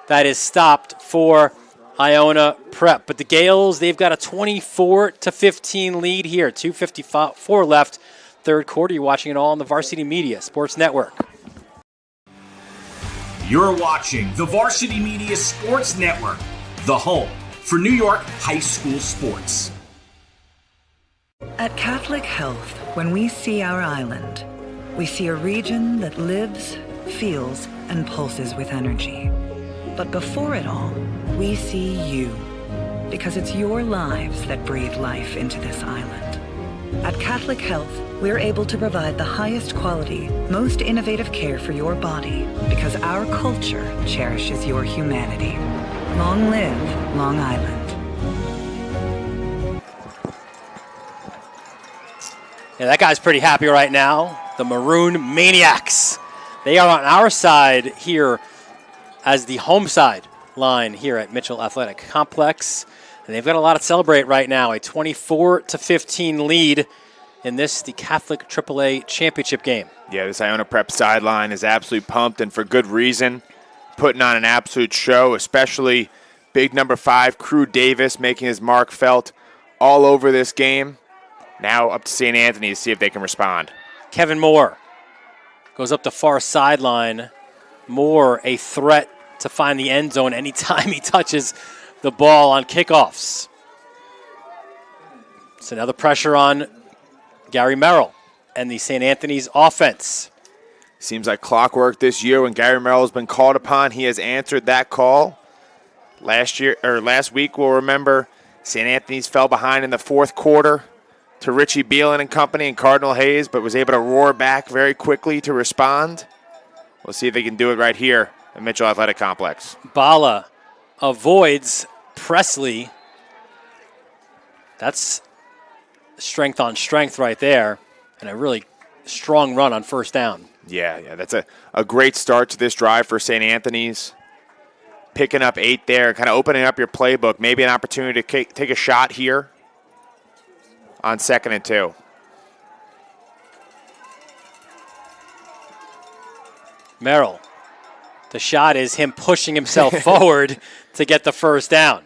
that is stopped for Iona Prep. But the Gales, they've got a 24-15 lead here. 2:54 left, third quarter. You're watching it all on the Varsity Media Sports Network. You're watching the Varsity Media Sports Network, the home for New York high school sports. At Catholic Health, when we see our island, we see a region that lives, feels, and pulses with energy. But before it all, we see you, because it's your lives that breathe life into this island. At Catholic Health, we're able to provide the highest quality, most innovative care for your body, because our culture cherishes your humanity. Long live Long Island. Yeah, that guy's pretty happy right now. The Maroon Maniacs. They are on our side here as the home side line here at Mitchell Athletic Complex. And they've got a lot to celebrate right now. A 24-15 lead in this, the Catholic AAA championship game. Yeah, this Iona Prep sideline is absolutely pumped, and for good reason. Putting on an absolute show, especially big number 5, Crew Davis, making his mark felt all over this game. Now up to St. Anthony to see if they can respond. Kevin Moore goes up the far sideline. Moore, a threat to find the end zone anytime he touches the ball on kickoffs. So now the pressure on Gary Merrill and the St. Anthony's offense. Seems like clockwork this year. When Gary Merrill has been called upon, he has answered that call. Last week, we'll remember, St. Anthony's fell behind in the fourth quarter to Richie Beelan and company and Cardinal Hayes, but was able to roar back very quickly to respond. We'll see if they can do it right here at Mitchell Athletic Complex. Bala avoids Presley. That's strength on strength right there, and a really strong run on first down. Yeah, that's a great start to this drive for St. Anthony's. Picking up 8 there, kind of opening up your playbook. Maybe an opportunity to take a shot here on 2nd and 2. Merrill. The shot is him pushing himself forward to get the first down.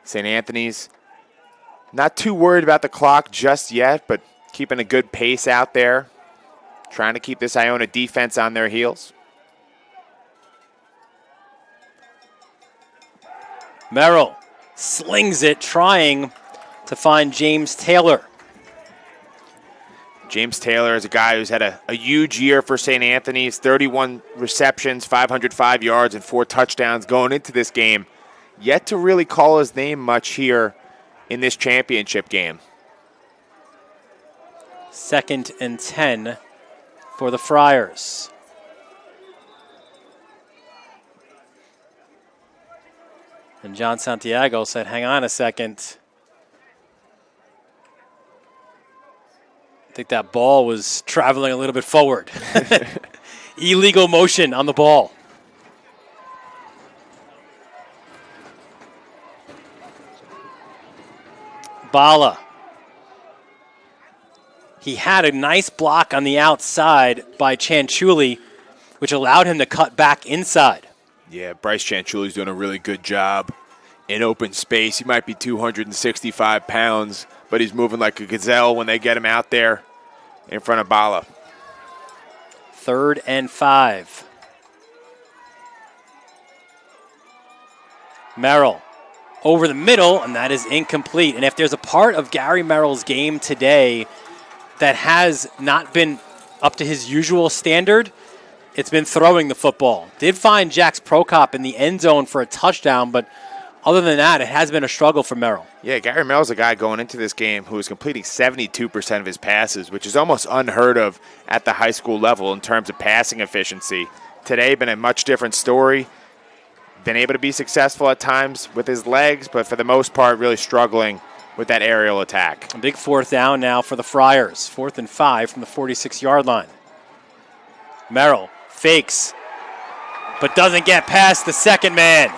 St. Anthony's not too worried about the clock just yet, but keeping a good pace out there, trying to keep this Iona defense on their heels. Merrill slings it, trying to find James Taylor. James Taylor is a guy who's had a huge year for St. Anthony's, 31 receptions, 505 yards, and 4 touchdowns going into this game. Yet to really call his name much here in this championship game. 2nd and 10 for the Friars. And John Santiago said, hang on a second. I think that ball was traveling a little bit forward. Illegal motion on the ball. Bala. He had a nice block on the outside by Chanchuli, which allowed him to cut back inside. Yeah, Bryce Chanchuli's doing a really good job in open space. He might be 265 pounds, but he's moving like a gazelle when they get him out there in front of Bala. 3rd and 5. Merrill over the middle, and that is incomplete. And if there's a part of Gary Merrill's game today that has not been up to his usual standard, it's been throwing the football. Did find Jax Prokop in the end zone for a touchdown, but other than that, it has been a struggle for Merrill. Yeah, Gary Merrill's a guy going into this game who is completing 72% of his passes, which is almost unheard of at the high school level in terms of passing efficiency. Today, been a much different story. Been able to be successful at times with his legs, but for the most part, really struggling with that aerial attack. A big 4th down now for the Friars. 4th and 5 from the 46-yard line. Merrill fakes, but doesn't get past the second man.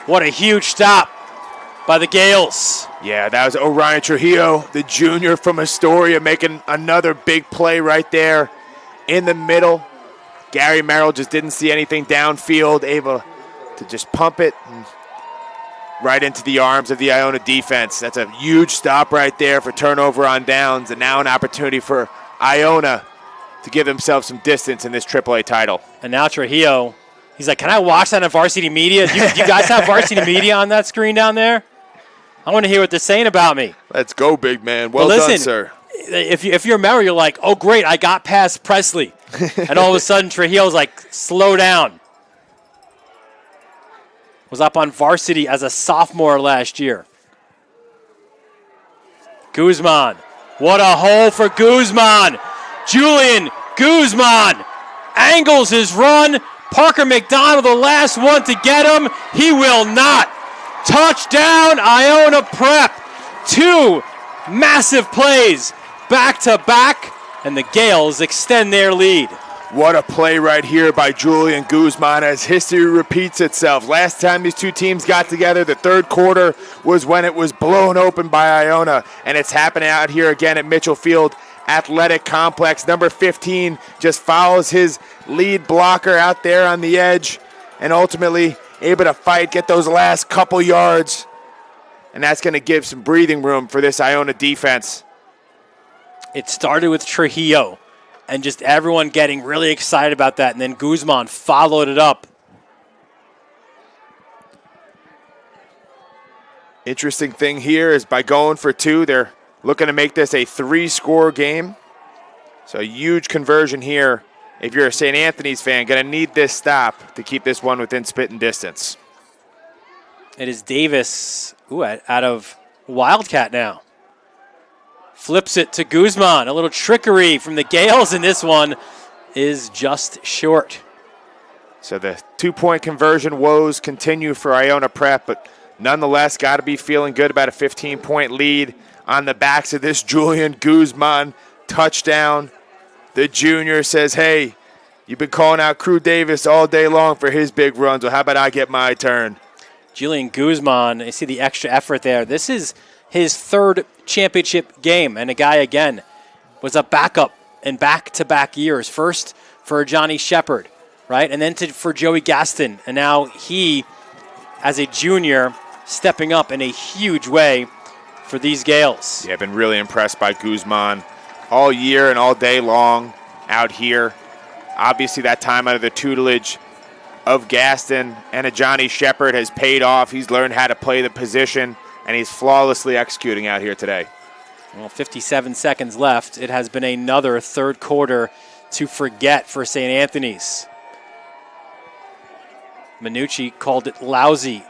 What a huge stop by the Gales. Yeah, that was Orion Trujillo, the junior from Astoria, making another big play right there in the middle. Gary Merrill just didn't see anything downfield, able to just pump it right into the arms of the Iona defense. That's a huge stop right there for turnover on downs, and now an opportunity for Iona to give themselves some distance in this AAA title. And now Trujillo, he's like, can I watch that on Varsity Media? Do you guys have Varsity Media on that screen down there? I want to hear what they're saying about me. Let's go, big man. Well done, sir. If you're Merrill, you're like, oh, great, I got past Presley. And all of a sudden, Trujillo's like, slow down. Was up on varsity as a sophomore last year. Guzman. What a hole for Guzman. Julian Guzman angles his run. Parker McDonald, the last one to get him. He will not. Touchdown, Iona Prep. 2 massive plays back to back, and the Gales extend their lead. What a play right here by Julian Guzman as history repeats itself. Last time these two teams got together, the 3rd quarter, was when it was blown open by Iona, and it's happening out here again at Mitchell Field Athletic Complex. Number 15 just follows his lead blocker out there on the edge and ultimately able to fight, get those last couple yards, and that's going to give some breathing room for this Iona defense. It started with Trujillo and just everyone getting really excited about that, and then Guzman followed it up. Interesting thing here is by going for 2, they're looking to make this a 3-score game. So a huge conversion here. If you're a St. Anthony's fan, going to need this stop to keep this one within spitting distance. It is Davis out of Wildcat now. Flips it to Guzman. A little trickery from the Gales, and this one is just short. So the 2-point conversion woes continue for Iona Prep, but nonetheless got to be feeling good about a 15-point lead on the backs of this Julian Guzman touchdown. The junior says, hey, you've been calling out Crew Davis all day long for his big runs. Well, how about I get my turn? Julian Guzman, I see the extra effort there. This is his 3rd championship game, and a guy, again, was a backup in back-to-back years. First for Johnny Shepard, right, and then for Joey Gaston. And now he, as a junior, stepping up in a huge way for these Gales. Yeah, I've been really impressed by Guzman all year and all day long out here. Obviously, that time under the tutelage of Gaston and a Johnny Shepard has paid off. He's learned how to play the position, and he's flawlessly executing out here today. Well, 57 seconds left. It has been another third quarter to forget for St. Anthony's. Minucci called it lousy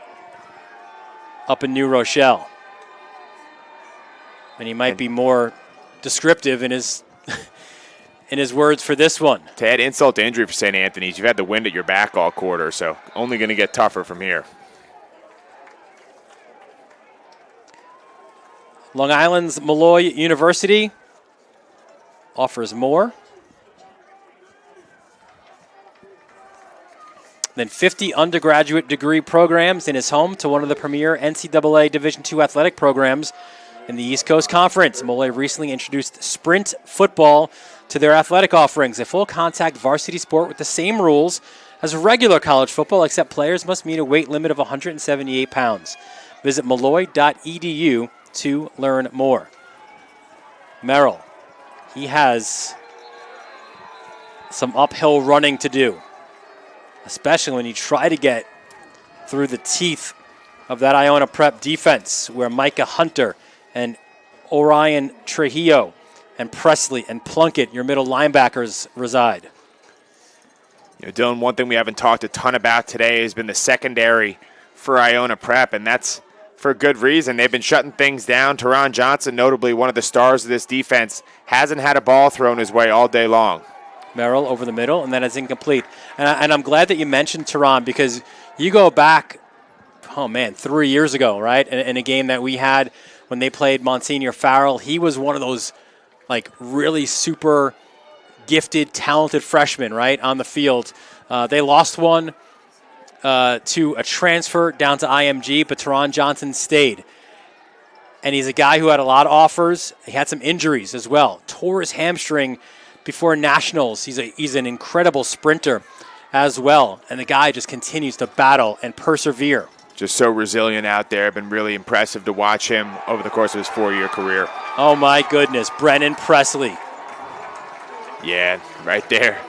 up in New Rochelle. And he might be more descriptive in his in his words for this one. To add insult to injury for St. Anthony's, you've had the wind at your back all quarter, so only going to get tougher from here. Long Island's Malloy University offers more than 50 undergraduate degree programs and is home to one of the premier NCAA Division II athletic programs in the East Coast Conference. Malloy recently introduced sprint football to their athletic offerings, a full-contact varsity sport with the same rules as regular college football, except players must meet a weight limit of 178 pounds. Visit malloy.edu to learn more. Merrill, he has some uphill running to do, especially when you try to get through the teeth of that Iona Prep defense, where Micah Hunter and Orion Trujillo and Presley and Plunkett, your middle linebackers, reside. You know, Dylan, one thing we haven't talked a ton about today has been the secondary for Iona Prep, and that's for good reason. They've been shutting things down. Teron Johnson, notably one of the stars of this defense, hasn't had a ball thrown his way all day long. Merrill over the middle, and then it's incomplete. And I'm glad that you mentioned Teron, because you go back, 3 years ago, right, in a game that we had when they played Monsignor Farrell. He was one of those, really super gifted, talented freshmen, right, on the field. They lost one to a transfer down to IMG, but Teron Johnson stayed. And he's a guy who had a lot of offers. He had some injuries as well. Tore his hamstring before nationals. He's an incredible sprinter as well. And the guy just continues to battle and persevere. Just so resilient out there. Been really impressive to watch him over the course of his 4-year career. Oh, my goodness. Brennan Presley. Yeah, right there.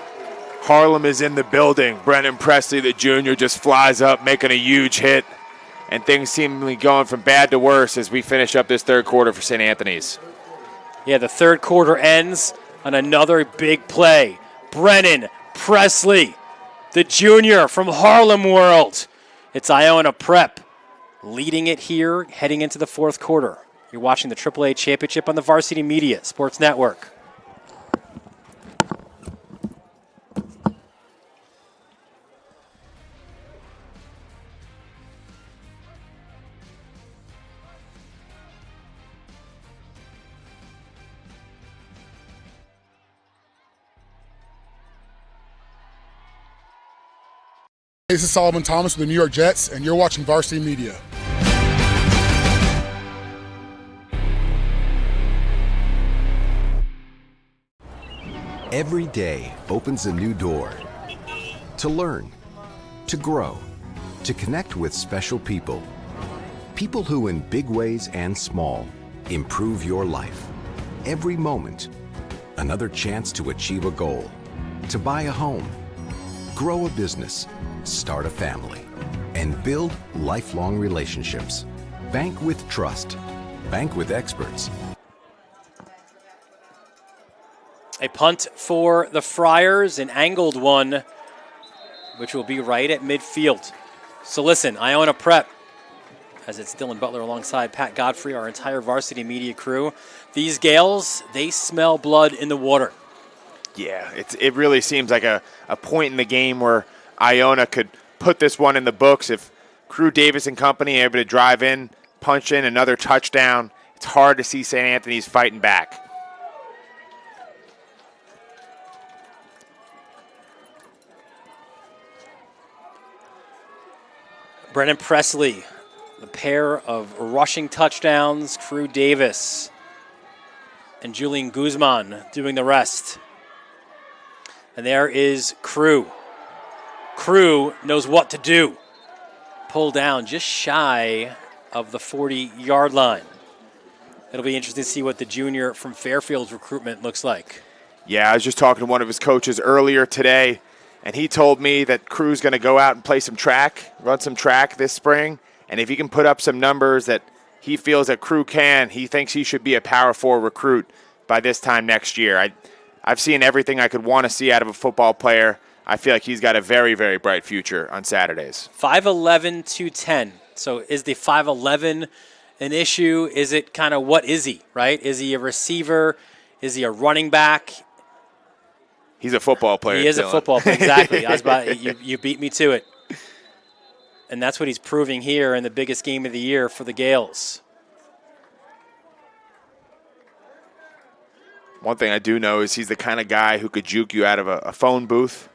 Harlem is in the building. Brennan Presley, the junior, just flies up, making a huge hit. And things seemingly going from bad to worse as we finish up this third quarter for St. Anthony's. Yeah, the third quarter ends on another big play. Brennan Presley, the junior from Harlem World. It's Iona Prep leading it here, heading into the fourth quarter. You're watching the AAA Championship on the Varsity Media Sports Network. This is Solomon Thomas with the New York Jets, and you're watching Varsity Media. Every day opens a new door to learn, to grow, to connect with special people. People who in big ways and small improve your life. Every moment, another chance to achieve a goal, to buy a home, grow a business, start a family, and build lifelong relationships. Bank with trust. Bank with experts. A punt for the Friars, an angled one, which will be right at midfield. So listen, Iona Prep, as it's Dylan Butler alongside Pat Godfrey, our entire Varsity Media crew. These Gales, they smell blood in the water. Yeah, it really seems like a point in the game where Iona could put this one in the books. If Crew Davis and company are able to drive in, punch in another touchdown, it's hard to see St. Anthony's fighting back. Brennan Presley, the pair of rushing touchdowns, Crew Davis and Julian Guzman doing the rest. And there is Crew. Crew knows what to do. Pull down just shy of the 40-yard line. It'll be interesting to see what the junior from Fairfield's recruitment looks like. Yeah, I was just talking to one of his coaches earlier today, and he told me that Crew's going to go out and play some track, run some track this spring, and if he can put up some numbers that he feels that Crew can, he thinks he should be a Power 4 recruit by this time next year. I've seen everything I could want to see out of a football player. I feel like he's got a very, very bright future on Saturdays. 5'11", 210. So is the 5'11" an issue? Is it kind of what is he, right? Is he a receiver? Is he a running back? He's a football player. He is Dylan. a football player, exactly. I was about you beat me to it. And that's what he's proving here in the biggest game of the year for the Gales. One thing I do know is he's the kind of guy who could juke you out of a phone booth.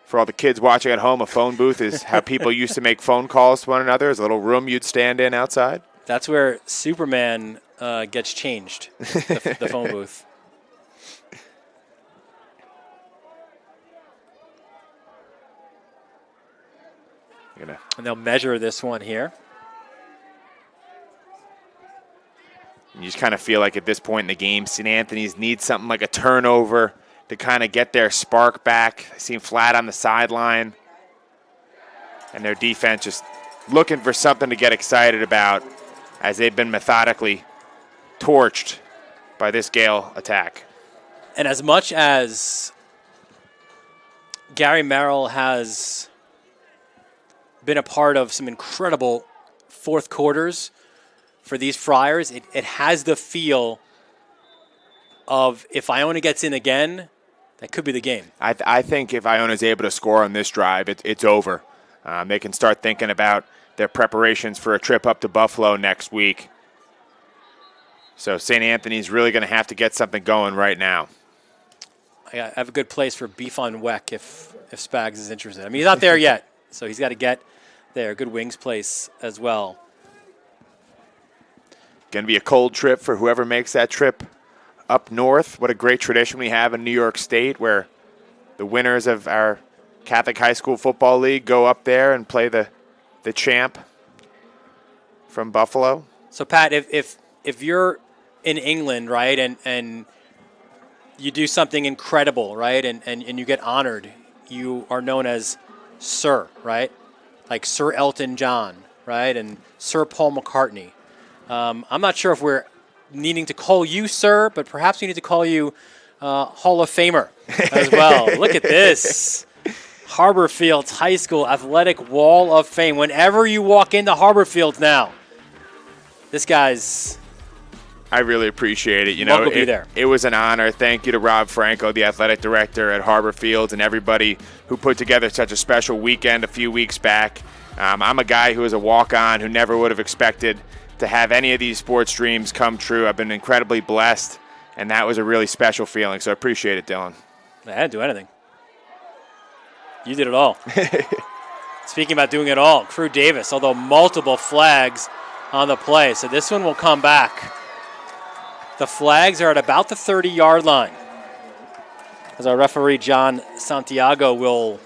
For all the kids watching at home, a phone booth is how people used to make phone calls to one another. It's a little room you'd stand in outside. That's where Superman gets changed, the phone booth. And they'll measure this one here. You just kind of feel like at this point in the game, St. Anthony's need something like a turnover to kind of get their spark back. They seem flat on the sideline. And their defense just looking for something to get excited about as they've been methodically torched by this Gale attack. And as much as Gary Merrill has been a part of some incredible fourth quarters for these Friars, it has the feel of if Iona gets in again, that could be the game. I think if Iona's able to score on this drive, it's over. They can start thinking about their preparations for a trip up to Buffalo next week. So St. Anthony's really going to have to get something going right now. I have a good place for beef on Weck if Spags is interested. I mean, he's not there yet, so he's got to get there. Good wings place as well. Going to be a cold trip for whoever makes that trip up north. What a great tradition we have in New York State where the winners of our Catholic High School Football League go up there and play the champ from Buffalo. So, Pat, if you're in England, right, and you do something incredible, right, and you get honored, you are known as Sir, right? Like Sir Elton John, right, and Sir Paul McCartney. I'm not sure if we're needing to call you Sir, but perhaps we need to call you Hall of Famer as well. Look at this. Harborfields High School Athletic Wall of Fame. Whenever you walk into Harborfields now, this guy's... I really appreciate it. You know, it was an honor. Thank you to Rob Franco, the athletic director at Harborfields, and everybody who put together such a special weekend a few weeks back. I'm a guy who is a walk-on who never would have expected to have any of these sports dreams come true. I've been incredibly blessed, and that was a really special feeling, so I appreciate it, Dylan. I didn't do anything. You did it all. Speaking about doing it all, Crew Davis, although multiple flags on the play, so this one will come back. The flags are at about the 30-yard line, as our referee, John Santiago, will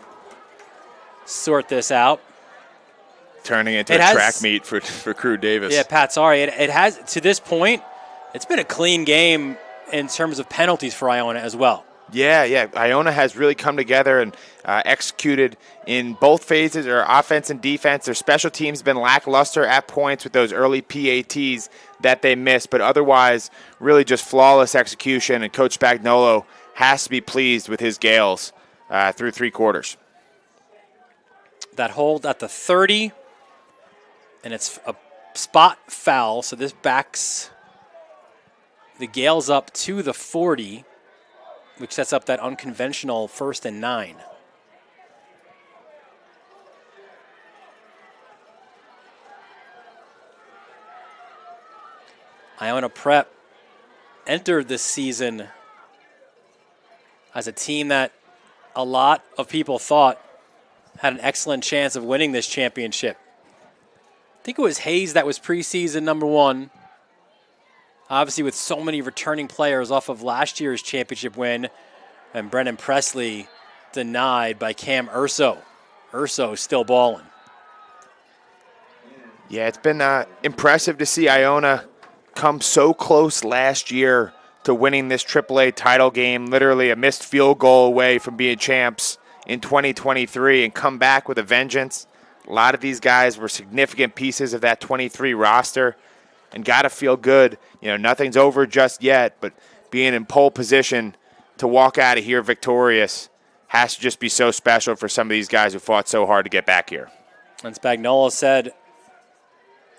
sort this out. Turning into a track meet for Crew Davis. Yeah, Pat, sorry. It has, to this point, it's been a clean game in terms of penalties for Iona as well. Yeah. Iona has really come together and executed in both phases, or offense and defense. Their special teams have been lackluster at points with those early PATs that they missed, but otherwise really just flawless execution, and Coach Spagnolo has to be pleased with his Gales through three quarters. That hold at the 30, and it's a spot foul, so this backs the Gales up to the 40, which sets up that unconventional 1st and 9. Iona Prep entered this season as a team that a lot of people thought had an excellent chance of winning this championship. I think it was Hayes that was preseason number 1. Obviously, with so many returning players off of last year's championship win, and Brennan Presley denied by Cam Urso. Urso still balling. Yeah, it's been impressive to see Iona come so close last year to winning this AAA title game, literally a missed field goal away from being champs in 2023, and come back with a vengeance. A lot of these guys were significant pieces of that 23 roster, and got to feel good. Nothing's over just yet, but being in pole position to walk out of here victorious has to just be so special for some of these guys who fought so hard to get back here. And Spagnuolo said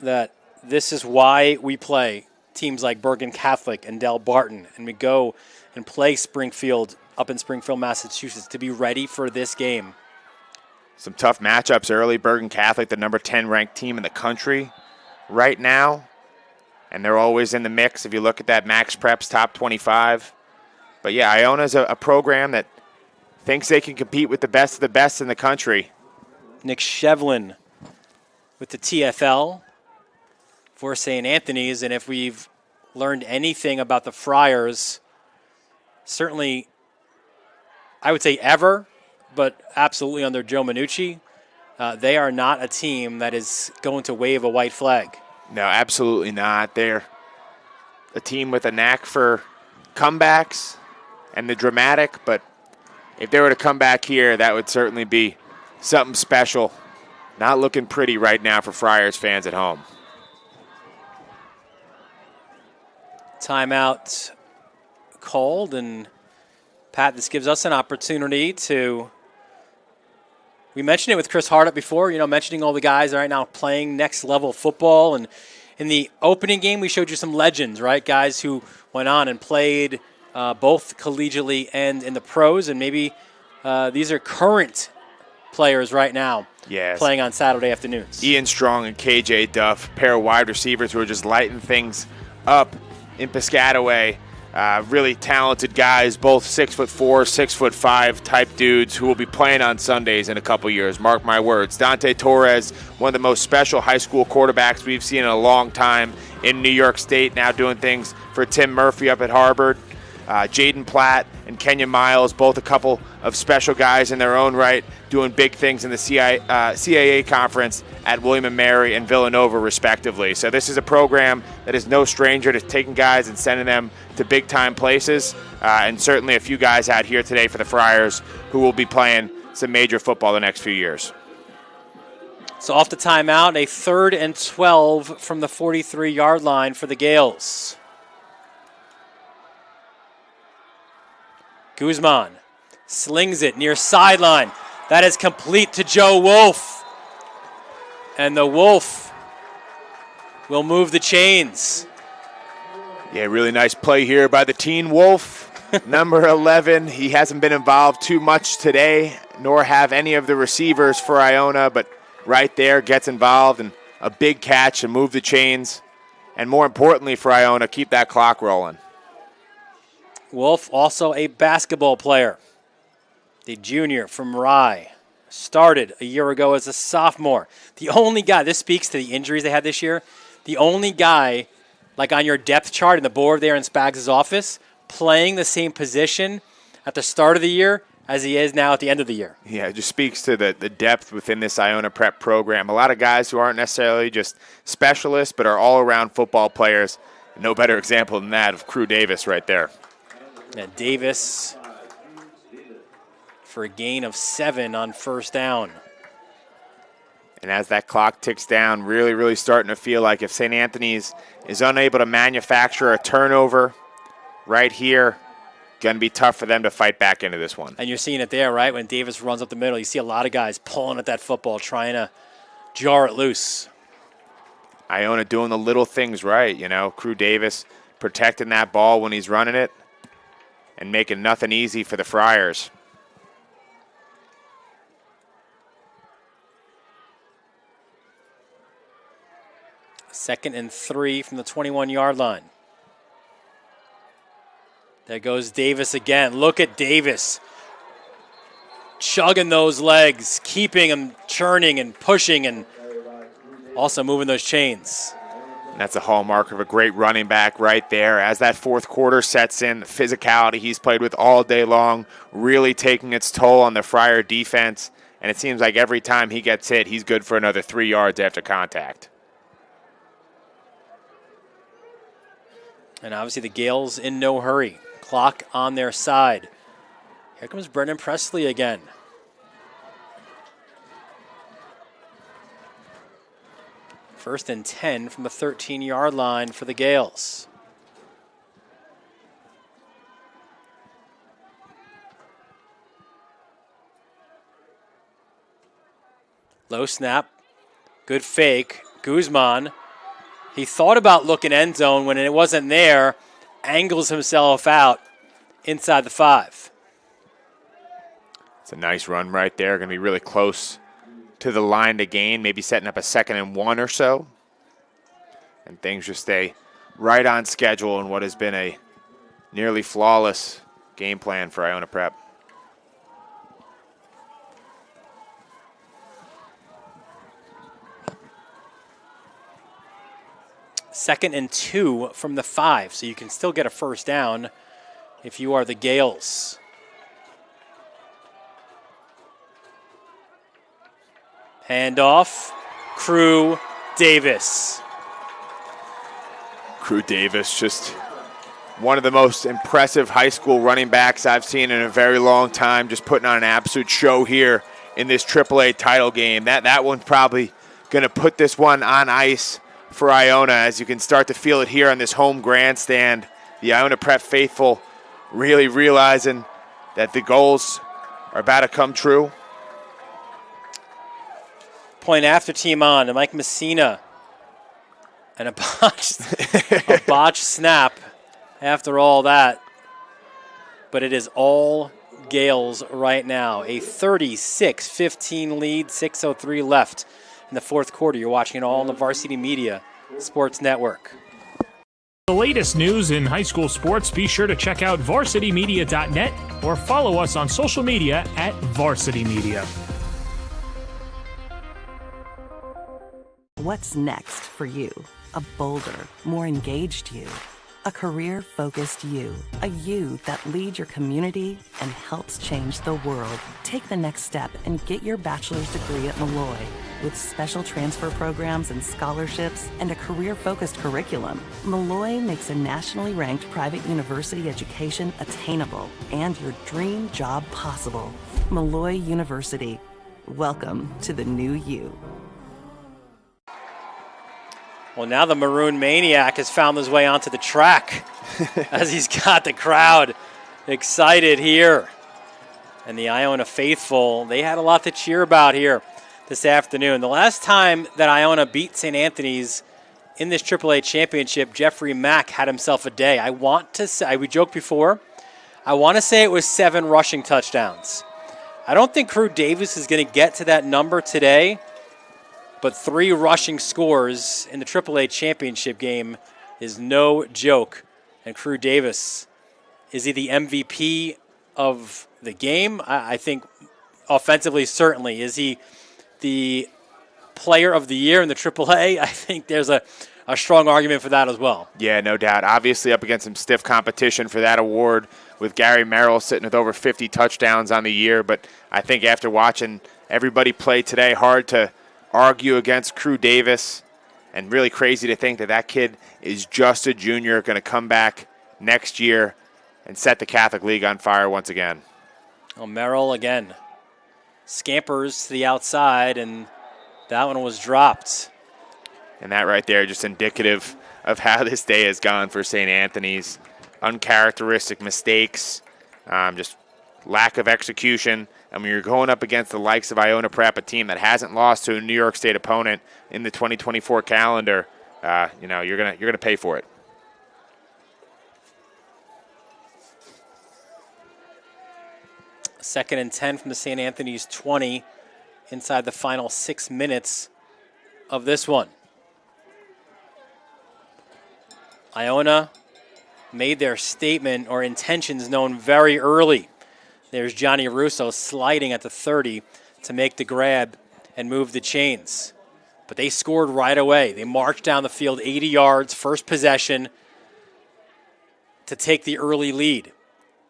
that this is why we play teams like Bergen Catholic and Del Barton, and we go and play Springfield up in Springfield, Massachusetts, to be ready for this game. Some tough matchups early. Bergen Catholic, the number 10 ranked team in the country right now, and they're always in the mix if you look at that Max Preps top 25. But yeah, Iona's a program that thinks they can compete with the best of the best in the country. Nick Shevlin with the TFL for St. Anthony's, and if we've learned anything about the Friars, certainly I would say ever, but absolutely under Joe Minucci, they are not a team that is going to wave a white flag. No, absolutely not. They're a team with a knack for comebacks and the dramatic, but if they were to come back here, that would certainly be something special. Not looking pretty right now for Friars fans at home. Timeout called, and Pat, this gives us an opportunity to, we mentioned it with Chris Hardup before, mentioning all the guys right now playing next level football. And in the opening game, we showed you some legends, right? Guys who went on and played both collegiately and in the pros, and maybe these are current players right now playing on Saturday afternoons. Ian Strong and KJ Duff, pair of wide receivers who are just lighting things up in Piscataway. Really talented guys, both 6'4", 6'5" type dudes who will be playing on Sundays in a couple years. Mark my words. Dante Torres, one of the most special high school quarterbacks we've seen in a long time in New York State, now doing things for Tim Murphy up at Harvard. Jaden Platt and Kenyon Miles, both a couple of special guys in their own right, doing big things in the CAA conference at William & Mary and Villanova, respectively. So this is a program that is no stranger to taking guys and sending them to big-time places, and certainly a few guys out here today for the Friars who will be playing some major football the next few years. So off the timeout, a 3rd and 12 from the 43-yard line for the Gales. Guzman slings it near sideline. That is complete to Joe Wolf. And the Wolf will move the chains. Yeah, really nice play here by the teen Wolf. Number 11, he hasn't been involved too much today, nor have any of the receivers for Iona, but right there gets involved, and a big catch and move the chains. And more importantly for Iona, keep that clock rolling. Wolf, also a basketball player. The junior from Rye. Started a year ago as a sophomore. The only guy, this speaks to the injuries they had this year, the only guy, like on your depth chart in the board there in Spags' office, playing the same position at the start of the year as he is now at the end of the year. Yeah, it just speaks to the depth within this Iona Prep program. A lot of guys who aren't necessarily just specialists, but are all-around football players. No better example than that of Crew Davis right there. Yeah, Davis for a gain of 7 on first down. And as that clock ticks down, really, really starting to feel like if St. Anthony's is unable to manufacture a turnover right here, going to be tough for them to fight back into this one. And you're seeing it there, right? When Davis runs up the middle, you see a lot of guys pulling at that football, trying to jar it loose. Iona doing the little things right, Crew Davis protecting that ball when he's running it and making nothing easy for the Friars. Second and 3 from the 21-yard line. There goes Davis again. Look at Davis chugging those legs, keeping them churning and pushing, and also moving those chains. And that's a hallmark of a great running back right there. As that fourth quarter sets in, the physicality he's played with all day long really taking its toll on the Friar defense. And it seems like every time he gets hit, he's good for another 3 yards after contact. And obviously the Gales in no hurry. Clock on their side. Here comes Brendan Presley again. First and 10 from the 13-yard line for the Gales. Low snap. Good fake. Guzman. He thought about looking end zone when it wasn't there. Angles himself out inside the 5. It's a nice run right there. Going to be really close to the line to gain, maybe setting up a 2nd and 1 or so. And things just stay right on schedule in what has been a nearly flawless game plan for Iona Prep. Second and 2 from the 5, so you can still get a first down if you are the Gales. Handoff, Crew Davis. Crew Davis, just one of the most impressive high school running backs I've seen in a very long time, just putting on an absolute show here in this AAA title game. That one's probably going to put this one on ice for Iona, as you can start to feel it here on this home grandstand. The Iona Prep faithful really realizing that the goals are about to come true. Point after team on to Mike Messina. And a botched snap after all that. But it is all Gales right now. A 36-15 lead, 6:03 left in the fourth quarter. You're watching it all on the Varsity Media Sports Network. The latest news in high school sports, be sure to check out varsitymedia.net or follow us on social media at Varsity Media. What's next for you? A bolder, more engaged you. A career-focused you. A you that leads your community and helps change the world. Take the next step and get your bachelor's degree at Malloy. With special transfer programs and scholarships and a career-focused curriculum, Malloy makes a nationally ranked private university education attainable and your dream job possible. Malloy University. Welcome to the new you. Well, now the Maroon Maniac has found his way onto the track as he's got the crowd excited here. And the Iona faithful, they had a lot to cheer about here this afternoon. The last time that Iona beat St. Anthony's in this AAA championship, Jeffrey Mack had himself a day. I want to say, we joked before, I want to say it was 7 rushing touchdowns. I don't think Crew Davis is going to get to that number today, but 3 rushing scores in the AAA championship game is no joke. And Crew Davis, is he the MVP of the game? I think offensively, certainly. Is he the player of the year in the AAA? I think there's a strong argument for that as well. Yeah, no doubt. Obviously up against some stiff competition for that award with Gary Merrill sitting with over 50 touchdowns on the year. But I think after watching everybody play today, hard to argue against Crew Davis, and really crazy to think that that kid is just a junior, going to come back next year and set the Catholic League on fire once again. Oh, Merrill again scampers to the outside, and that one was dropped. And that right there just indicative of how this day has gone for St. Anthony's. Uncharacteristic mistakes, just lack of execution. And when you're going up against the likes of Iona Prep, a team that hasn't lost to a New York State opponent in the 2024 calendar, you're gonna pay for it. Second and 10 from the St. Anthony's 20 inside the final 6 minutes of this one. Iona made their statement or intentions known very early. There's Johnny Russo sliding at the 30 to make the grab and move the chains. But they scored right away. They marched down the field 80 yards, first possession, to take the early lead.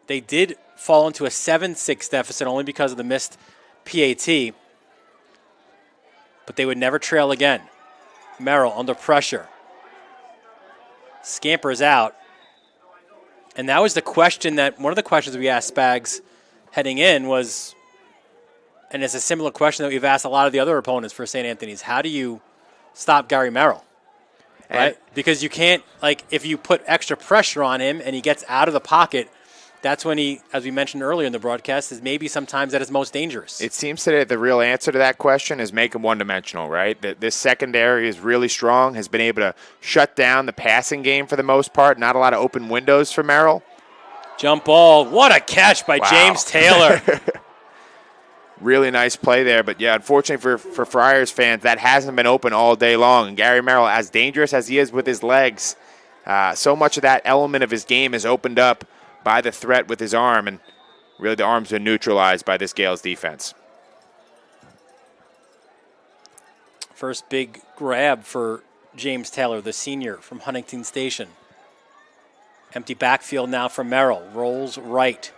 They did fall into a 7-6 deficit only because of the missed PAT, but they would never trail again. Merrill under pressure. Scampers out, And that was the question one of the questions we asked Spags heading in was, and it's a similar question that we've asked a lot of the other opponents for St. Anthony's. How do you stop Gary Merrill? Right? Because you can't, if you put extra pressure on him and he gets out of the pocket, that's when he, as we mentioned earlier in the broadcast, is maybe sometimes at his most dangerous. It seems that the real answer to that question is make him one-dimensional, right? This secondary is really strong, has been able to shut down the passing game for the most part. Not a lot of open windows for Merrill. Jump ball. What a catch by James Taylor. Really nice play there. But, yeah, unfortunately for Friars fans, that hasn't been open all day long. And Gary Merrill, as dangerous as he is with his legs, so much of that element of his game is opened up by the threat with his arm. And really the arm's been neutralized by this Gales defense. First big grab for James Taylor, the senior from Huntington Station. Empty backfield now for Merrill. Rolls right.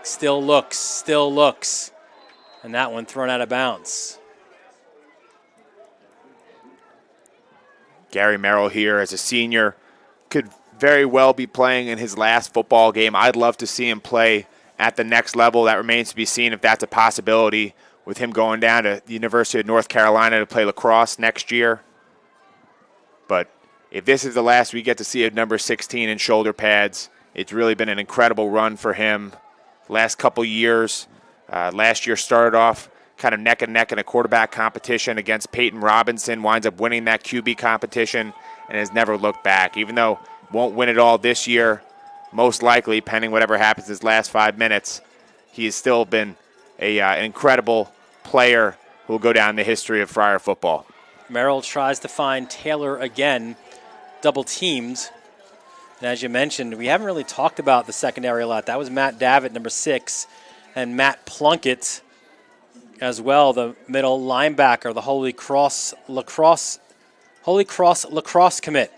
Still looks. And that one thrown out of bounds. Gary Merrill here as a senior could very well be playing in his last football game. I'd love to see him play at the next level. That remains to be seen if that's a possibility with him going down to the University of North Carolina to play lacrosse next year. But if this is the last we get to see of number 16 in shoulder pads, it's really been an incredible run for him last couple years. Last year started off kind of neck and neck in a quarterback competition against Peyton Robinson, winds up winning that QB competition, and has never looked back. Even though won't win it all this year, most likely, pending whatever happens his last 5 minutes, he has still been an incredible player who will go down in the history of Friar football. Merrill tries to find Taylor again, double teamed. And as you mentioned, we haven't really talked about the secondary a lot. That was Matt Davitt, number 6, and Matt Plunkett as well, the middle linebacker, the Holy Cross lacrosse commit.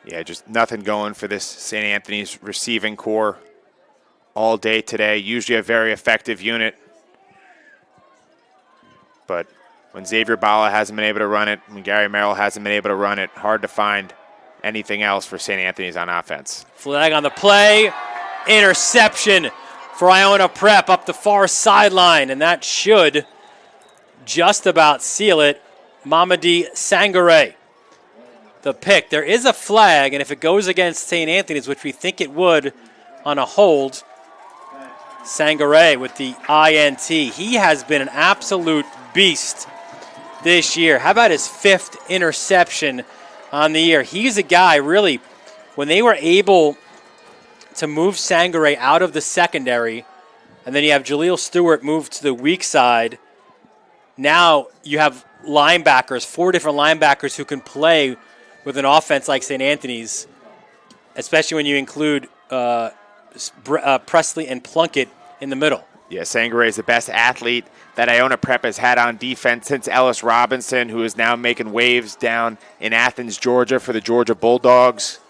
Yeah, just nothing going for this St. Anthony's receiving core all day today. Usually a very effective unit. But when Xavier Bala hasn't been able to run it, when Gary Merrill hasn't been able to run it, hard to find anything else for St. Anthony's on offense. Flag on the play. Interception for Iona Prep up the far sideline, and that should just about seal it. Mamadi Sangare, the pick. There is a flag, and if it goes against St. Anthony's, which we think it would on a hold, Sangare with the INT. He has been an absolute beast this year. How about his 5th interception on the year? He's a guy, really, when they were able to move Sangare out of the secondary, and then you have Jaleel Stewart move to the weak side. Now you have linebackers, 4 different linebackers who can play with an offense like St. Anthony's, especially when you include Presley and Plunkett in the middle. Yeah, Sangare is the best athlete that Iona Prep has had on defense since Ellis Robinson, who is now making waves down in Athens, Georgia for the Georgia Bulldogs.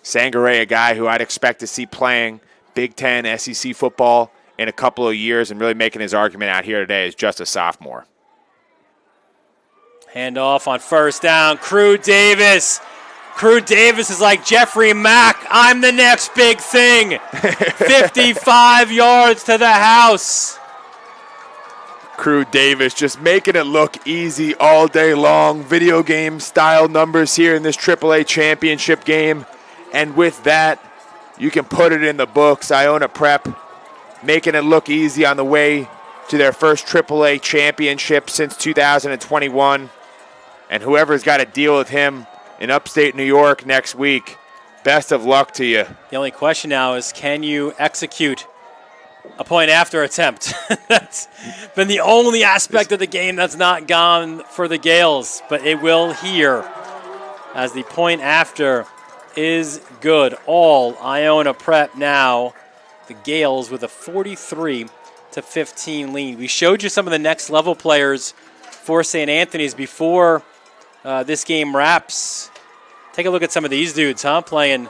Sangare, a guy who I'd expect to see playing Big Ten SEC football in a couple of years and really making his argument out here today as just a sophomore. Handoff on first down. Crew Davis. Crew Davis is like Jeffrey Mack. I'm the next big thing. 55 yards to the house. Crew Davis just making it look easy all day long. Video game style numbers here in this AAA championship game. And with that, you can put it in the books. Iona Prep making it look easy on the way to their first AAA championship since 2021. And whoever's got to deal with him in upstate New York next week, best of luck to you. The only question now is, can you execute a point after attempt? That's been the only aspect of the game that's not gone for the Gales, but it will here as the point after is good. All Iona Prep now. The Gales with a 43-15 lead. We showed you some of the next level players for St. Anthony's before this game wraps. Take a look at some of these dudes, playing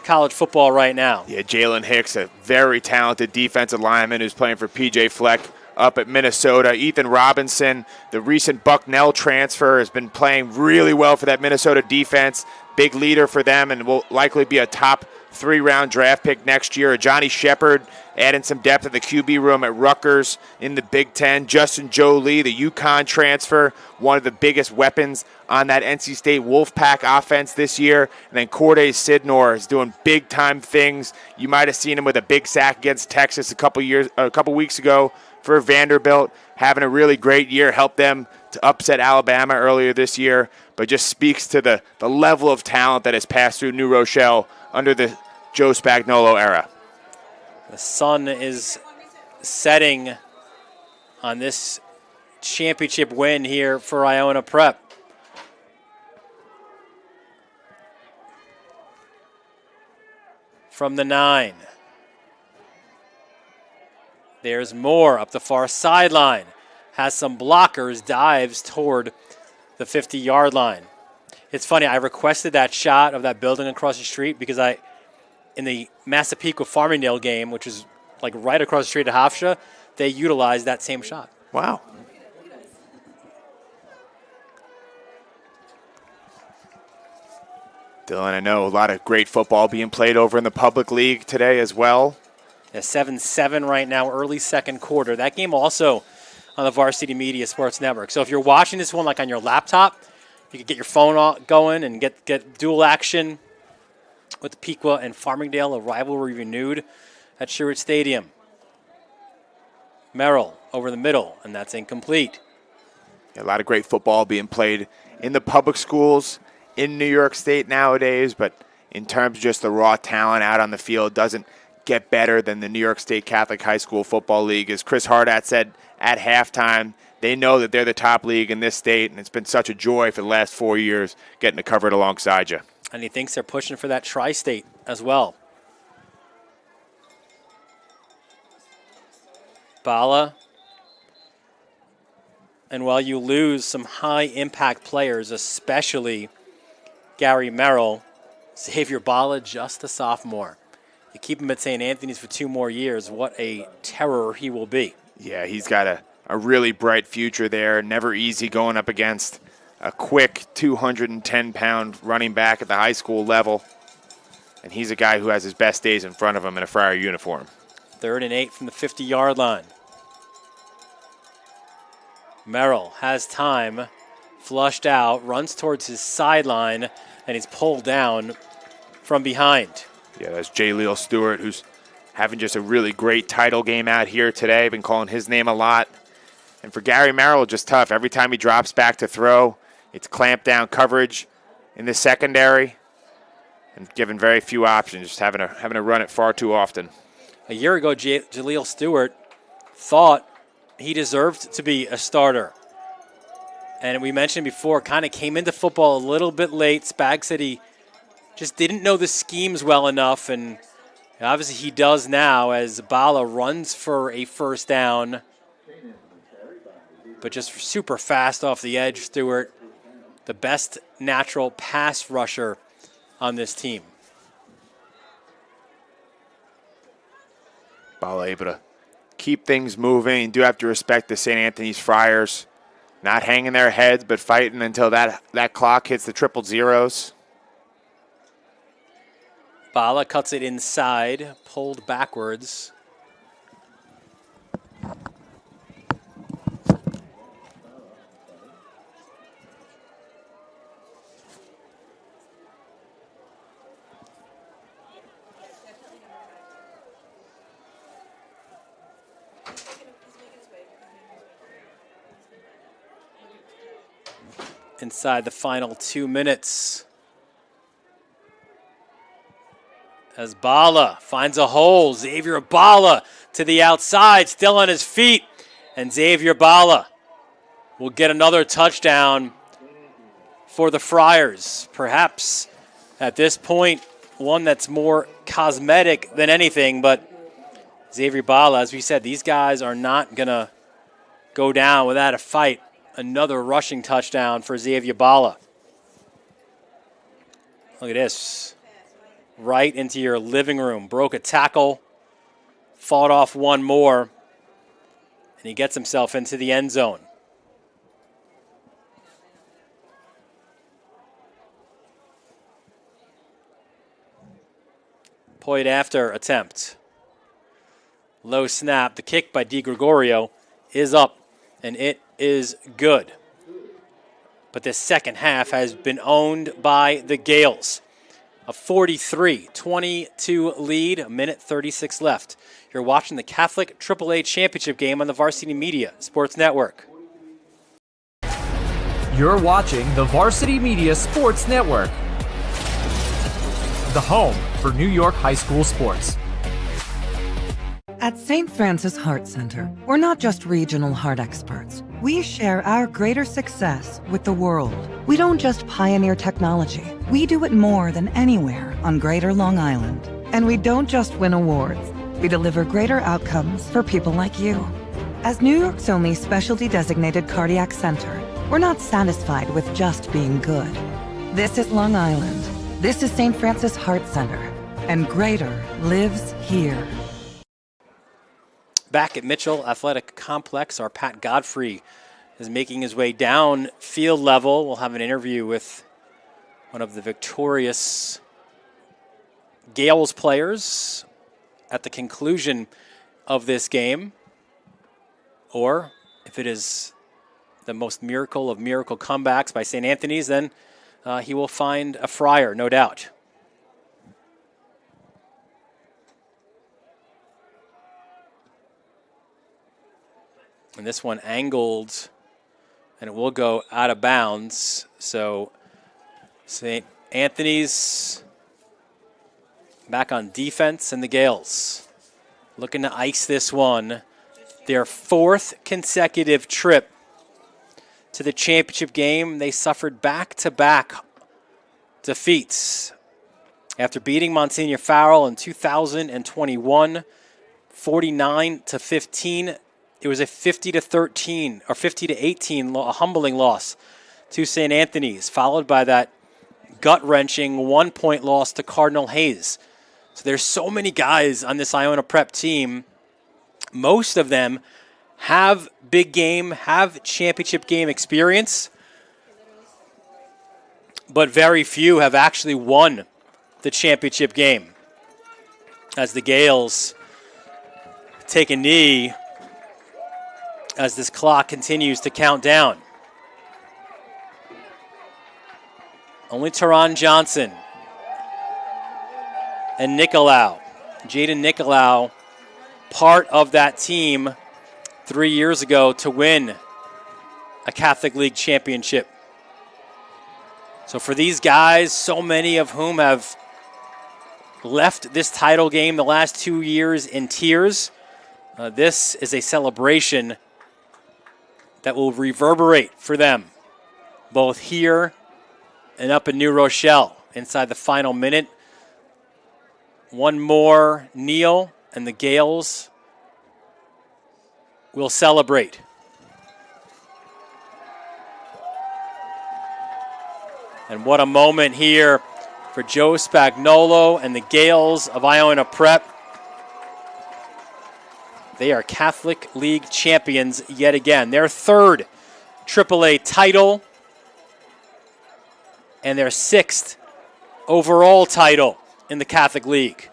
college football right now. Yeah, Jalen Hicks, a very talented defensive lineman who's playing for PJ Fleck up at Minnesota. Ethan Robinson, the recent Bucknell transfer, has been playing really well for that Minnesota defense. Big leader for them and will likely be a top 3-round draft pick next year. Johnny Shepard adding some depth at the QB room at Rutgers in the Big Ten. Justin Jolie, the UConn transfer, one of the biggest weapons on that NC State Wolfpack offense this year. And then Corday Sidnor is doing big-time things. You might have seen him with a big sack against Texas a couple weeks ago for Vanderbilt. Having a really great year, helped them to upset Alabama earlier this year, but just speaks to the level of talent that has passed through New Rochelle under the Joe Spagnuolo era. The sun is setting on this championship win here for Iona Prep. From the 9. There's Moore up the far sideline. Has some blockers, dives toward the 50-yard line. It's funny, I requested that shot of that building across the street because in the Massapequa Farmingdale game, which is like right across the street at Hofstra, they utilized that same shot. Wow. Dylan, I know a lot of great football being played over in the public league today as well. Yeah, 7-7 right now, early second quarter. That game also on the Varsity Media Sports Network. So if you're watching this one like on your laptop, you can get your phone going and get dual action with Pequa and Farmingdale, a rivalry renewed at Sherwood Stadium. Merrill over the middle, and that's incomplete. Yeah, a lot of great football being played in the public schools in New York State nowadays, but in terms of just the raw talent out on the field, doesn't get better than the New York State Catholic High School Football League. As Chris Hardat said at halftime, they know that they're the top league in this state, and it's been such a joy for the last 4 years getting to cover it alongside you. And he thinks they're pushing for that tri-state as well. Bala. And while you lose some high-impact players, especially Gary Merrill, Xavier Bala, just a sophomore. You keep him at St. Anthony's for 2 more years, what a terror he will be. Yeah, he's got a really bright future there. Never easy going up against a quick 210-pound running back at the high school level. And he's a guy who has his best days in front of him in a Friar uniform. 3rd and 8 from the 50-yard line. Merrill has time, flushed out, runs towards his sideline, and he's pulled down from behind. Yeah, that's Jaleel Stewart, who's having just a really great title game out here today. Been calling his name a lot. And for Gary Merrill, just tough. Every time he drops back to throw, it's clamped down coverage in the secondary and given very few options, just having to run it far too often. A year ago, Jaleel Stewart thought he deserved to be a starter. And we mentioned before, kind of came into football a little bit late. Spag said he just didn't know the schemes well enough, and obviously he does now as Bala runs for a first down. But just super fast off the edge, Stewart, the best natural pass rusher on this team. Bala able to keep things moving. You do have to respect the St. Anthony's Friars. Not hanging their heads, but fighting until that clock hits the triple zeros. Bala cuts it inside, pulled backwards. Inside the final 2 minutes. As Bala finds a hole, Xavier Bala to the outside, still on his feet. And Xavier Bala will get another touchdown for the Friars. Perhaps at this point, one that's more cosmetic than anything, but Xavier Bala, as we said, these guys are not going to go down without a fight. Another rushing touchdown for Xavier Bala. Look at this. Right into your living room. Broke a tackle. Fought off one more. and he gets himself into the end zone. Point after attempt. Low snap. The kick by DiGregorio is up, and it is good. But this second half has been owned by the Gales. A 43-22 lead, a minute 36 left. You're watching the Catholic AAA Championship game on the Varsity Media Sports Network. You're watching the Varsity Media Sports Network, the home for New York high school sports. At St. Francis Heart Center, we're not just regional heart experts. We share our greater success with the world. We don't just pioneer technology. We do it more than anywhere on Greater Long Island. And we don't just win awards. We deliver greater outcomes for people like you. As New York's only specialty designated cardiac center, we're not satisfied with just being good. This is Long Island. This is St. Francis Heart Center. And greater lives here. Back at Mitchell Athletic Complex, our Pat Godfrey is making his way down field level. We'll have an interview with one of the victorious Gales players at the conclusion of this game. Or if it is the most miracle of miracle comebacks by St. Anthony's, then he will find a friar, no doubt. And this one angled, and it will go out of bounds. So St. Anthony's back on defense, and the Gales looking to ice this one. Their fourth consecutive trip to the championship game. They suffered back-to-back defeats after beating Monsignor Farrell in 2021, 49-15. It was a 50-13 or 50-18, a humbling loss to St. Anthony's, followed by that gut-wrenching 1-point loss to Cardinal Hayes. So there's so many guys on this Iona Prep team. Most of them have big game, have championship game experience, but very few have actually won the championship game. As the Gales take a knee as this clock continues to count down. Only Teron Johnson and Nicolau, Jaden Nicolau, part of that team 3 years ago to win a Catholic League championship. So for these guys, so many of whom have left this title game the last 2 years in tears, this is a celebration that will reverberate for them, both here and up in New Rochelle inside the final minute. One more kneel, and the Gales will celebrate. And what a moment here for Joe Spagnolo and the Gales of Iona Prep. They are Catholic League champions yet again. Their third AAA title and their sixth overall title in the Catholic League.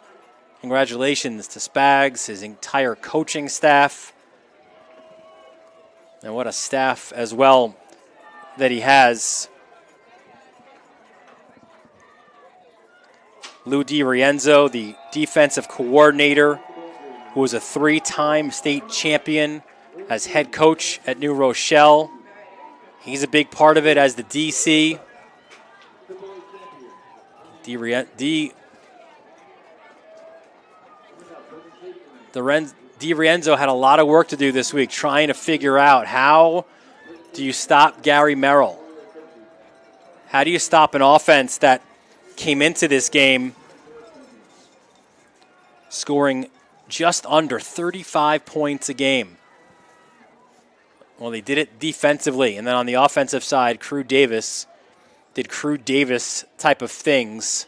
Congratulations to Spags, his entire coaching staff. And what a staff as well that he has. Lou DiRienzo, the defensive coordinator, who was a 3-time state champion as head coach at New Rochelle. He's a big part of it as the DC. DiRienzo had a lot of work to do this week trying to figure out how do you stop Gary Merrill? How do you stop an offense that came into this game scoring just under 35 points a game? Well, they did it defensively. And then on the offensive side, Crew Davis did Crew Davis type of things.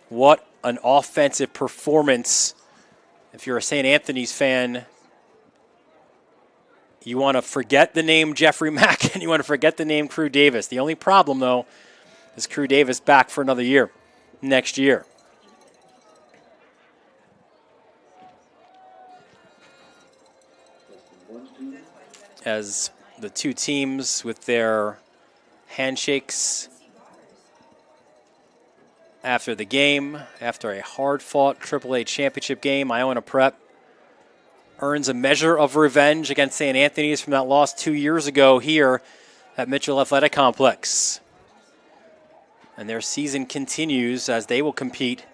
What an offensive performance. If you're a St. Anthony's fan, You want to forget the name Jeffrey Mack, and you want to forget the name Crew Davis. The only problem, though, is Crew Davis back for another year next year. As the two teams with their handshakes after the game, after a hard-fought AAA championship game, Iona Prep earns a measure of revenge against St. Anthony's from that loss 2 years ago here at Mitchell Athletic Complex. And their season continues as they will compete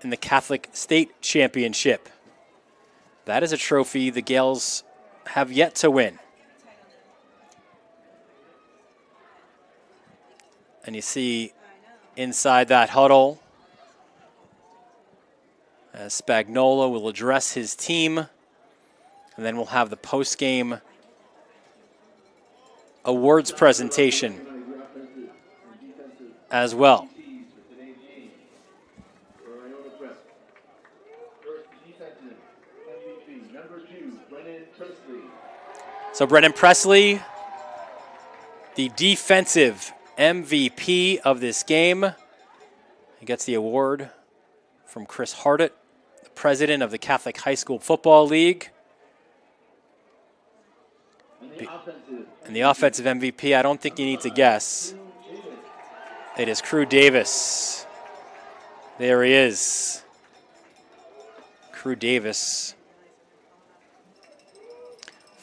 in the Catholic State Championship. That is a trophy the Gales have yet to win. And you see inside that huddle, as Spagnola will address his team, and then we'll have the post-game awards presentation as well. So Brennan Presley, the defensive MVP of this game. He gets the award from Chris Hardett, the president of the Catholic High School Football League. And the offensive MVP, I don't think you need to guess. It is Crew Davis. There he is. Crew Davis.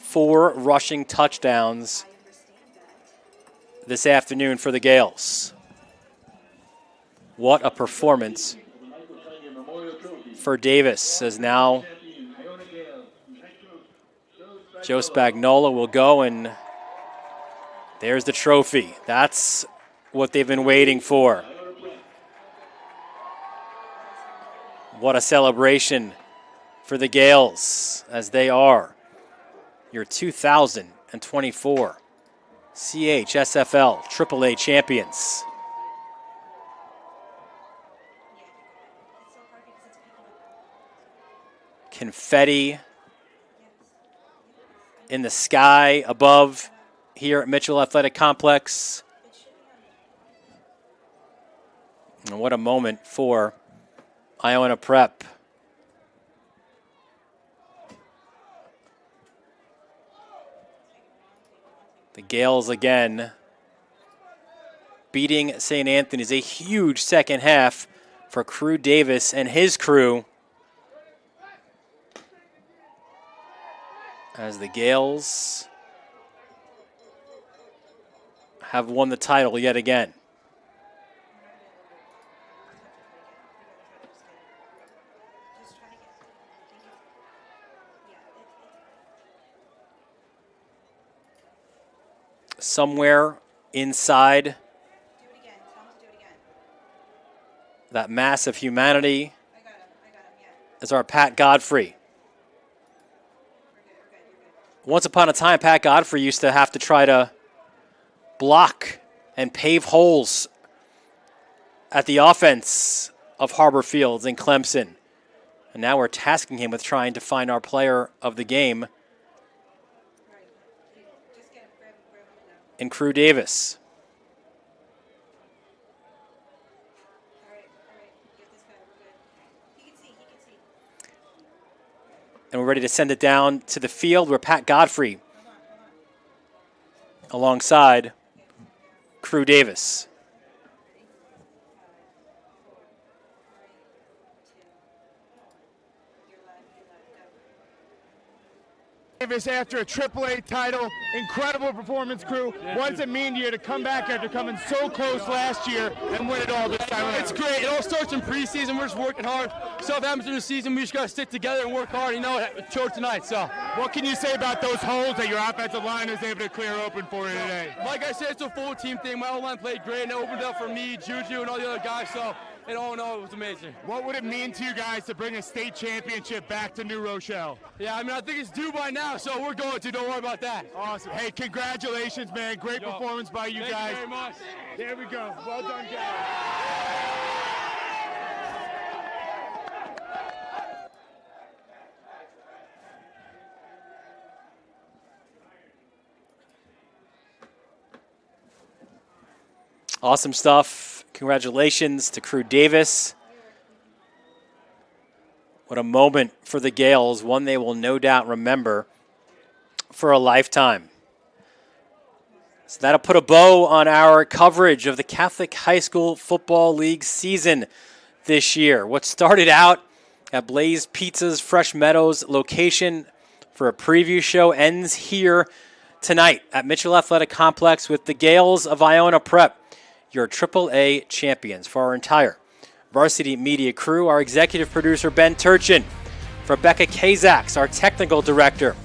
4 rushing touchdowns this afternoon for the Gales. What a performance for Davis, as now Joe Spagnola will go, and there's the trophy. That's what they've been waiting for. What a celebration for the Gales, as they are your 2024 CHSFL AAA champions. Confetti in the sky above here at Mitchell Athletic Complex. And what a moment for Iona Prep. The Gales again beating St. Anthony's. A huge second half for Crew Davis and his crew, as the Gales have won the title yet again. Somewhere inside that mass of humanity is our Pat Godfrey. Once upon a time, Pat Godfrey used to have to try to block and pave holes at the offense of Harbor Fields in Clemson. And now we're tasking him with trying to find our player of the game in Crew Davis. And we're ready to send it down to the field where Pat Godfrey alongside Crew Davis. Davis after a AAA title, incredible performance, Crew. What does it mean to you to come back after coming so close last year and win it all this time around? It's great. It all starts in preseason. We're just working hard. Stuff happens in the season. We just got to stick together and work hard. You know, it showed tonight. So, what can you say about those holes that your offensive line is able to clear open for you today? Like I said, it's a full team thing. My O-line played great, and it opened up for me, Juju, and all the other guys. So, and all in all, it was amazing. What would it mean to you guys to bring a state championship back to New Rochelle? Yeah, I mean, I think it's due by now, so we're going to. Don't worry about that. Awesome. Hey, congratulations, man. Great performance by you guys. Thank you very much. There we go. Well done, guys. Awesome stuff. Congratulations to Crew Davis. What a moment for the Gales, one they will no doubt remember for a lifetime. So that'll put a bow on our coverage of the Catholic High School Football League season this year. What started out at Blaze Pizza's Fresh Meadows location for a preview show ends here tonight at Mitchell Athletic Complex with the Gales of Iona Prep, your AAA champions. For our entire Varsity Media crew, our executive producer, Ben Turchin. For Becca Kazaks, our technical director.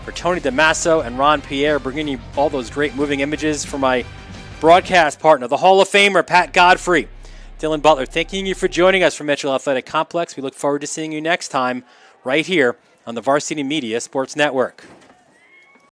For Tony DeMasso and Ron Pierre, bringing you all those great moving images. For my broadcast partner, the Hall of Famer, Pat Godfrey. Dylan Butler, thanking you for joining us from Mitchell Athletic Complex. We look forward to seeing you next time right here on the Varsity Media Sports Network.